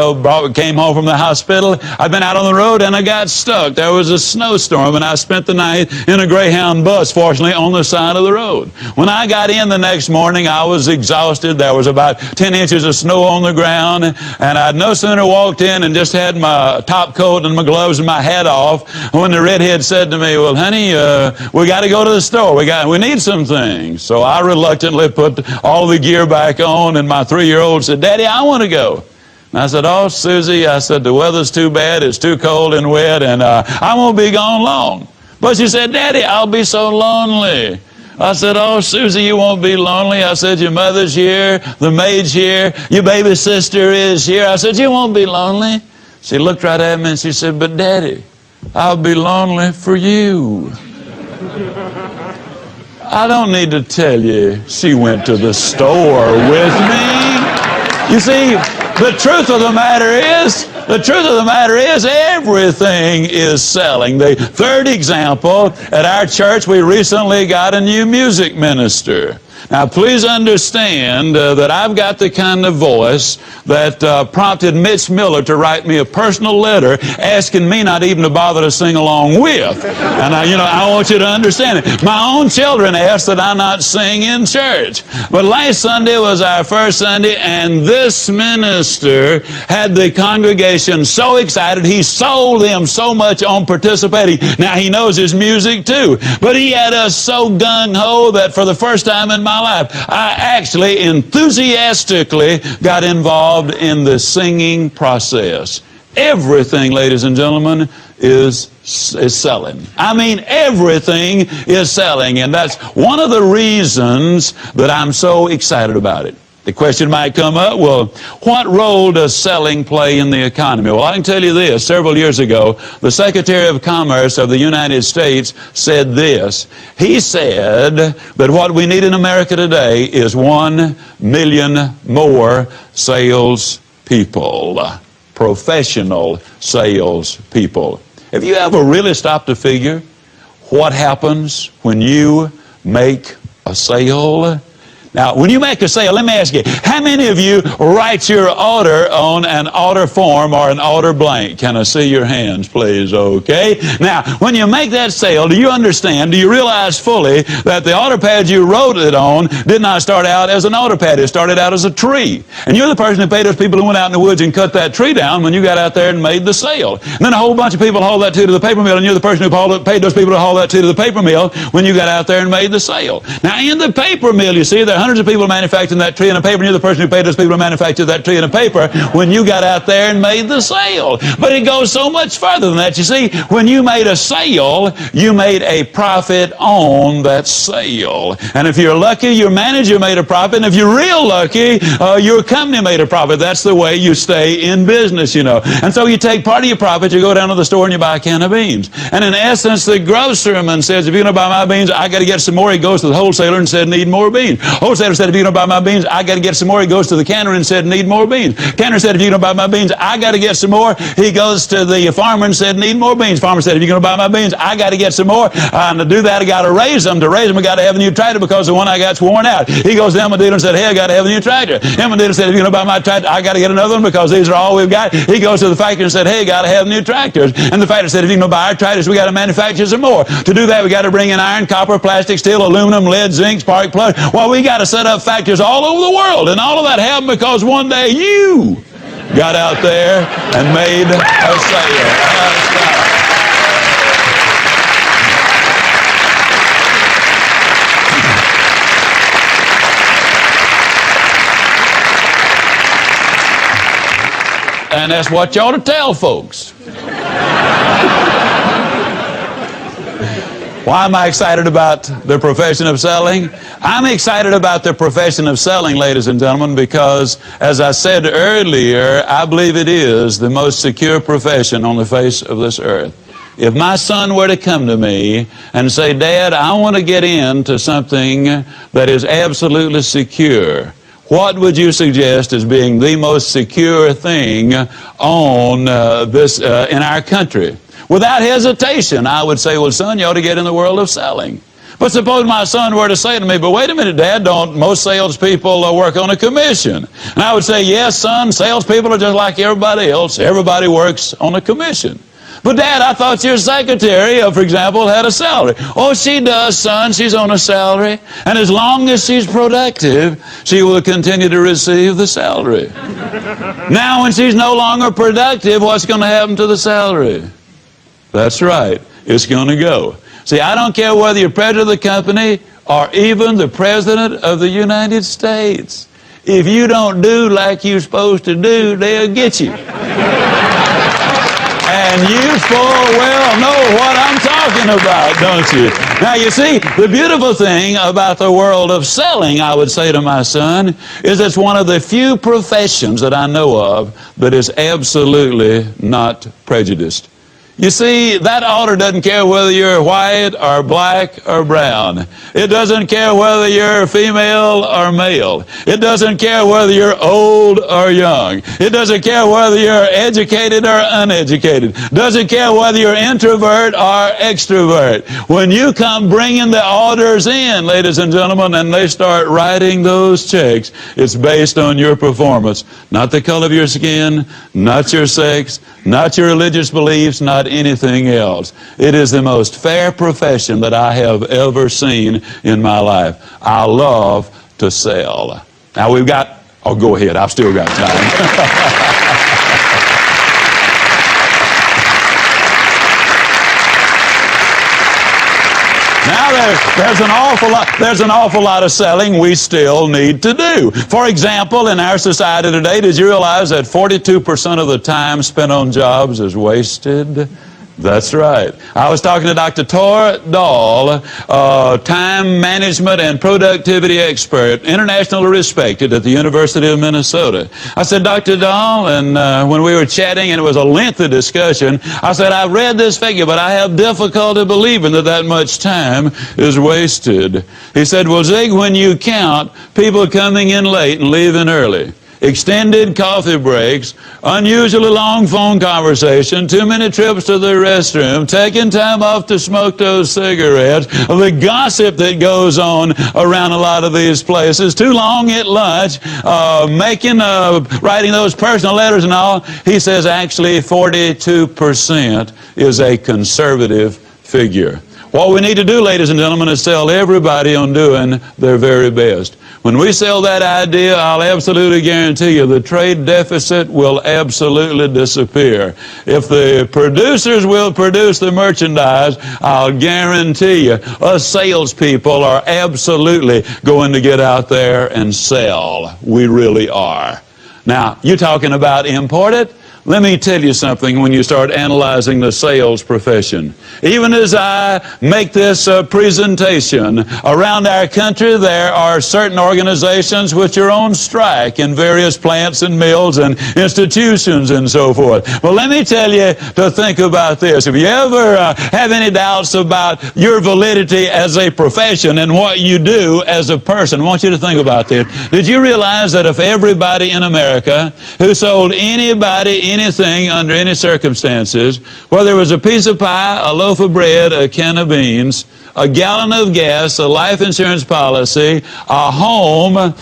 came home from the hospital. I'd been out on the road and I got stuck. There was a snowstorm and I spent the night in a Greyhound bus, fortunately, on the side of the road. When I got in the next morning, I was exhausted. There was about 10 inches of snow on the ground, and I'd no sooner walked in and just had my top coat and my gloves and my hat off when the redhead said to me, "Well, honey, we got to go to the store. We need some things." So I reluctantly put all the gear back on, and my 3-year-old said, "Daddy, I want to go." And I said, oh, Susie, I said, the weather's too bad. It's too cold and wet, and I won't be gone long. But she said, Daddy, I'll be so lonely. I said, oh, Susie, you won't be lonely. I said, your mother's here, the maid's here, your baby sister is here. I said, you won't be lonely. She looked right at me and she said, but Daddy, I'll be lonely for you. I don't need to tell you, she went to the store with me. You see, the truth of the matter is everything is selling. The third example, at our church, we recently got a new music minister. Now, please understand that I've got the kind of voice that prompted Mitch Miller to write me a personal letter asking me not even to bother to sing along with. And, I want you to understand it. My own children asked that I not sing in church. But last Sunday was our first Sunday, and this minister had the congregation so excited, he sold them so much on participating. Now, he knows his music too, but he had us so gung-ho that for the first time in my life, I actually enthusiastically got involved in the singing process. Everything, ladies and gentlemen, is selling. I mean, everything is selling, and that's one of the reasons that I'm so excited about it. The question might come up, well, what role does selling play in the economy? Well, I can tell you this. Several years ago, the Secretary of Commerce of the United States said this. He said that what we need in America today is 1 million more salespeople, professional salespeople. Have you ever really stopped to figure what happens when you make a sale? Now, when you make a sale, let me ask you, how many of you write your order on an order form or an order blank? Can I see your hands, please? Okay. Now, when you make that sale, do you understand, do you realize fully that the order pad you wrote it on did not start out as an order pad? It started out as a tree. And you're the person who paid those people who went out in the woods and cut that tree down when you got out there and made the sale. And then a whole bunch of people hauled that tree to the paper mill, and you're the person who paid those people to haul that tree to the paper mill when you got out there and made the sale. Now, in the paper mill, you see, there are hundreds of people manufacturing that tree and a paper, and you're the person who paid those people to manufacture that tree and a paper when you got out there and made the sale. But it goes so much further than that. You see, when you made a sale, you made a profit on that sale. And if you're lucky, your manager made a profit, and if you're real lucky, your company made a profit. That's the way you stay in business, you know. And so you take part of your profit, you go down to the store and you buy a can of beans. And in essence, the grocerman says, if you're going to buy my beans, I got to get some more. He goes to the wholesaler and said, need more beans. Wholesaler said, if you're going to buy my beans, I got to get some more. He goes to the canner and said, need more beans. Canner said, if you're going to buy my beans, I got to get some more. He goes to the farmer and said, need more beans. Farmer said, if you're going to buy my beans, I got to get some more. And to do that, I got to raise them. To raise them, I got to have a new tractor because the one I got's worn out. He goes to the dealer and said, hey, I got to have a new tractor. The dealer said, if you're going to buy my tractor, I got to get another one because these are all we've got. He goes to the factory and said, hey, got to have new tractors. And the factory said, if you're going to buy our tractors, we got to manufacture some more. To do that, we got to bring in iron, copper, plastic, steel, aluminum, lead, zinc, spark plug. Well, we got to set up factories all over the world. And all of that happened because one day you got out there and made a sale. And that's what you ought to tell folks. Why am I excited about the profession of selling? I'm excited about the profession of selling, ladies and gentlemen, because, as I said earlier, I believe it is the most secure profession on the face of this earth. If my son were to come to me and say, Dad, I want to get into something that is absolutely secure, what would you suggest as being the most secure thing on in our country? Without hesitation, I would say, well, son, you ought to get in the world of selling. But suppose my son were to say to me, but wait a minute, Dad, don't most salespeople work on a commission? And I would say, yes, son, salespeople are just like everybody else. Everybody works on a commission. But Dad, I thought your secretary, for example, had a salary. Oh, she does, son. She's on a salary. And as long as she's productive, she will continue to receive the salary. Now, when she's no longer productive, what's going to happen to the salary? That's right. It's going to go. See, I don't care whether you're president of the company or even the president of the United States. if you don't do like you're supposed to do, they'll get you. And you full well know what I'm talking about, don't you? Now, you see, the beautiful thing about the world of selling, I would say to my son, is it's one of the few professions that I know of that is absolutely not prejudiced. You see, that altar doesn't care whether you're white or black or brown. It doesn't care whether you're female or male. It doesn't care whether you're old or young. It doesn't care whether you're educated or uneducated. It doesn't care whether you're introvert or extrovert. When you come bringing the orders in, ladies and gentlemen, and they start writing those checks, it's based on your performance, not the color of your skin, not your sex, not your religious beliefs, not anything else. It is the most fair profession that I have ever seen in my life. I love to sell. Now we've got, oh, go ahead, I've still got time. Now there's an awful lot of selling we still need to do. For example, in our society today, did you realize that 42% of the time spent on jobs is wasted? That's right. I was talking to Dr. Tor Dahl, time management and productivity expert, internationally respected at the University of Minnesota. I said, Dr. Dahl, and when we were chatting, and it was a lengthy discussion, I said, I've read this figure, but I have difficulty believing that that much time is wasted. He said, well, Zig, when you count people coming in late and leaving early, extended coffee breaks, unusually long phone conversation, too many trips to the restroom, taking time off to smoke those cigarettes, the gossip that goes on around a lot of these places, too long at lunch, writing those personal letters and all. He says actually 42% is a conservative figure. What we need to do, ladies and gentlemen, is sell everybody on doing their very best. When we sell that idea, I'll absolutely guarantee you the trade deficit will absolutely disappear. If the producers will produce the merchandise, I'll guarantee you us salespeople are absolutely going to get out there and sell. We really are. Now, you're talking about import it? Let me tell you something when you start analyzing the sales profession. Even as I make this presentation, around our country there are certain organizations which are on strike in various plants and mills and institutions and so forth. Well, let me tell you to think about this. If you ever have any doubts about your validity as a profession and what you do as a person, I want you to think about this. Did you realize that if everybody in America who sold anybody anything under any circumstances, whether it was a piece of pie, a loaf of bread, a can of beans, a gallon of gas, a life insurance policy, a home,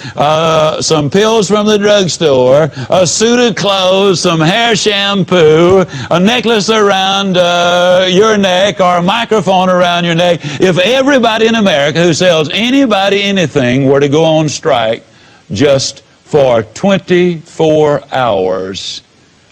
some pills from the drugstore, a suit of clothes, some hair shampoo, a necklace around your neck, or a microphone around your neck, if everybody in America who sells anybody anything were to go on strike just for 24 hours,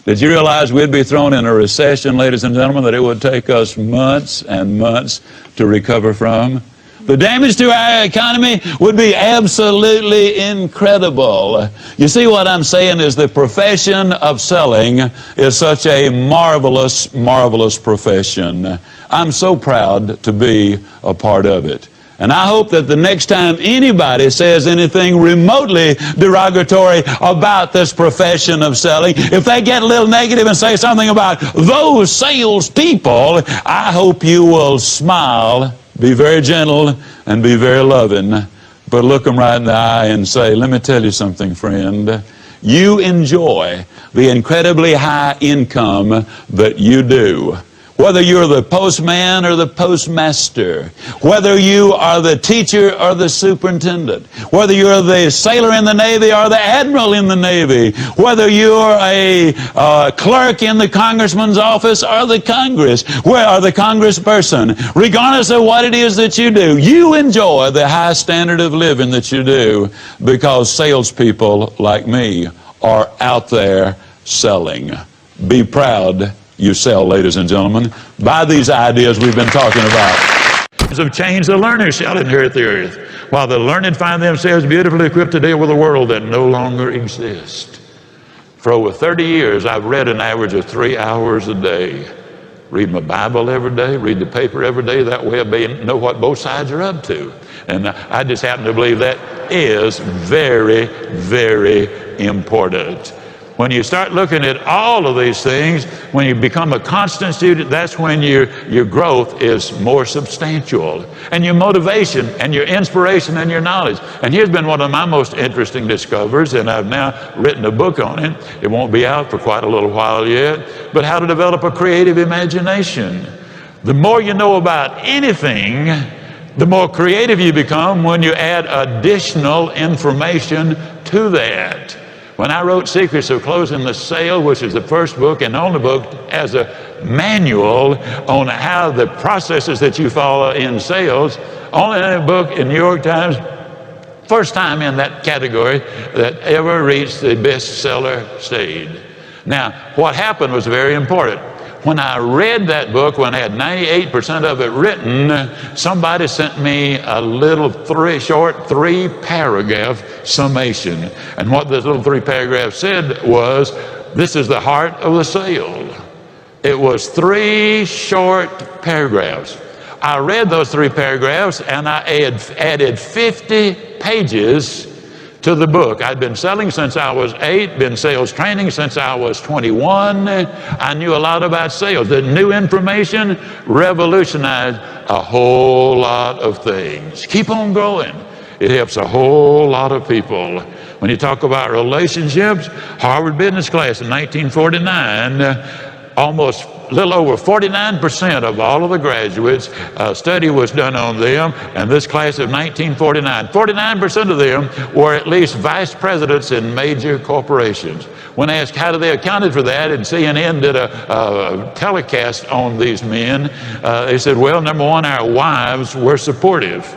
did you realize we'd be thrown in a recession, ladies and gentlemen, that it would take us months and months to recover from? The damage to our economy would be absolutely incredible. You see, what I'm saying is the profession of selling is such a marvelous, marvelous profession. I'm so proud to be a part of it. And I hope that the next time anybody says anything remotely derogatory about this profession of selling, if they get a little negative and say something about those salespeople, I hope you will smile, be very gentle, and be very loving, but look them right in the eye and say, let me tell you something, friend. You enjoy the incredibly high income that you do. Whether you're the postman or the postmaster, whether you are the teacher or the superintendent, whether you're the sailor in the Navy or the admiral in the Navy, whether you're a clerk in the congressman's office or the Congress, or the congressperson, regardless of what it is that you do, you enjoy the high standard of living that you do because salespeople like me are out there selling. Be proud you sell, ladies and gentlemen. Buy these ideas we've been talking about. Have changed, the learners shall inherit the earth, while the learned find themselves beautifully equipped to deal with a world that no longer exists. For over 30 years, I've read an average of 3 hours a day. Read my Bible every day, read the paper every day. That way I know what both sides are up to. And I just happen to believe that is very, very important. When you start looking at all of these things, when you become a constant student, that's when your growth is more substantial. And your motivation and your inspiration and your knowledge. And here's been one of my most interesting discoveries, and I've now written a book on it. It won't be out for quite a little while yet, but how to develop a creative imagination. The more you know about anything, the more creative you become when you add additional information to that. When I wrote Secrets of Closing the Sale, which is the first book and only book as a manual on how the processes that you follow in sales, only a book in New York Times, first time in that category that ever reached the bestseller stage. Now, what happened was very important. When I read that book, when I had 98% of it written, somebody sent me a little short three-paragraph summation. And what this little 3 paragraphs said was, this is the heart of the sale. It was 3 short paragraphs. I read those 3 paragraphs and I added 50 pages to the book. I'd been selling since I was 8, been sales training since I was 21. I knew a lot about sales. The new information revolutionized a whole lot of things. Keep on growing. It helps a whole lot of people. When you talk about relationships, Harvard Business Class in 1949, almost a little over 49% of all of the graduates, a study was done on them, and this class of 1949, 49% of them were at least vice presidents in major corporations. When asked how do they accounted for that, and CNN did a telecast on these men, they said, well, number one, our wives were supportive.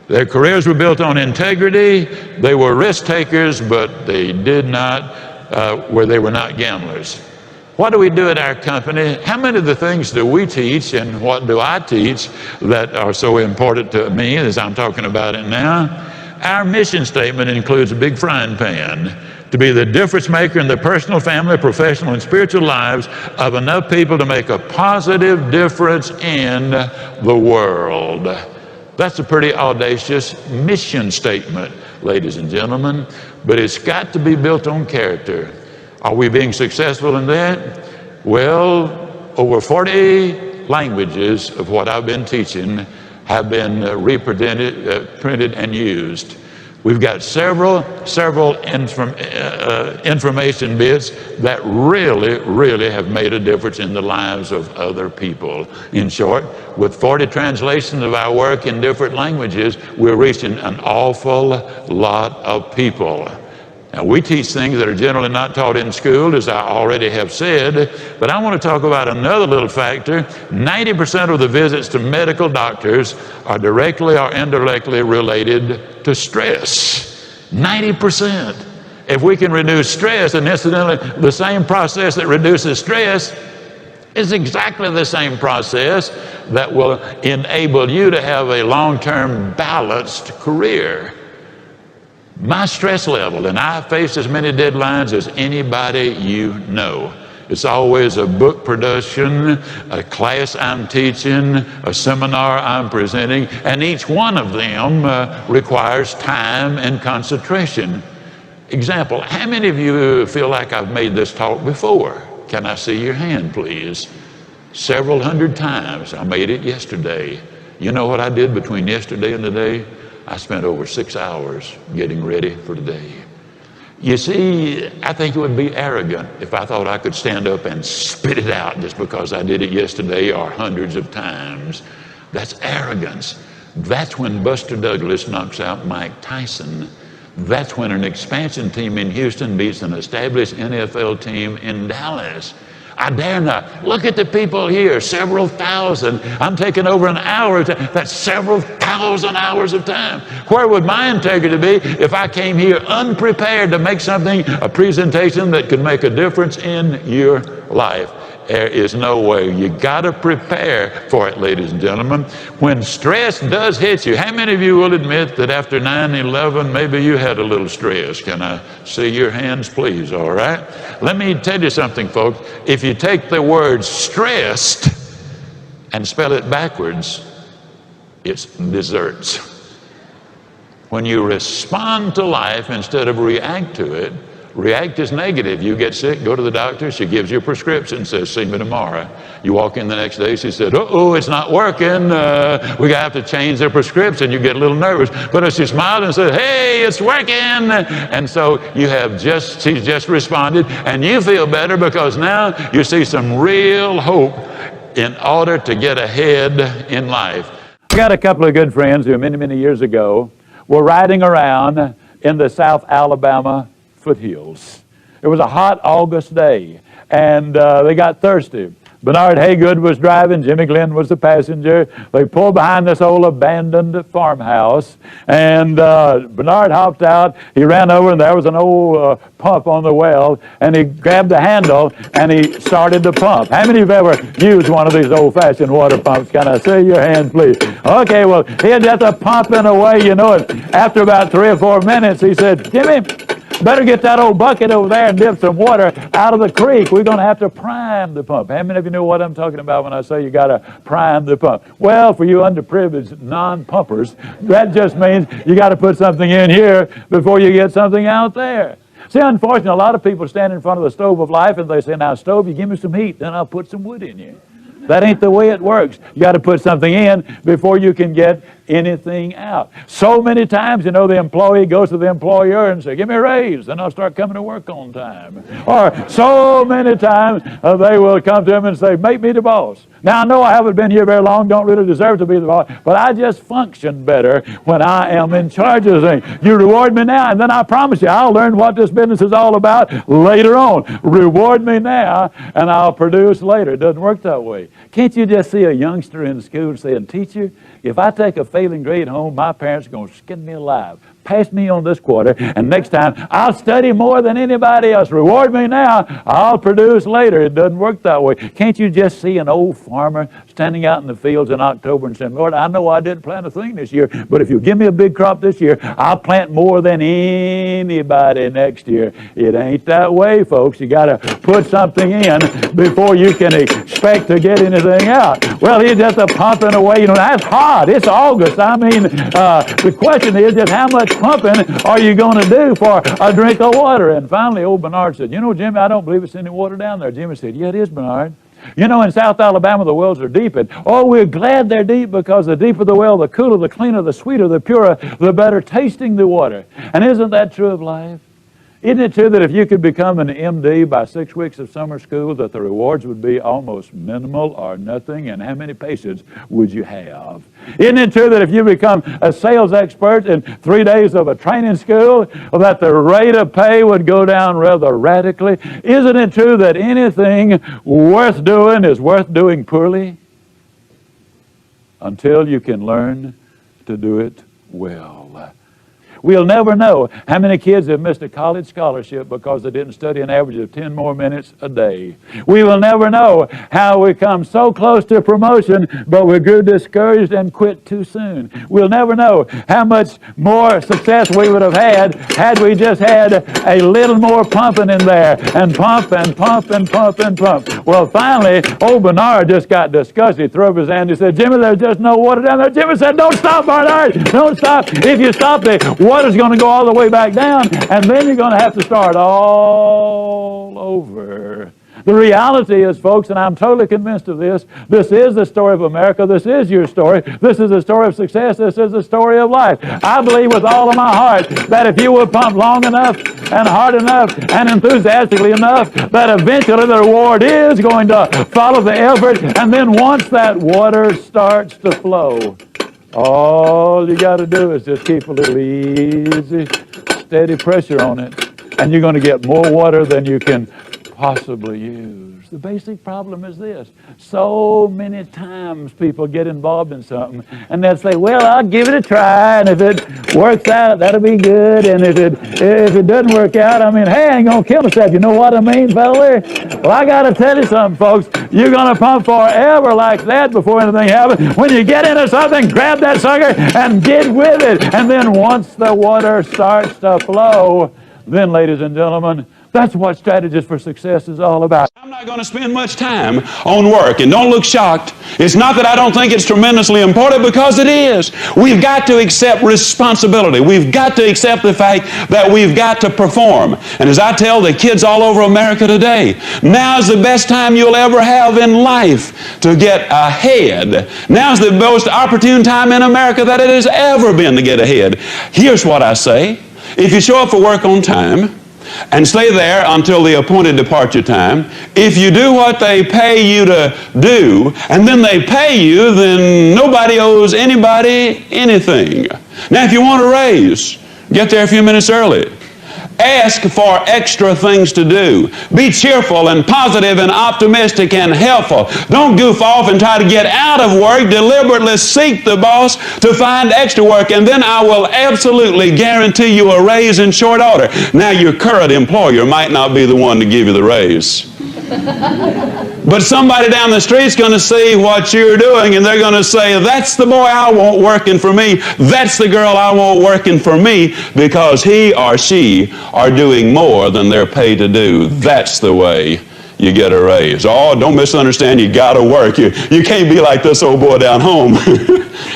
Their careers were built on integrity. They were risk takers, but they did not, they were not gamblers. What do we do at our company? How many of the things do we teach and what do I teach that are so important to me as I'm talking about it now? Our mission statement includes a big frying pan to be the difference maker in the personal, family, professional, and spiritual lives of enough people to make a positive difference in the world. That's a pretty audacious mission statement, ladies and gentlemen, but it's got to be built on character. Are we being successful in that? Well, over 40 languages of what I've been teaching have been printed and used. We've got several information bits that really have made a difference in the lives of other people. In short, with 40 translations of our work in different languages, we're reaching an awful lot of people. Now, we teach things that are generally not taught in school, as I already have said, but I want to talk about another little factor. 90% of the visits to medical doctors are directly or indirectly related to stress. 90%. If we can reduce stress, and incidentally, the same process that reduces stress is exactly the same process that will enable you to have a long-term balanced career. My stress level, and I face as many deadlines as anybody you know. It's always a book production, a class I'm teaching, a seminar I'm presenting, and each one of them requires time and concentration. Example, how many of you feel like I've made this talk before? Can I see your hand, please? Several hundred times. I made it yesterday. You know what I did between yesterday and today? I spent over 6 hours getting ready for today. You see, I think it would be arrogant if I thought I could stand up and spit it out just because I did it yesterday or hundreds of times. That's arrogance. That's when Buster Douglas knocks out Mike Tyson. That's when an expansion team in Houston beats an established NFL team in Dallas. I dare not. Look at the people here, several thousand. I'm taking over an hour. That's several thousand hours of time. Where would my integrity be if I came here unprepared to make something, a presentation that could make a difference in your life? There is no way. You got to prepare for it, ladies and gentlemen. When stress does hit you, how many of you will admit that after 9/11, maybe you had a little stress? Can I see your hands, please? All right. Let me tell you something, folks. If you take the word stressed and spell it backwards, it's desserts. When you respond to life instead of react to it, react is negative. You get sick, go to the doctor, she gives you a prescription, says, see me tomorrow. You walk in the next day, she said, uh-oh, it's not working. We have to change the prescription. You get a little nervous. But if she smiled and said, hey, it's working. And so she's just responded, and you feel better because now you see some real hope in order to get ahead in life. I got a couple of good friends who many, many years ago were riding around in the South Alabama foothills. It was a hot August day, and they got thirsty. Bernard Haygood was driving, Jimmy Glenn was the passenger. They pulled behind this old abandoned farmhouse, and Bernard hopped out. He ran over, and there was an old pump on the well, and he grabbed the handle, and he started the pump. How many of you have ever used one of these old-fashioned water pumps? Can I see your hand, please? Okay, well, he had just pumping away, you know, and after about 3 or 4 minutes, he said, Jimmy, better get that old bucket over there and dip some water out of the creek. We're going to have to prime the pump. How many of you know what I'm talking about when I say you got to prime the pump? Well, for you underprivileged non-pumpers, that just means you got to put something in here before you get something out there. See, unfortunately, a lot of people stand in front of the stove of life and they say, now, stove, you give me some heat, then I'll put some wood in you. That ain't the way it works. You got to put something in before you can get anything out. So many times, you know, the employee goes to the employer and says, give me a raise, then I'll start coming to work on time. Or so many times they will come to him and say, make me the boss. Now, I know I haven't been here very long, don't really deserve to be the boss, but I just function better when I am in charge of the thing. You reward me now, and then I promise you, I'll learn what this business is all about later on. Reward me now, and I'll produce later. It doesn't work that way. Can't you just see a youngster in school saying, teacher, if I take a failing grade home, my parents are going to skin me alive. Pass me on this quarter, and next time I'll study more than anybody else. Reward me now, I'll produce later. It doesn't work that way. Can't you just see an old farmer standing out in the fields in October and saying, Lord, I know I didn't plant a thing this year, but if you give me a big crop this year, I'll plant more than anybody next year. It ain't that way, folks. You got to put something in before you can expect to get anything out. Well, he's just pumping away. You know, that's hot. It's August. I mean, the question is just how much pumping are you going to do for a drink of water? And finally, old Bernard said, you know, Jimmy, I don't believe it's any water down there. Jimmy said, yeah, it is, Bernard. You know, in South Alabama, the wells are deep. And, oh, we're glad they're deep because the deeper the well, the cooler, the cleaner, the sweeter, the purer, the better tasting the water. And isn't that true of life? Isn't it true that if you could become an MD by 6 weeks of summer school, that the rewards would be almost minimal or nothing? And how many patients would you have? Isn't it true that if you become a sales expert in 3 days of a training school, that the rate of pay would go down rather radically? Isn't it true that anything worth doing is worth doing poorly? Until you can learn to do it well. We'll never know how many kids have missed a college scholarship because they didn't study an average of 10 more minutes a day. We will never know how we come so close to promotion, but we grew discouraged and quit too soon. We'll never know how much more success we would have had we just had a little more pumping in there, and pump and pump and pump and pump. Well, finally, old Bernard just got disgusted. He threw up his hand. He said, Jimmy, there's just no water down there. Jimmy said, don't stop, Bernard. Don't stop. If you stop, the water's going to go all the way back down, and then you're going to have to start all over. The reality is, folks, and I'm totally convinced of this, this is the story of America. This is your story. This is the story of success. This is the story of life. I believe with all of my heart that if you will pump long enough and hard enough and enthusiastically enough, that eventually the reward is going to follow the effort, and then once that water starts to flow, all you got to do is just keep a little easy, steady pressure on it, and you're going to get more water than you can possibly use. The basic problem is this. So many times people get involved in something and they'll say, well, I'll give it a try, and if it works out, that'll be good, and if it doesn't work out, I mean, hey, I ain't gonna kill myself. You know what I mean, fella? Well, I gotta tell you something, folks. You're gonna pump forever like that before anything happens. When you get into something, grab that sucker and get with it. And then once the water starts to flow, then, ladies and gentlemen, that's what Strategies for Success is all about. I'm not going to spend much time on work, and don't look shocked. It's not that I don't think it's tremendously important, because it is. We've got to accept responsibility. We've got to accept the fact that we've got to perform. And as I tell the kids all over America today, now's the best time you'll ever have in life to get ahead. Now's the most opportune time in America that it has ever been to get ahead. Here's what I say. If you show up for work on time, and stay there until the appointed departure time, if you do what they pay you to do, and then they pay you, then nobody owes anybody anything. Now, if you want a raise, get there a few minutes early. Ask for extra things to do. Be cheerful and positive and optimistic and helpful. Don't goof off and try to get out of work. Deliberately seek the boss to find extra work, and then I will absolutely guarantee you a raise in short order. Now, your current employer might not be the one to give you the raise. But somebody down the street's going to see what you're doing, and they're going to say, that's the boy I want working for me. That's the girl I want working for me, because he or she are doing more than they're paid to do. That's the way you get a raise. Oh, don't misunderstand. You got to work. You can't be like this old boy down home.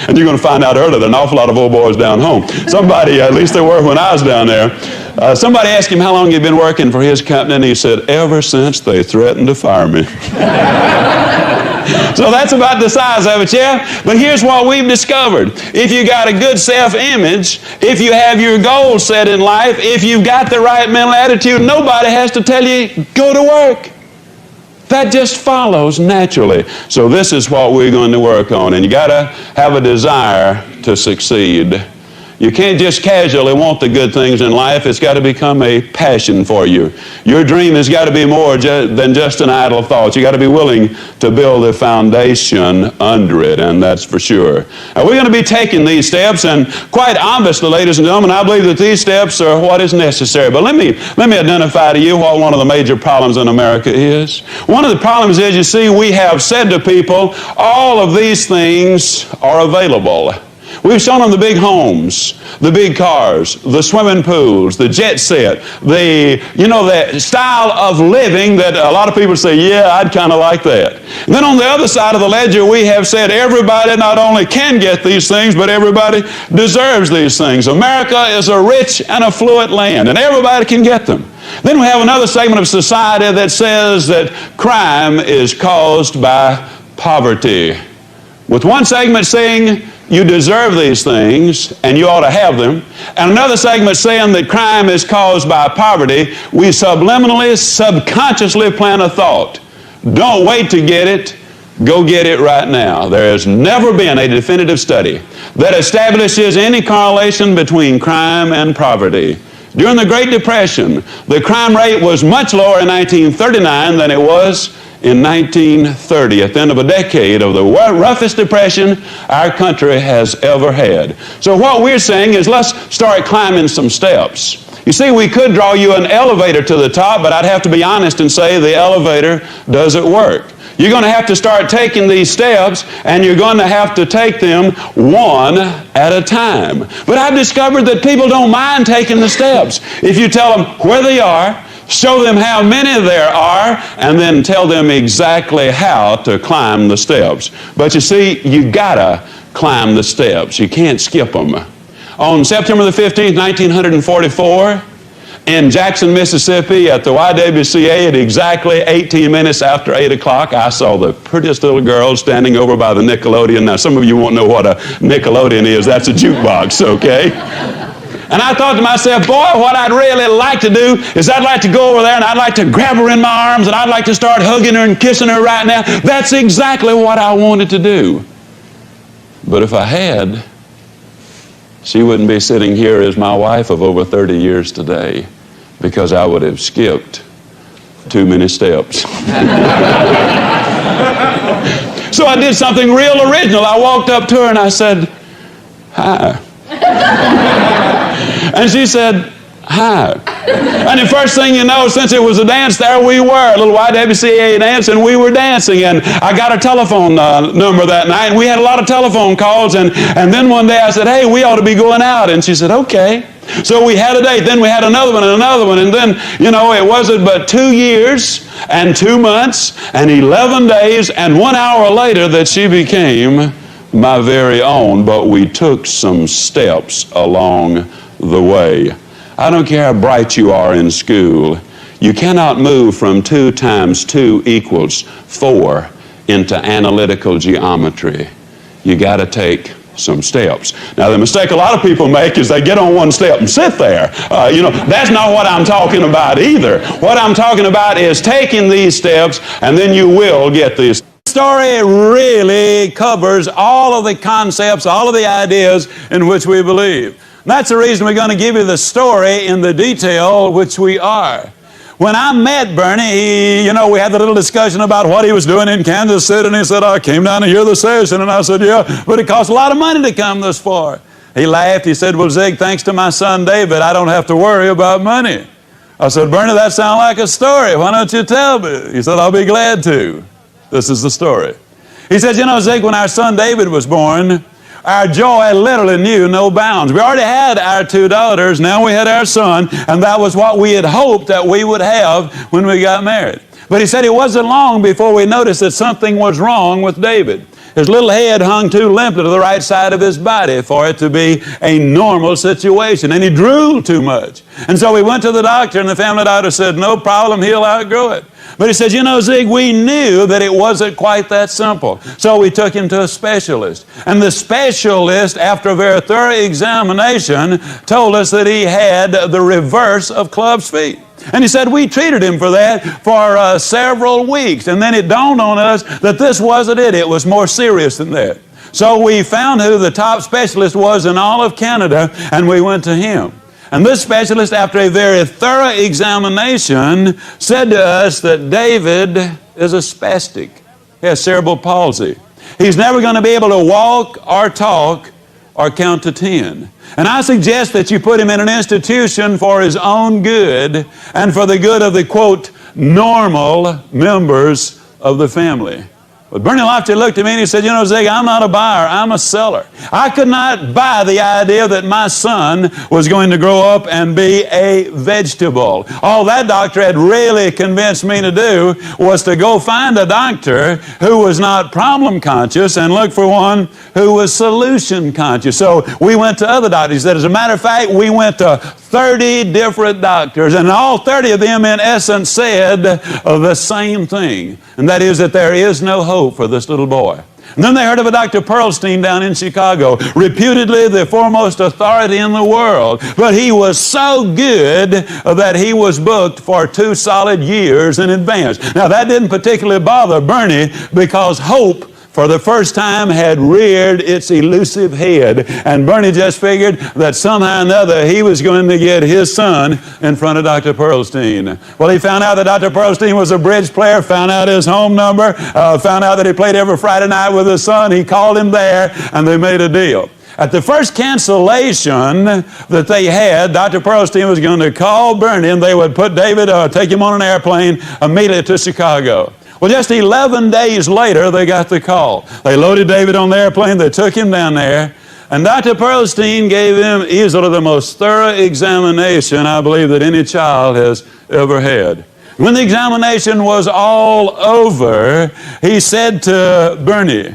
And you're going to find out earlier there are an awful lot of old boys down home. Somebody, at least there were when I was down there, somebody asked him how long he'd been working for his company, and he said, ever since they threatened to fire me. So that's about the size of it, yeah? But here's what we've discovered. If you got a good self-image, if you have your goals set in life, if you've got the right mental attitude, nobody has to tell you, go to work. That just follows naturally. So this is what we're going to work on. And you got to have a desire to succeed. You can't just casually want the good things in life. It's got to become a passion for you. Your dream has got to be more than just an idle thought. You got to be willing to build a foundation under it, and that's for sure. Now, we're going to be taking these steps, and quite obviously, ladies and gentlemen, I believe that these steps are what is necessary. But let me identify to you what one of the major problems in America is. One of the problems is, you see, we have said to people, all of these things are available. We've shown them the big homes, the big cars, the swimming pools, the jet set, the style of living that a lot of people say, yeah, I'd kind of like that. And then on the other side of the ledger, we have said everybody not only can get these things, but everybody deserves these things. America is a rich and affluent land, and everybody can get them. Then we have another segment of society that says that crime is caused by poverty. With one segment saying, you deserve these things and you ought to have them, and another segment saying that crime is caused by poverty, we subliminally, subconsciously plant a thought. Don't wait to get it. Go get it right now. There has never been a definitive study that establishes any correlation between crime and poverty. During the Great Depression, the crime rate was much lower in 1939 than it was in 1930, at the end of a decade of the roughest depression our country has ever had. So what we're saying is, let's start climbing some steps. You see, we could draw you an elevator to the top, but I'd have to be honest and say the elevator doesn't work. You're going to have to start taking these steps, and you're going to have to take them one at a time. But I've discovered that people don't mind taking the steps. If you tell them where they are, show them how many there are, and then tell them exactly how to climb the steps. But you see, you gotta climb the steps. You can't skip them. On September the 15th, 1944, in Jackson, Mississippi, at the YWCA at exactly 18 minutes after 8 o'clock, I saw the prettiest little girl standing over by the Nickelodeon. Now, some of you won't know what a Nickelodeon is. That's a jukebox, okay? And I thought to myself, boy, what I'd really like to do is I'd like to go over there and I'd like to grab her in my arms and I'd like to start hugging her and kissing her right now. That's exactly what I wanted to do. But if I had, she wouldn't be sitting here as my wife of over 30 years today, because I would have skipped too many steps. So I did something real original. I walked up to her and I said, "Hi." And she said, "Hi." And the first thing you know, since it was a dance, there we were, a little YWCA dance, and we were dancing. And I got her telephone number that night, and we had a lot of telephone calls. And then one day I said, "Hey, we ought to be going out." And she said, "Okay." So we had a date. Then we had another one and another one. And then, you know, it wasn't but 2 years and 2 months and 11 days and 1 hour later that she became my very own. But we took some steps along the way. I don't care how bright you are in school. You cannot move from 2 times 2 equals 4 into analytical geometry. You got to take some steps. Now, the mistake a lot of people make is they get on one step and sit there. That's not what I'm talking about either. What I'm talking about is taking these steps, and then you will get these. The story really covers all of the concepts, all of the ideas in which we believe. That's the reason we're going to give you the story in the detail which we are. When I met Bernie, we had the little discussion about what he was doing in Kansas City, and he said, "I came down to hear the session." And I said, "Yeah, but it costs a lot of money to come this far." He laughed. He said, "Well, Zig, thanks to my son David, I don't have to worry about money." I said, "Bernie, that sounds like a story. Why don't you tell me?" He said, "I'll be glad to." This is the story. He said, Zig, when our son David was born, our joy literally knew no bounds. We already had our 2 daughters, now we had our son, and that was what we had hoped that we would have when we got married. But he said it wasn't long before we noticed that something was wrong with David. His little head hung too limply to the right side of his body for it to be a normal situation, and he drooled too much. And so we went to the doctor, and the family doctor said, "No problem, he'll outgrow it." But he says, Zig, we knew that it wasn't quite that simple. So we took him to a specialist. And the specialist, after a very thorough examination, told us that he had the reverse of club's feet. And he said, we treated him for that for several weeks. And then it dawned on us that this wasn't it. It was more serious than that. So we found who the top specialist was in all of Canada, and we went to him. And this specialist, after a very thorough examination, said to us that David is a spastic. He has cerebral palsy. He's never going to be able to walk or talk or count to 10. And I suggest that you put him in an institution for his own good and for the good of the, quote, normal members of the family. But Bernie Lofty looked at me and he said, Zig, I'm not a buyer, I'm a seller. I could not buy the idea that my son was going to grow up and be a vegetable. All that doctor had really convinced me to do was to go find a doctor who was not problem conscious and look for one who was solution conscious. So we went to other doctors. He said, as a matter of fact, we went to 30 different doctors, and all 30 of them in essence said the same thing, and that is that there is no hope for this little boy. And then they heard of a Dr. Pearlstein down in Chicago, reputedly the foremost authority in the world. But he was so good that he was booked for 2 solid years in advance. Now that didn't particularly bother Bernie because hope for the first time had reared its elusive head. And Bernie just figured that somehow or another he was going to get his son in front of Dr. Pearlstein. Well, he found out that Dr. Pearlstein was a bridge player, found out his home number, found out that he played every Friday night with his son. He called him there, and they made a deal. At the first cancellation that they had, Dr. Pearlstein was going to call Bernie, and they would put David, take him on an airplane immediately to Chicago. Well, just 11 days later, they got the call. They loaded David on the airplane. They took him down there. And Dr. Pearlstein gave him easily the most thorough examination, I believe, that any child has ever had. When the examination was all over, he said to Bernie,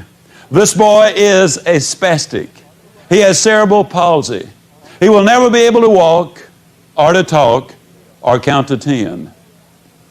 this boy is a spastic. He has cerebral palsy. He will never be able to walk or to talk or count to 10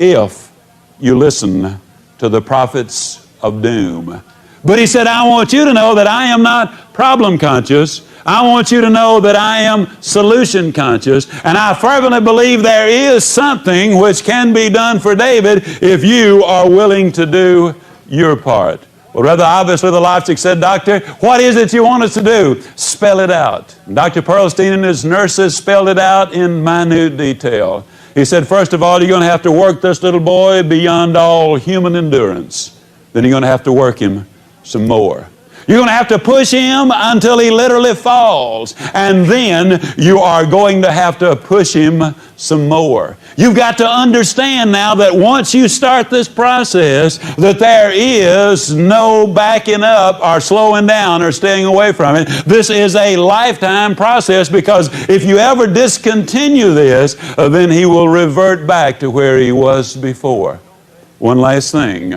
if you listen to the prophets of doom. But he said, I want you to know that I am not problem conscious. I want you to know that I am solution conscious. And I fervently believe there is something which can be done for David if you are willing to do your part. Well, rather obviously the Loftic said, Doctor, what is it you want us to do? Spell it out. And Dr. Pearlstein and his nurses spelled it out in minute detail. He said, first of all, you're going to have to work this little boy beyond all human endurance. Then you're going to have to work him some more. You're going to have to push him until he literally falls. And then you are going to have to push him some more. You've got to understand now that once you start this process, that there is no backing up or slowing down or staying away from it. This is a lifetime process, because if you ever discontinue this, then he will revert back to where he was before. One last thing.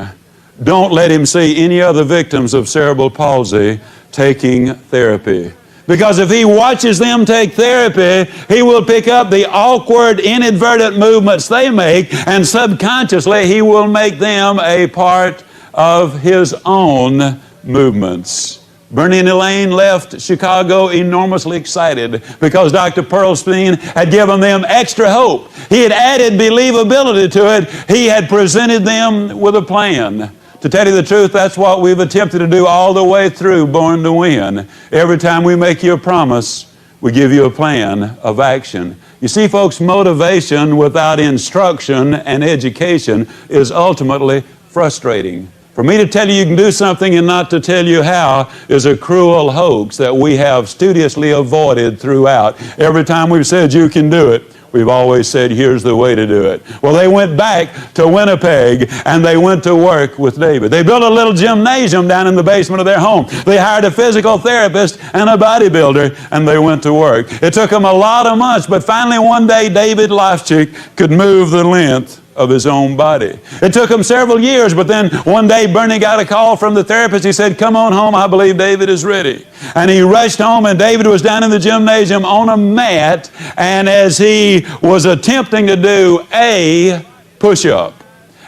Don't let him see any other victims of cerebral palsy taking therapy. Because if he watches them take therapy, he will pick up the awkward, inadvertent movements they make, and subconsciously he will make them a part of his own movements. Bernie and Elaine left Chicago enormously excited because Dr. Pearlstein had given them extra hope. He had added believability to it. He had presented them with a plan. To tell you the truth, that's what we've attempted to do all the way through Born to Win. Every time we make you a promise, we give you a plan of action. You see, folks, motivation without instruction and education is ultimately frustrating. For me to tell you you can do something and not to tell you how is a cruel hoax that we have studiously avoided throughout. Every time we've said you can do it, we've always said, here's the way to do it. Well, they went back to Winnipeg and they went to work with David. They built a little gymnasium down in the basement of their home. They hired a physical therapist and a bodybuilder, and they went to work. It took them a lot of months, but finally one day David Lofchick could move the length of his own body. It took him several years, but then one day Bernie got a call from the therapist. He said, come on home, I believe David is ready. And he rushed home, and David was down in the gymnasium on a mat, and as he was attempting to do a push-up,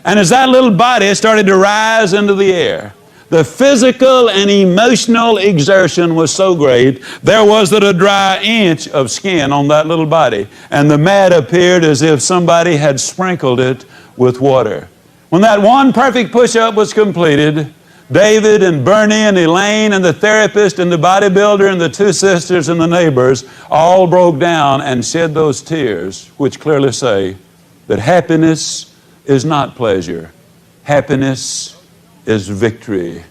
and as that little body started to rise into the air, the physical and emotional exertion was so great, there wasn't a dry inch of skin on that little body. And the mat appeared as if somebody had sprinkled it with water. When that one perfect push-up was completed, David and Bernie and Elaine and the therapist and the bodybuilder and the two sisters and the neighbors all broke down and shed those tears, which clearly say that happiness is not pleasure. Happiness is victory.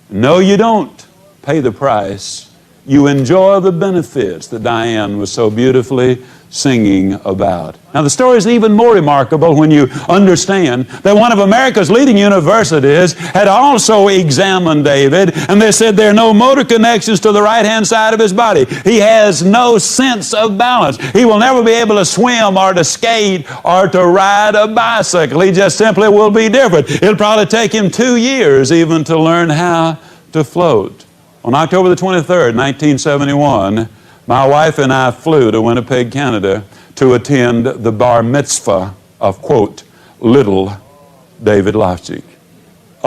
No, you don't pay the price. You enjoy the benefits that Diane was so beautifully singing about. Now, the story is even more remarkable when you understand that one of America's leading universities had also examined David, and they said there are no motor connections to the right-hand side of his body. He has no sense of balance. He will never be able to swim or to skate or to ride a bicycle. He just simply will be different. It'll probably take him 2 years even to learn how to float. On October the 23rd, 1971, my wife and I flew to Winnipeg, Canada to attend the bar mitzvah of, quote, little David Lofchick.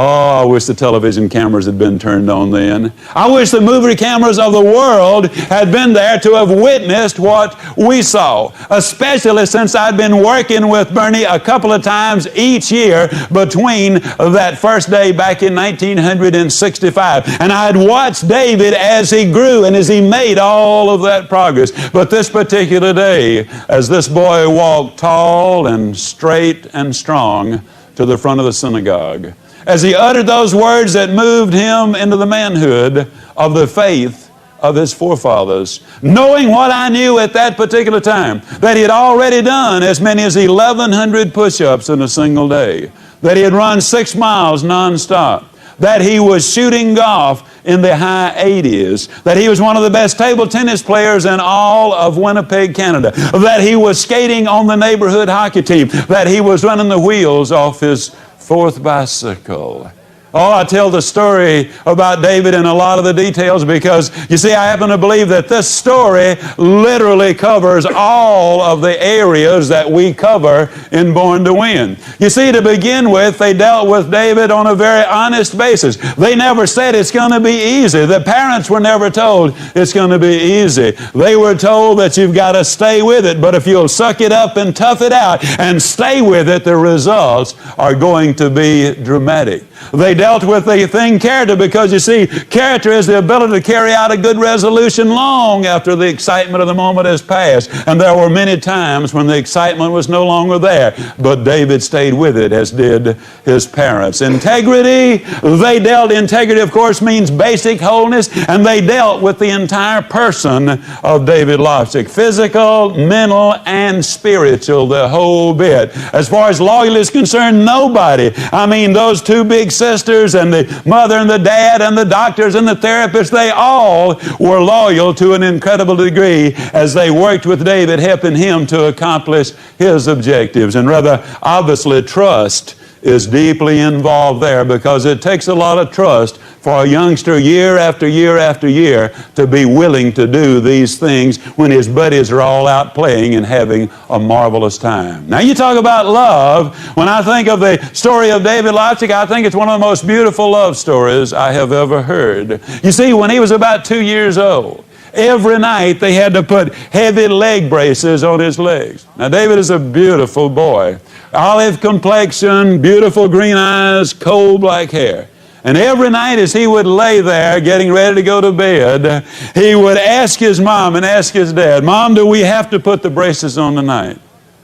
Oh, I wish the television cameras had been turned on then. I wish the movie cameras of the world had been there to have witnessed what we saw, especially since I'd been working with Bernie a couple of times each year between that first day back in 1965. And I'd watched David as he grew and as he made all of that progress. But this particular day, as this boy walked tall and straight and strong to the front of the synagogue, as he uttered those words that moved him into the manhood of the faith of his forefathers, knowing what I knew at that particular time, that he had already done as many as 1,100 push-ups in a single day, that he had run 6 miles nonstop, that he was shooting golf in the high 80s, that he was one of the best table tennis players in all of Winnipeg, Canada, that he was skating on the neighborhood hockey team, that he was running the wheels off his 4th bicycle. Oh, I tell the story about David in a lot of the details because, you see, I happen to believe that this story literally covers all of the areas that we cover in Born to Win. You see, to begin with, they dealt with David on a very honest basis. They never said it's going to be easy. The parents were never told it's going to be easy. They were told that you've got to stay with it, but if you'll suck it up and tough it out and stay with it, the results are going to be dramatic. They dealt with the thing character, because you see, character is the ability to carry out a good resolution long after the excitement of the moment has passed. And there were many times when the excitement was no longer there, but David stayed with it, as did his parents. Integrity, integrity of course means basic wholeness, and they dealt with the entire person of David Lofchick. Physical, mental, and spiritual, the whole bit. As far as loyalty is concerned, nobody. I mean, those two big sisters and the mother and the dad and the doctors and the therapists, they all were loyal to an incredible degree as they worked with David, helping him to accomplish his objectives. And rather, obviously, trust is deeply involved there, because it takes a lot of trust for a youngster year after year after year to be willing to do these things when his buddies are all out playing and having a marvelous time. Now, you talk about love. When I think of the story of David Lofchick, I think it's one of the most beautiful love stories I have ever heard. You see, when he was about 2 years old, every night they had to put heavy leg braces on his legs. Now, David is a beautiful boy. Olive complexion, beautiful green eyes, coal black hair. And every night as he would lay there getting ready to go to bed, he would ask his mom and ask his dad, "Mom, do we have to put the braces on tonight?"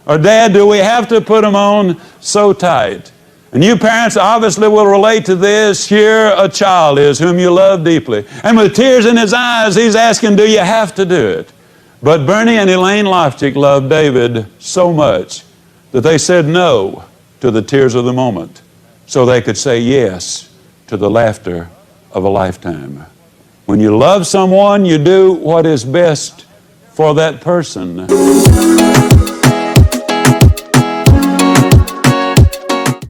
Or, "Dad, do we have to put them on so tight?" And you parents obviously will relate to this. Here a child is whom you love deeply. And with tears in his eyes, he's asking, do you have to do it? But Bernie and Elaine Lofchick loved David so much that they said no to the tears of the moment so they could say yes to the laughter of a lifetime. When you love someone, you do what is best for that person.